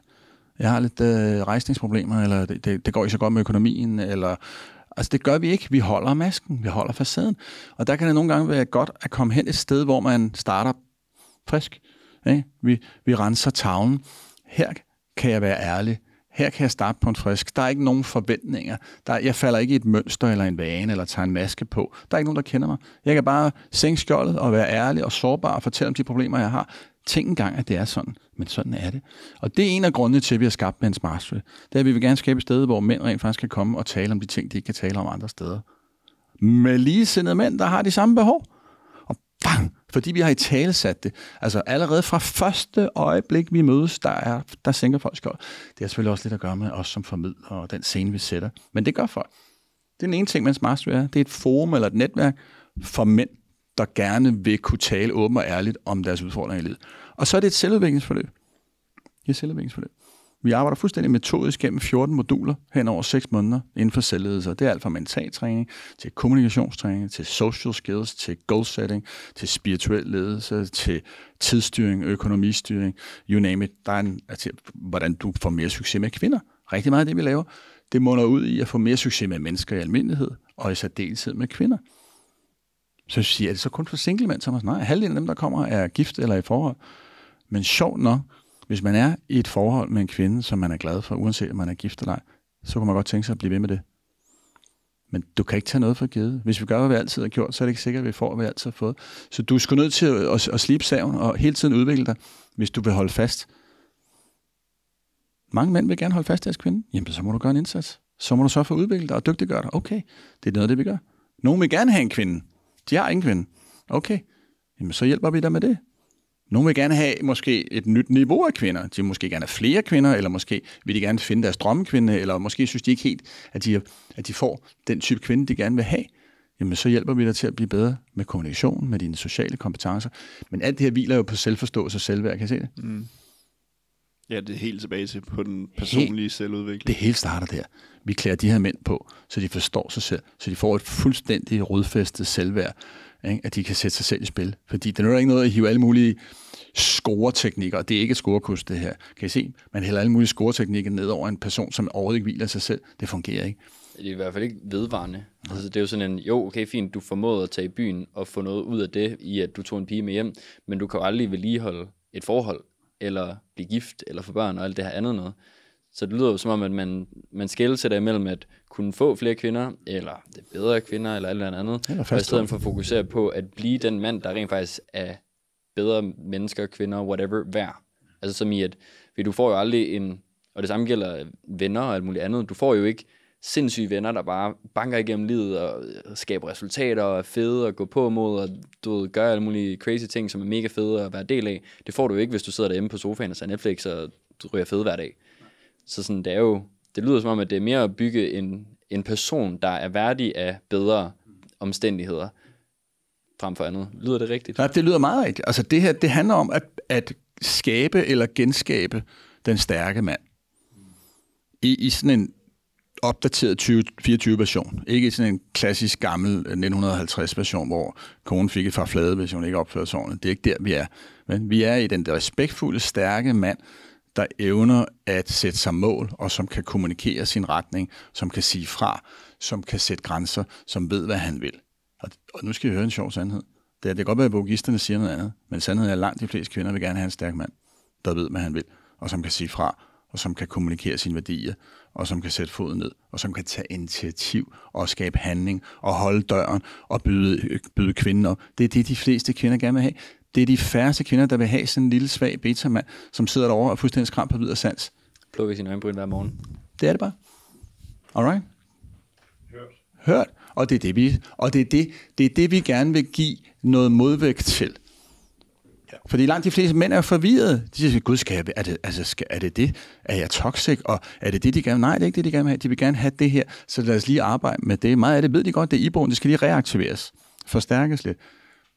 Jeg har lidt rejsningsproblemer, eller det går ikke så godt med økonomien, eller... Altså det gør vi ikke. Vi holder masken, vi holder facaden. Og der kan det nogle gange være godt at komme hen et sted, hvor man starter frisk. Ikke? Vi renser tavlen. Her kan jeg være ærlig. Her kan jeg starte på en frisk. Der er ikke nogen forventninger. Jeg falder ikke i et mønster eller en vane, eller tager en maske på. Der er ikke nogen, der kender mig. Jeg kan bare sænke skjoldet og være ærlig og sårbar og fortælle om de problemer, jeg har. Tænk engang, at det er sådan. Men sådan er det. Og det er en af grundene til, at vi har skabt Mænds Mastery. Det er, at vi vil gerne skabe et sted, hvor mænd rent faktisk kan komme og tale om de ting, de ikke kan tale om andre steder. Med ligesindede mænd, der har de samme behov. Og bang! Fordi vi har i tale sat det. Altså allerede fra første øjeblik, vi mødes, der sænker folk skjold. Det har selvfølgelig også lidt at gøre med os som formidler og den scene, vi sætter. Men det gør folk. Det er den ene ting, Mænds Mastery er. Det er et forum eller et netværk for mænd, der gerne vil kunne tale åbent og ærligt om deres udfordringer i livet. Og så er det et selvudviklingsforløb. Vi arbejder fuldstændig metodisk gennem 14 moduler hen over 6 måneder inden for selvledelse. Det er alt fra mentaltræning til kommunikationstræning, til social skills, til goal setting, til spirituel ledelse, til tidsstyring, økonomistyring, you name it. Der er hvordan du får mere succes med kvinder. Rigtig meget af det, vi laver, det munder ud i at få mere succes med mennesker i almindelighed, og i særdeleshed med kvinder. Så siger jeg, det så kun for single mænd, som nej, halvdelen af dem, der kommer, er gift eller i forhold. Men sjovt nok, hvis man er i et forhold med en kvinde, som man er glad for, uanset om man er gift eller ej, så kan man godt tænke sig at blive ved med det. Men du kan ikke tage noget for givet. Hvis vi gør, hvad vi altid har gjort, så er det ikke sikkert, at vi får, hvad vi altid har fået. Så du er sgu nødt til at slibe saven og hele tiden udvikle dig, hvis du vil holde fast. Mange mænd vil gerne holde fast i deres kvinde. Jamen, så må du gøre en indsats. Så må du så få udviklet dig og dygtiggøre dig. Okay, det er noget af det, vi gør. Nogle vil gerne have en kvinde. De har ingen kvinde. Okay, jamen så hjælper vi dig med det. Nogle vil gerne have måske et nyt niveau af kvinder. De vil måske gerne have flere kvinder, eller måske vil de gerne finde deres drømmekvinde, eller måske synes de ikke helt, at de får den type kvinde, de gerne vil have. Jamen så hjælper vi dig til at blive bedre med kommunikation, med dine sociale kompetencer. Men alt det her hviler jo på selvforståelse og selvværd, kan I se det? Mm. Ja, det er helt tilbage til på den personlige selvudvikling. Det hele starter der. Vi klæder de her mænd på, så de forstår sig selv, så de får et fuldstændig rodfæstet selvværd, ikke? At de kan sætte sig selv i spil. Fordi det er ikke noget at hive alle mulige scoreteknikker, og det er ikke et scorekurs, det her. Kan I se? Man hælder alle mulige scoreteknikker ned over en person, som overhovedet ikke hviler sig selv. Det fungerer ikke. Det er i hvert fald ikke vedvarende. Altså, det er jo sådan en, okay, fint, du formåede at tage i byen og få noget ud af det, i at du tog en pige med hjem, men du kan jo aldrig vedligeholde et forhold, eller blive gift, eller få børn, og alt det her andet noget. Så det lyder jo som om, at man skældsætter imellem at kunne få flere kvinder, eller det bedre kvinder, eller alt andet. Og i stedet for at fokusere på at blive den mand, der rent faktisk er bedre mennesker, kvinder, whatever, værd. Altså som i, at du får jo aldrig og det samme gælder venner og alt muligt andet, du får jo ikke sindssyge venner, der bare banker igennem livet og skaber resultater og er fede og går på mod og du gør alle mulige crazy ting, som er mega fede at være del af. Det får du jo ikke, hvis du sidder derhjemme på sofaen og ser Netflix og du ryger fede hver dag. Så sådan, det lyder som om, at det er mere at bygge en person, der er værdig af bedre omstændigheder frem for andet. Lyder det rigtigt? Nej, det lyder meget rigtigt. Altså det her, det handler om at skabe eller genskabe den stærke mand. I sådan en opdateret 2024 version. Ikke i sådan en klassisk gammel 1950 version, hvor konen fik et farflade, hvis hun ikke opfører sig ordentligt. Det er ikke der, vi er. Men vi er i den respektfulde, stærke mand, der evner at sætte sig mål, og som kan kommunikere sin retning, som kan sige fra, som kan sætte grænser, som ved, hvad han vil. Og nu skal vi høre en sjov sandhed. Det kan godt være, at vogisterne siger noget andet, men sandheden er, at langt de fleste kvinder vil gerne have en stærk mand, der ved, hvad han vil, og som kan sige fra, og som kan kommunikere sine værdier, og som kan sætte foden ned, og som kan tage initiativ og skabe handling, og holde døren og byde kvinden op. Det er det, de fleste kvinder gerne vil have. Det er de færreste kvinder, der vil have sådan en lille svag beta-mand, som sidder derovre og fuldstændig skram på videre sans. Plukker sin øjenbryn hver morgen. Det er det bare. Alright? Hørt. Og det er det, vi gerne vil give noget modvægt til. Fordi langt de fleste mænd er forvirrede. De siger, gud, er det det? Er jeg toxic? Og er det det, de gerne vil? Nej, det er ikke det, de gerne vil have. De vil gerne have det her, så lad os lige arbejde med det. Meget af det ved de godt, det er iboende. Det skal lige reaktiveres. Forstærkes lidt.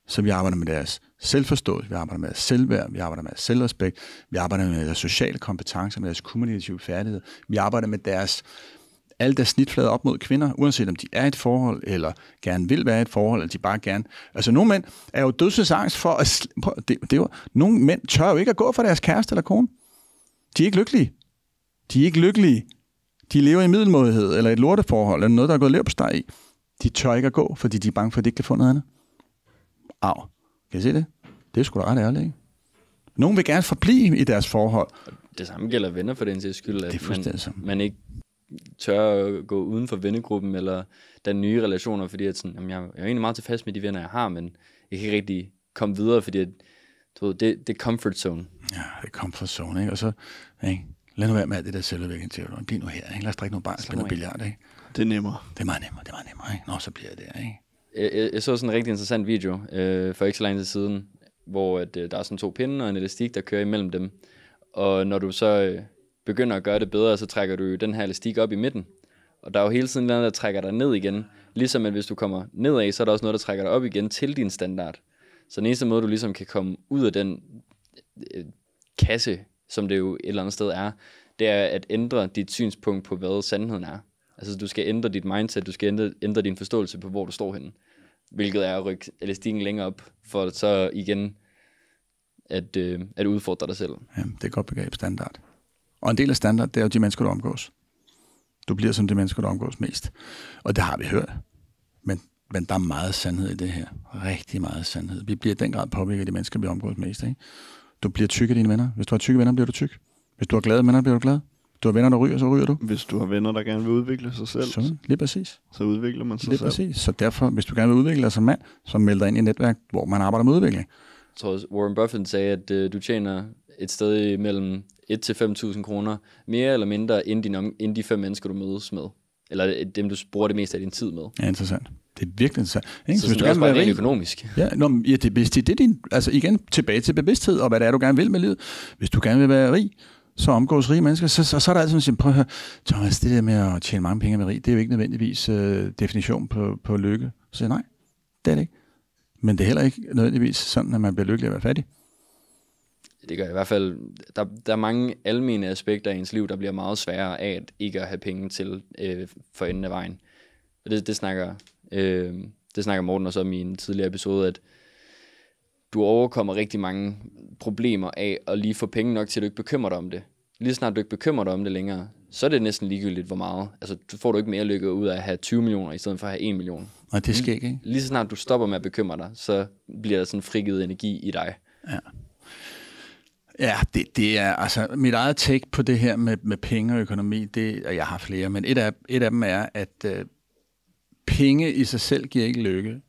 Så vi arbejder med deres selvforståelse, vi arbejder med deres selvværd, vi arbejder med deres selvrespekt, vi arbejder med deres sociale kompetencer, med deres kommunikative færdighed, vi arbejder med alle deres snitflader op mod kvinder, uanset om de er i et forhold, eller gerne vil være i et forhold, eller de bare gerne... Altså, nogle mænd er jo dødsensangst for at... Nogle mænd tør jo ikke at gå for deres kæreste eller kone. De er ikke lykkelige. De lever i middelmådighed, eller et lorteforhold, eller noget, der er gået leverpostej i. De tør ikke at gå, fordi de er bange for, at de ikke kan få noget andet. Au. Kan I se det? Det er sgu da ret ærligt, ikke? Nogle vil gerne forblive i deres forhold. Det samme gælder venner for den sags skyld, at man ikke tør at gå uden for vennegruppen eller den nye relationer, fordi at sådan, jeg er egentlig meget tilfreds med de venner, jeg har, men jeg kan ikke rigtig komme videre, fordi at, det er comfort zone. Ja, det er comfort zone, ikke? Og så, ikke? Lad nu være med alt det der selvudvikling til. Bliv nu her, ikke? Lad os drikke nogle bar, spille noget billard, ikke? Det er nemmere. Det er meget nemmere, ikke? Nå, så bliver jeg der, ikke? Jeg så sådan en rigtig interessant video for ikke så lang tid siden, hvor der er sådan 2 pinde og en elastik, der kører imellem dem. Og når du så begynder at gøre det bedre, så trækker du den her elastik op i midten. Og der er jo hele tiden noget, der trækker dig ned igen. Ligesom at hvis du kommer nedad, så er der også noget, der trækker dig op igen til din standard. Så den eneste måde, du ligesom kan komme ud af den kasse, som det jo et eller andet sted er, det er at ændre dit synspunkt på, hvad sandheden er. Altså du skal ændre dit mindset, du skal ændre din forståelse på, hvor du står henne. Hvilket er at rykke elastikken længere op, for så igen at udfordre dig selv. Ja, det er et godt begreb, standard. Og en del af standard, det er jo de mennesker, du omgås. Du bliver som de mennesker, du omgås mest. Og det har vi hørt. Men der er meget sandhed i det her. Rigtig meget sandhed. Vi bliver i den grad påvirket af de mennesker, vi omgås mest. Ikke? Du bliver tyk af dine venner. Hvis du har tykke venner, bliver du tyk. Hvis du har glade venner, bliver du glad. Du har venner, der ryger, så ryger du. Hvis du har venner, der gerne vil udvikle sig selv, så, lige præcis. Så udvikler man sig lige selv. Præcis. Så derfor, hvis du gerne vil udvikle dig som mand, så meld dig ind i et netværk, hvor man arbejder med udvikling. Jeg tror, Warren Buffett sagde, at du tjener et sted mellem 1 til 5.000 kroner mere eller mindre end de 5 mennesker, du mødes med. Eller dem, du bruger det meste af din tid med. Ja, interessant. Det er virkelig interessant. Ikke? Så hvis du gerne vil være rent økonomisk. Ja, det er din, altså igen, tilbage til bevidsthed, og hvad det er, du gerne vil med livet. Hvis du gerne vil være rig, så omgås rige mennesker, så er der altid sådan, prøv at høre, Thomas, det der med at tjene mange penge med rig, det er jo ikke nødvendigvis definition på lykke. Så siger nej, det er det ikke. Men det er heller ikke nødvendigvis sådan, at man bliver lykkelig at være fattig. Det gør i hvert fald, der er mange almene aspekter i ens liv, der bliver meget sværere af at ikke at have penge til for enden af vejen. Og det snakker Morten også om i en tidligere episode, at du overkommer rigtig mange problemer af at lige få penge nok til, at du ikke bekymrer dig om det. Lige snart du ikke bekymrer dig om det længere, så er det næsten ligegyldigt, hvor meget. Altså, du får du ikke mere lykke ud af at have 20 millioner, i stedet for at have 1 million. Og det sker ikke. Lige så snart du stopper med at bekymre dig, så bliver der sådan frigivet energi i dig. Ja. Ja, det er altså mit eget take på det her med penge og økonomi, og jeg har flere, men et af dem er, at penge i sig selv giver ikke lykke,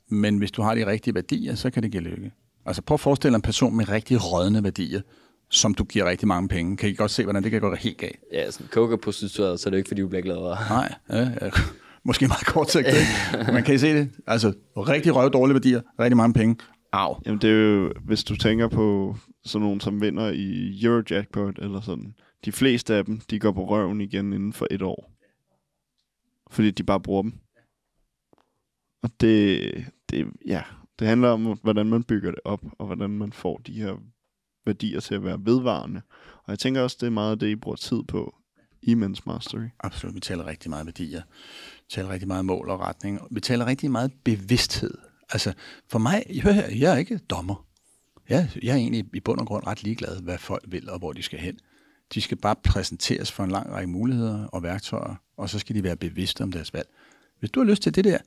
men hvis du har de rigtige værdier, så kan det give lykke. Altså prøv at forestille dig en person med rigtig rådne værdier, som du giver rigtig mange penge. Kan I godt se, hvordan det kan gå helt galt? Ja, sådan kokerprostitueret, så er det ikke, fordi du bliver glad over. Nej, ja. Måske meget kort sagt, ikke? Man kan I se det? Altså rigtig dårlige værdier, rigtig mange penge. Au. Jamen det er jo, hvis du tænker på sådan nogen, som vinder i Eurojackpot eller sådan. De fleste af dem, de går på røven igen inden for 1 år. Fordi de bare bruger dem. Og det handler om, hvordan man bygger det op, og hvordan man får de her værdier til at være vedvarende. Og jeg tænker også, det er meget af det, I bruger tid på i Men's Mastery. Absolut, vi taler rigtig meget værdier. Vi taler rigtig meget mål og retning. Vi taler rigtig meget bevidsthed. Altså, for mig, jeg er ikke dommer. Jeg er egentlig i bund og grund ret ligeglad, hvad folk vil og hvor de skal hen. De skal bare præsenteres for en lang række muligheder og værktøjer, og så skal de være bevidste om deres valg. Hvis du har lyst til det der,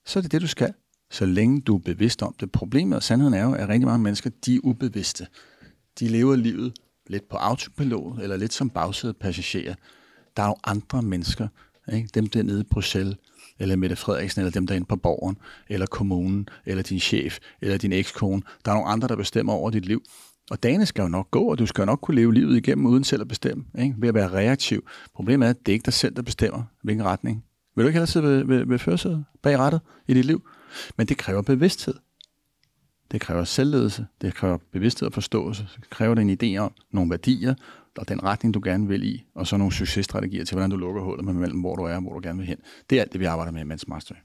så er det det, du skal, så længe du er bevidst om det. Problemet og sandheden er jo, at rigtig mange mennesker, de er ubevidste. De lever livet lidt på autopilot, eller lidt som bagsædepassagerer. Der er jo andre mennesker, ikke? Dem der nede i Bruxelles, eller Mette Frederiksen, eller dem der inde på Borgen, eller kommunen, eller din chef, eller din ekskone. Der er nogle andre, der bestemmer over dit liv. Og dagene skal jo nok gå, og du skal jo nok kunne leve livet igennem, uden selv at bestemme, ikke? Ved at være reaktiv. Problemet er, at det er ikke dig selv, der bestemmer, hvilken retning. Vil du ikke hellere sidde ved førersædet, bag rattet i dit liv? Men det kræver bevidsthed. Det kræver selvledelse, det kræver bevidsthed og forståelse, det kræver en idé om nogle værdier, og den retning, du gerne vil i, og så nogle successtrategier til, hvordan du lukker hullet mellem, hvor du er og hvor du gerne vil hen. Det er alt det, vi arbejder med i Men's Mastery.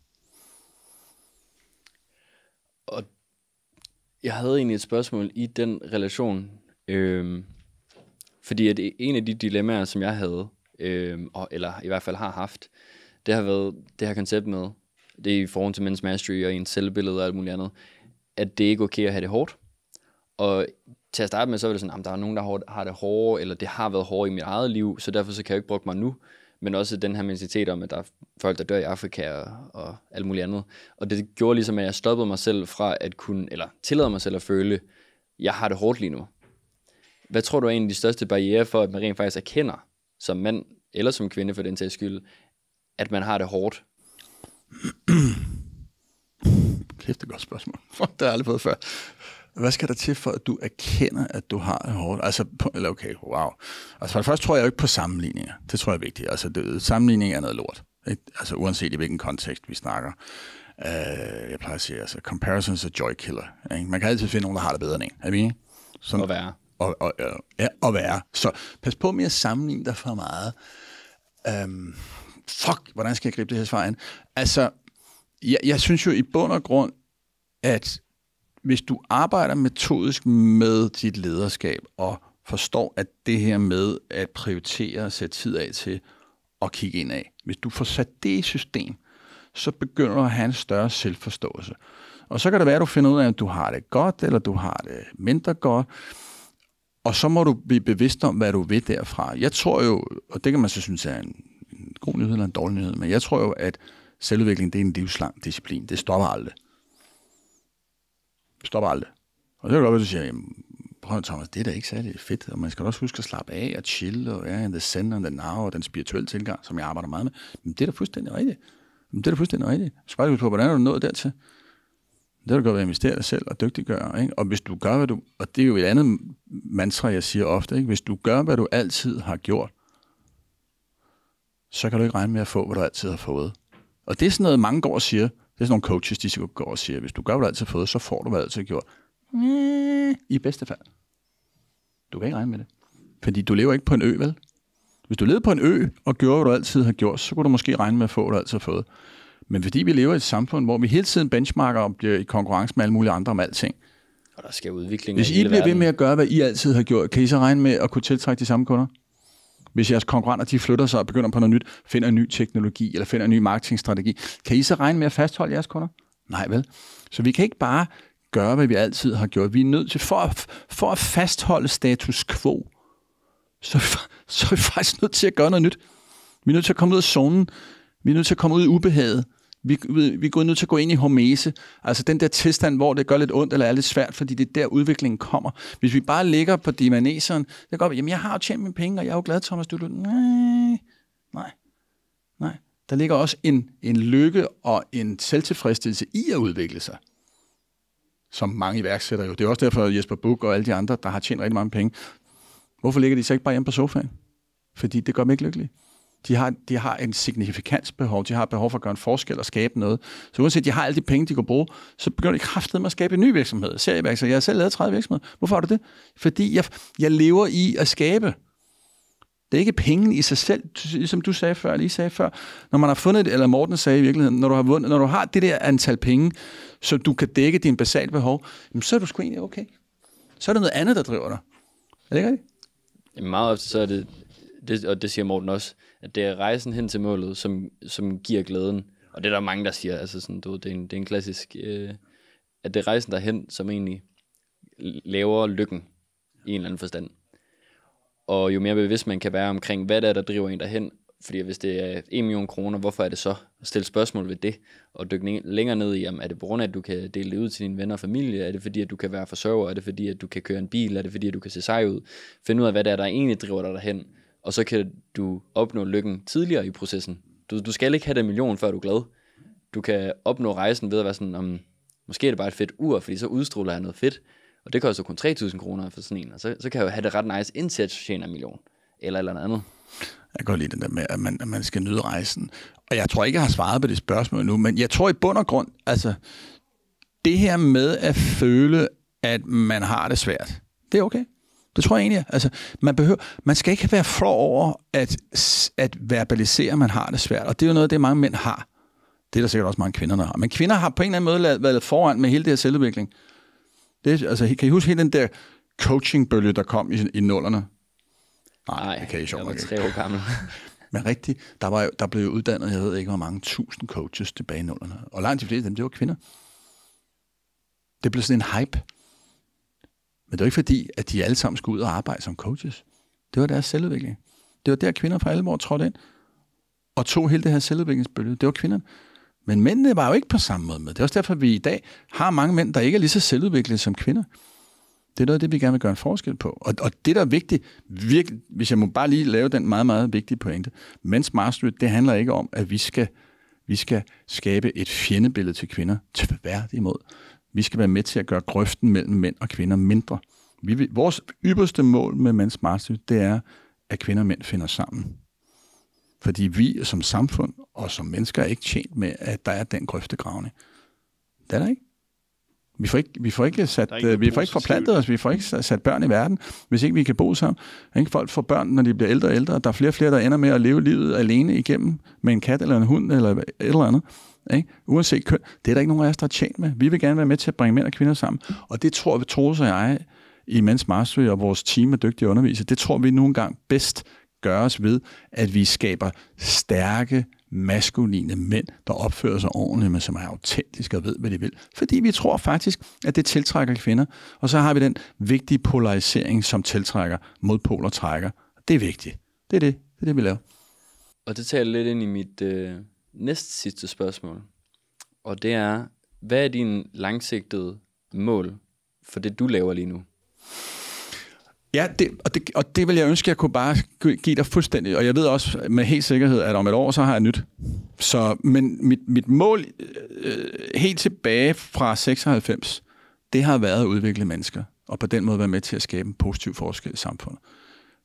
Og jeg havde egentlig et spørgsmål i den relation, fordi at en af de dilemmaer, som jeg havde, eller i hvert fald har haft, det har været det her koncept med, det er i forhold til Men's Mastery og ens selvbillede og alt muligt andet, at det ikke er okay at have det hårdt. Og til at starte med, så var det sådan, at der er nogen, der har det hårdere, eller det har været hårdere i mit eget liv, så derfor så kan jeg ikke bruge mig nu. Men også den her mentalitet om, at der er folk, der dør i Afrika og alt muligt andet. Og det gjorde ligesom, at jeg stoppede mig selv fra at kunne, eller tillade mig selv at føle, jeg har det hårdt lige nu. Hvad tror du er en af de største barrierer for, at man rent faktisk erkender, som mand eller som kvinde for den sags skyld, at man har det hårdt? Kæft, det er et godt spørgsmål. Det har jeg aldrig fået før. Hvad skal der til for, at du erkender, at du har det hårdt? Altså, okay, wow. Altså, for det første tror jeg jo ikke på sammenligninger. Det tror jeg er vigtigt. Altså, sammenligning er noget lort. Ikke? Altså, uanset i hvilken kontekst vi snakker. Jeg plejer at sige, altså, comparison is a joy killer. Ikke? Man kan altid finde nogen, der har det bedre end en. Er vi enige? Og være. Og være. Så pas på med at sammenligne dig for meget. Hvordan skal jeg gribe det her svar an? Altså, jeg synes jo i bund og grund, at hvis du arbejder metodisk med dit lederskab og forstår, at det her med at prioritere og sætte tid af til at kigge ind af, hvis du får sat det i system, så begynder du at have en større selvforståelse. Og så kan det være, at du finder ud af, at du har det godt, eller du har det mindre godt, og så må du blive bevidst om, hvad du vil derfra. Jeg tror jo, og det kan man så synes er en god nyhed eller en dårlig nyhed, men jeg tror jo, at selvudvikling, det er en livslang disciplin. Det stopper aldrig. Det stopper aldrig. Og det er jo godt, at du siger, prøv Thomas, det er da ikke særlig fedt, og man skal også huske at slappe af og chille, og være in the center and the now, og den spirituelle tilgang, som jeg arbejder meget med. Men det er da fuldstændig rigtigt. Så bare på, hvordan er du nået dertil? Det er du godt ved at investere dig selv og dygtiggøre, ikke? Og hvis du gør, hvad du... Og det er jo et andet mantra, jeg siger ofte, ikke? Hvis du gør, hvad du altid har gjort, så kan du ikke regne med at få, hvad du altid har fået. Og det er sådan noget, mange går og siger. Det er sådan nogle coaches, de går og siger, hvis du gør, hvad du altid har fået, så får du, hvad du altid har gjort. I bedste fald. Du kan ikke regne med det. Fordi du lever ikke på en ø, vel? Hvis du levede på en ø og gjorde, hvad du altid har gjort, så kunne du måske regne med at få, hvad du altid har fået. Men fordi vi lever i et samfund, hvor vi hele tiden benchmarker og bliver i konkurrence med alle mulige andre om alting. Og der sker udvikling. Hvis I bliver ved med at gøre, hvad I altid har gjort, kan I så regne med at kunne tiltrække de samme kunder? Hvis jeres konkurrenter, de flytter sig og begynder på noget nyt, finder en ny teknologi eller finder en ny marketingstrategi, kan I så regne med at fastholde jeres kunder? Nej vel? Så vi kan ikke bare gøre, hvad vi altid har gjort. Vi er nødt til, for at fastholde status quo, så er vi faktisk nødt til at gøre noget nyt. Vi er nødt til at komme ud af zonen. Vi er nødt til at komme ud i ubehaget. Vi er gået nødt til at gå ind i hormese, altså den der tilstand, hvor det gør lidt ondt eller er lidt svært, fordi det er der udviklingen kommer. Hvis vi bare ligger på divaneseren, det går, jamen jeg har jo tjent mine penge, og jeg er jo glad, Thomas, du nej. Der ligger også en lykke og en selvtilfredsstillelse i at udvikle sig, som mange iværksætter jo. Det er også derfor, at Jesper Buch og alle de andre, der har tjent rigtig mange penge, hvorfor ligger de så ikke bare hjemme på sofaen? Fordi det gør dem ikke lykkelige. De har en signifikansbehov, de har behov for at gøre en forskel og skabe noget. Så uanset de har alle de penge, de kan bruge, så begynder de kraftedeme at skabe en ny virksomhed. Serieværksætter. Jeg har selv lavet 30 virksomheder. Hvorfor har du det? Fordi jeg lever i at skabe. Det er ikke penge i sig selv, som du sagde før, Når man har fundet, eller Morten sagde i virkeligheden, når du har det der antal penge, så du kan dække dine basale behov, så er du sgu egentlig okay. Så er der noget andet, der driver dig. Er det ikke rigtigt? Jamen meget ofte så er det, og det siger Morten også, at det er rejsen hen til målet, som giver glæden. Og det er der mange, der siger, altså sådan, det er en klassisk, at det er rejsen derhen, som egentlig laver lykken i en eller anden forstand. Og jo mere bevidst man kan være omkring, hvad det er, der driver en derhen, fordi hvis det er 1 million kroner, hvorfor er det så? At stille spørgsmål ved det, og dykke længere ned i, er det på grund af, at du kan dele det ud til dine venner og familie? Er det fordi, at du kan være forsørger? Er det fordi, at du kan køre en bil? Er det fordi, at du kan se sej ud? Find ud af, hvad det er, der egentlig driver dig derhen, og så kan du opnå lykken tidligere i processen. Du skal ikke have den million, før du er glad. Du kan opnå rejsen ved at være sådan, måske er det bare et fedt ur, fordi så udstråler jeg noget fedt, og det koster kun 3.000 kroner for sådan en, og så kan jeg jo have det ret nice, indtil jeg tjener 1 million, eller andet. Jeg kan godt lide den der med, at man skal nyde rejsen. Og jeg tror ikke, jeg har svaret på det spørgsmål nu, men jeg tror i bund og grund, altså, det her med at føle, at man har det svært, det er okay. Det tror jeg egentlig. Altså, man skal ikke være flov over at verbalisere, at man har det svært. Og det er jo noget, det mange mænd har. Det er der sikkert også mange kvinder, der har. Men kvinder har på en eller anden måde været foran med hele det her selvudvikling. Altså, kan I huske hele den der coachingbølge, der kom i nullerne? Nej, det kan I sjovt nok ikke. Jeg var 3 år gammel. Men rigtigt, der blev uddannet, jeg ved ikke, hvor mange tusind coaches tilbage i nullerne. Og langt de fleste af dem, det var kvinder. Det blev sådan en hype. Men det var ikke fordi, at de alle sammen skulle ud og arbejde som coaches. Det var deres selvudvikling. Det var der, kvinder fra alvor trådte ind og tog hele det her selvudviklingsbølge. Det var kvinderne. Men mændene var jo ikke på samme måde med. Det er også derfor, vi i dag har mange mænd, der ikke er lige så selvudviklede som kvinder. Det er noget af det, vi gerne vil gøre en forskel på. Og det, der er vigtigt, virkelig, hvis jeg må bare lige lave den meget, meget vigtige pointe. Men's Mastery, det handler ikke om, at vi skal skabe et fjendebillede til kvinder. Tværtimod. Vi skal være med til at gøre grøften mellem mænd og kvinder mindre. Vores ypperste mål med Men's Mastery, det er, at kvinder og mænd finder sammen. Fordi vi som samfund og som mennesker er ikke tjent med, at der er den grøftegravning. Det er der ikke. Vi får ikke forplantet os, vi får ikke sat børn i verden, hvis ikke vi kan bo sammen. Folk får børn, når de bliver ældre og ældre. Der er flere og flere, der ender med at leve livet alene igennem med en kat eller en hund eller et eller andet. Ikke? Uanset køn. Det er der ikke nogen af os, der er tjent med. Vi vil gerne være med til at bringe mænd og kvinder sammen. Og det tror vi, Troels og jeg, i Men's Mastery og vores team af dygtige undervisere, det tror vi nogle gange bedst gøres ved, at vi skaber stærke, maskuline mænd, der opfører sig ordentligt, men som er autentiske og ved, hvad de vil. Fordi vi tror faktisk, at det tiltrækker kvinder. Og så har vi den vigtige polarisering, som tiltrækker modpol og trækker. Det er vigtigt. Det er det, vi laver. Og det tager lidt ind i mit næste sidste spørgsmål. Og det er, hvad er din langsigtede mål for det, du laver lige nu? Ja, det vil jeg ønske, at jeg kunne bare give dig fuldstændig. Og jeg ved også med helt sikkerhed, at om et år, så har jeg nyt. Men mit mål helt tilbage fra 96, det har været at udvikle mennesker. Og på den måde være med til at skabe en positiv forskel i samfundet.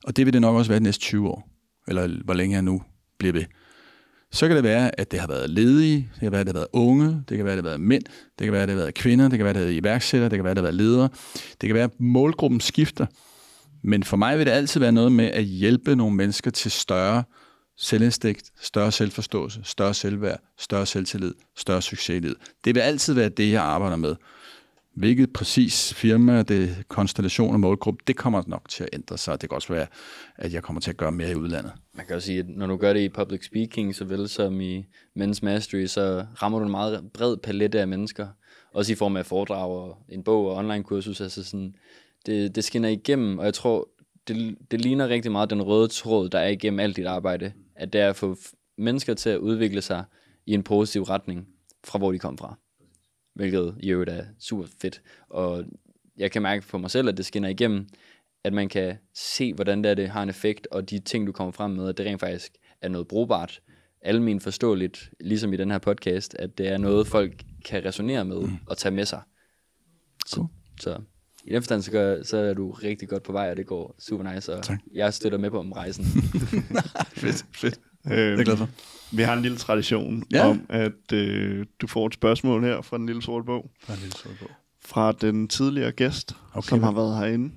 Og det vil det nok også være de næste 20 år. Eller hvor længe jeg nu bliver ved. Så kan det være, at det har været ledige, det kan være, at det har været unge, det kan være, at det har været mænd, det kan være, at det har været kvinder, det kan være, at det har været iværksættere, det kan være, at det har været ledere. Det kan være, at målgruppen skifter. Men for mig vil det altid være noget med at hjælpe nogle mennesker til større selvindsigt, større selvforståelse, større selvværd, større selvtillid, større succes i livet. Det vil altid være det, jeg arbejder med. Hvilket præcis firma, det konstellation og målgruppe, det kommer nok til at ændre sig. Det kan også være, at jeg kommer til at gøre mere i udlandet. Man kan jo sige, at når du gør det i public speaking, såvel som i Men's Mastery, så rammer du en meget bred palette af mennesker. Også i form af foredrag og en bog og online kursus. Altså sådan, det skinner igennem, og jeg tror, det ligner rigtig meget den røde tråd, der er igennem alt dit arbejde. At det er at få mennesker til at udvikle sig i en positiv retning, fra hvor de kom fra. Hvilket i øvrigt er super fedt. Og jeg kan mærke på mig selv, at det skinner igennem, at man kan se, hvordan det har en effekt, og de ting, du kommer frem med, at det rent faktisk er noget brugbart, almen forståeligt, ligesom i den her podcast, at det er noget, folk kan resonere med og tage med sig. Så i den forstand, så er du rigtig godt på vej, og det går super nice, og jeg støtter med på om rejsen. Fedt. Det er glad for. Vi har en lille tradition om, at du får et spørgsmål her fra den lille sorte bog. Fra den tidligere gæst, som har været herinde.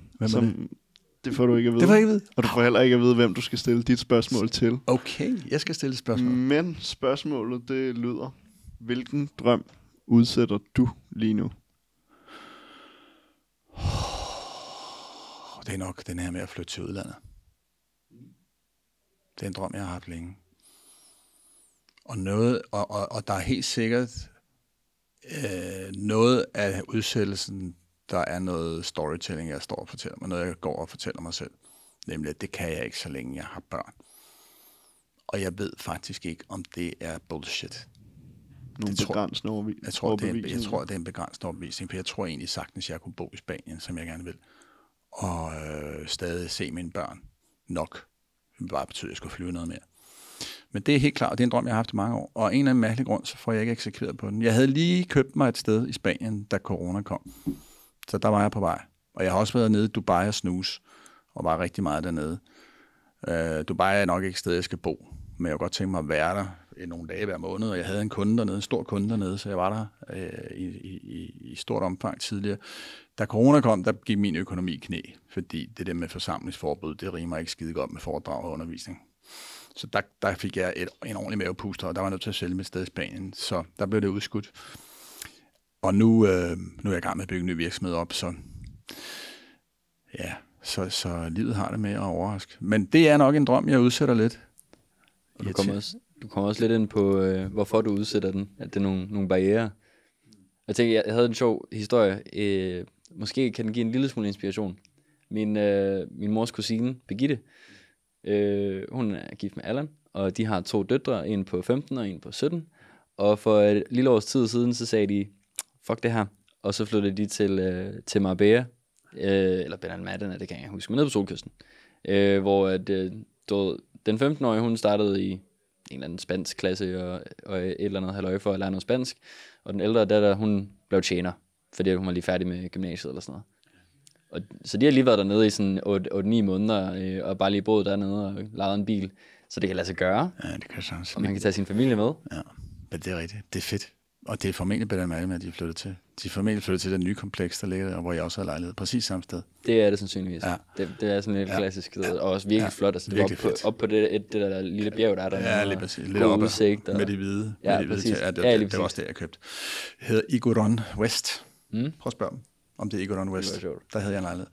Det får du ikke at vide. Det får jeg ikke at vide. Og du får heller ikke at vide, hvem du skal stille dit spørgsmål til. Okay, jeg skal stille et spørgsmål. Men spørgsmålet, det lyder: hvilken drøm udsætter du lige nu? Det er nok den her med at flytte til udlandet. Det er en drøm, jeg har haft længe. Og der er helt sikkert noget af udsættelsen, der er noget storytelling, jeg står og fortæller mig, noget jeg går og fortæller mig selv. Nemlig, at det kan jeg ikke, så længe jeg har børn. Og jeg ved faktisk ikke, om det er bullshit. Nogle begrænsende overbevisning. Jeg tror, det er en begrænsende overbevisning, for jeg tror egentlig sagtens, jeg kunne bo i Spanien, som jeg gerne vil. Og stadig se mine børn nok. Det bare betyder, at jeg skulle flyve noget mere. Men det er helt klart, det er en drøm, jeg har haft i mange år. Og en eller anden mærkelig grund, så får jeg ikke eksekveret på den. Jeg havde lige købt mig et sted i Spanien, da corona kom. Så der var jeg på vej. Og jeg har også været nede i Dubai og snuse, og var rigtig meget dernede. Dubai er nok ikke et sted, jeg skal bo. Men jeg kunne godt tænke mig at være der i nogle dage hver måned. Og jeg havde en kunde dernede, en stor kunde dernede, så jeg var der i stort omfang tidligere. Da corona kom, der gik min økonomi i knæ, fordi det der med forsamlingsforbud, det rimer ikke skide godt med foredrag og undervisning. Så der fik jeg en ordentlig mavepuster, og der var nødt til at sælge mit sted i Spanien, så der blev det udskudt. Og nu er jeg i gang med at bygge en ny virksomhed op, så ja, så livet har det med at overraske. Men det er nok en drøm, jeg udsætter lidt. Og du kommer også lidt ind på, hvorfor du udsætter den, at det er nogle barrierer. Jeg tænker, jeg havde en sjov historie. Måske kan den give en lille smule inspiration. Min mors kusine, Birgitte, hun er gift med Allan, og de har 2 døtre, en på 15 og en på 17. Og for et lille års tid siden, så sagde de, fuck det her. Og så flyttede de til Marbella, eller Benalmádena, det kan jeg huske, men nede på Solkysten. Hvor den 15-årige, hun startede i en eller anden spansk klasse, og et eller andet halløj for at lære noget spansk. Og den ældre datter, hun blev tjener, fordi hun var lige færdig med gymnasiet eller sådan noget. Så de har lige været dernede i sådan 8-9 måneder, og bare lige boet dernede og lejet en bil. Så det kan lade sig gøre. Ja, det kan sagtens. Og man kan tage sin familie med. Ja, men det er rigtigt. Det er fedt. Og det er formentlig bedre med, at de flytter til. De er formentlig flyttet til den nye kompleks, der ligger der, hvor jeg også har lejlighed. Præcis samme sted. Det er det sandsynligvis. Ja. Det er sådan lidt klassisk, og også virkelig flot. Altså, det er op på det der lille bjerg, der er der. Ja, lige præcis. Lidt oppe med de hvide. Ja, præcis. Det var også det, jeg købte. Det hedder Iguaron West. Prøv at spørge dem, om det er Iguaron West. Der havde jeg en lejlighed.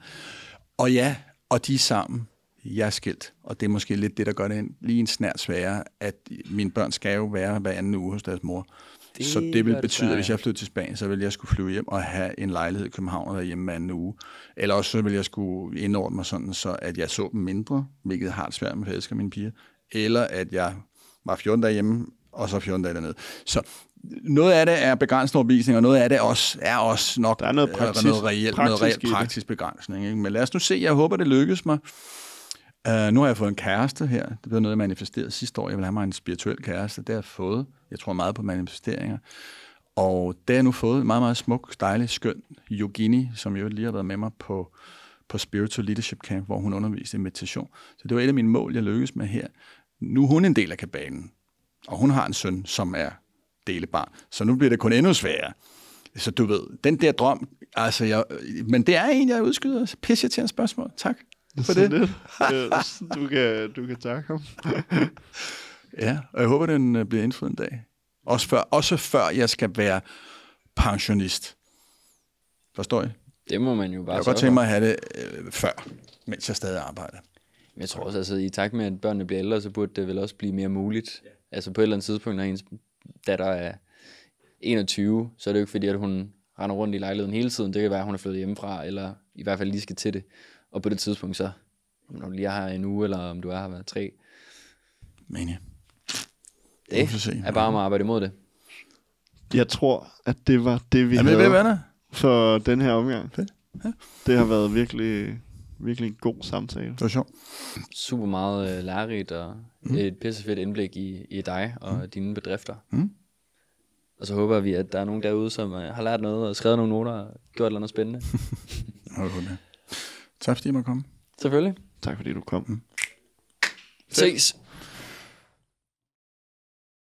Og ja, og de er sammen. Jeg er skilt, og det er måske lidt det, der gør det lige en snært sværere, at mine børn skal jo være hver anden uge hos deres mor. Så det vil betyde, at hvis jeg flytter til Spanien, så vil jeg skulle flyve hjem og have en lejlighed i København og være hjemme hver anden uge. Eller også så vil jeg skulle indordne mig sådan, så at jeg så dem mindre, hvilket har det svært med, for jeg elsker mine piger. Eller at jeg var 14 dage hjemme, og så 14 dage dernede. Så noget af det er begrænsende overbevisning, og noget af det er også nok der er noget reelt praktisk begrænsning. Ikke? Men lad os nu se, jeg håber, det lykkes mig. Nu har jeg fået en kæreste her. Det var noget, jeg manifesterede sidste år. Jeg vil have mig en spirituel kæreste. Det har jeg fået. Jeg tror meget på manifesteringer. Og det har jeg nu fået. En meget, meget smuk, dejlig, skøn yogini, som jo lige har været med mig på Spiritual Leadership Camp, hvor hun underviste i meditation. Så det var et af mine mål, jeg lykkedes med her. Nu er hun en del af kabalen. Og hun har en søn, som er delebarn. Så nu bliver det kun endnu sværere. Så du ved, den der drøm, altså men det er en, jeg udskyder. Pisse til en spørgsmål. Tak. For det. Du kan takke ham. Ja, og jeg håber, den bliver indfriet en dag. Også før jeg skal være pensionist. Forstår I? Det må man jo bare. Jeg kan godt tænke mig at have det før, mens jeg stadig arbejder. Jeg tror også, altså i takt med, at børnene bliver ældre, så burde det vel også blive mere muligt. Ja. Altså på et eller andet tidspunkt, når ens datter er 21, så er det jo ikke fordi, at hun render rundt i lejligheden hele tiden. Det kan være, at hun er flyttet hjemmefra, eller i hvert fald lige skal til det. Og på det tidspunkt så, om du lige er her en uge, eller om du er her hver 3. Men ja. Det er bare om at arbejde imod det. Jeg tror, at det var det, vi havde for den her omgang. Fedt. Ja. Det har været virkelig en god samtale. Det var sjovt. Super meget lærerigt og et pissefedt indblik i dig og dine bedrifter. Og så håber vi, at der er nogen derude, som har lært noget og skrevet nogle noter og gjort et eller andet spændende. Tak fordi I måtte komme. Selvfølgelig. Tak fordi du kom. Ses.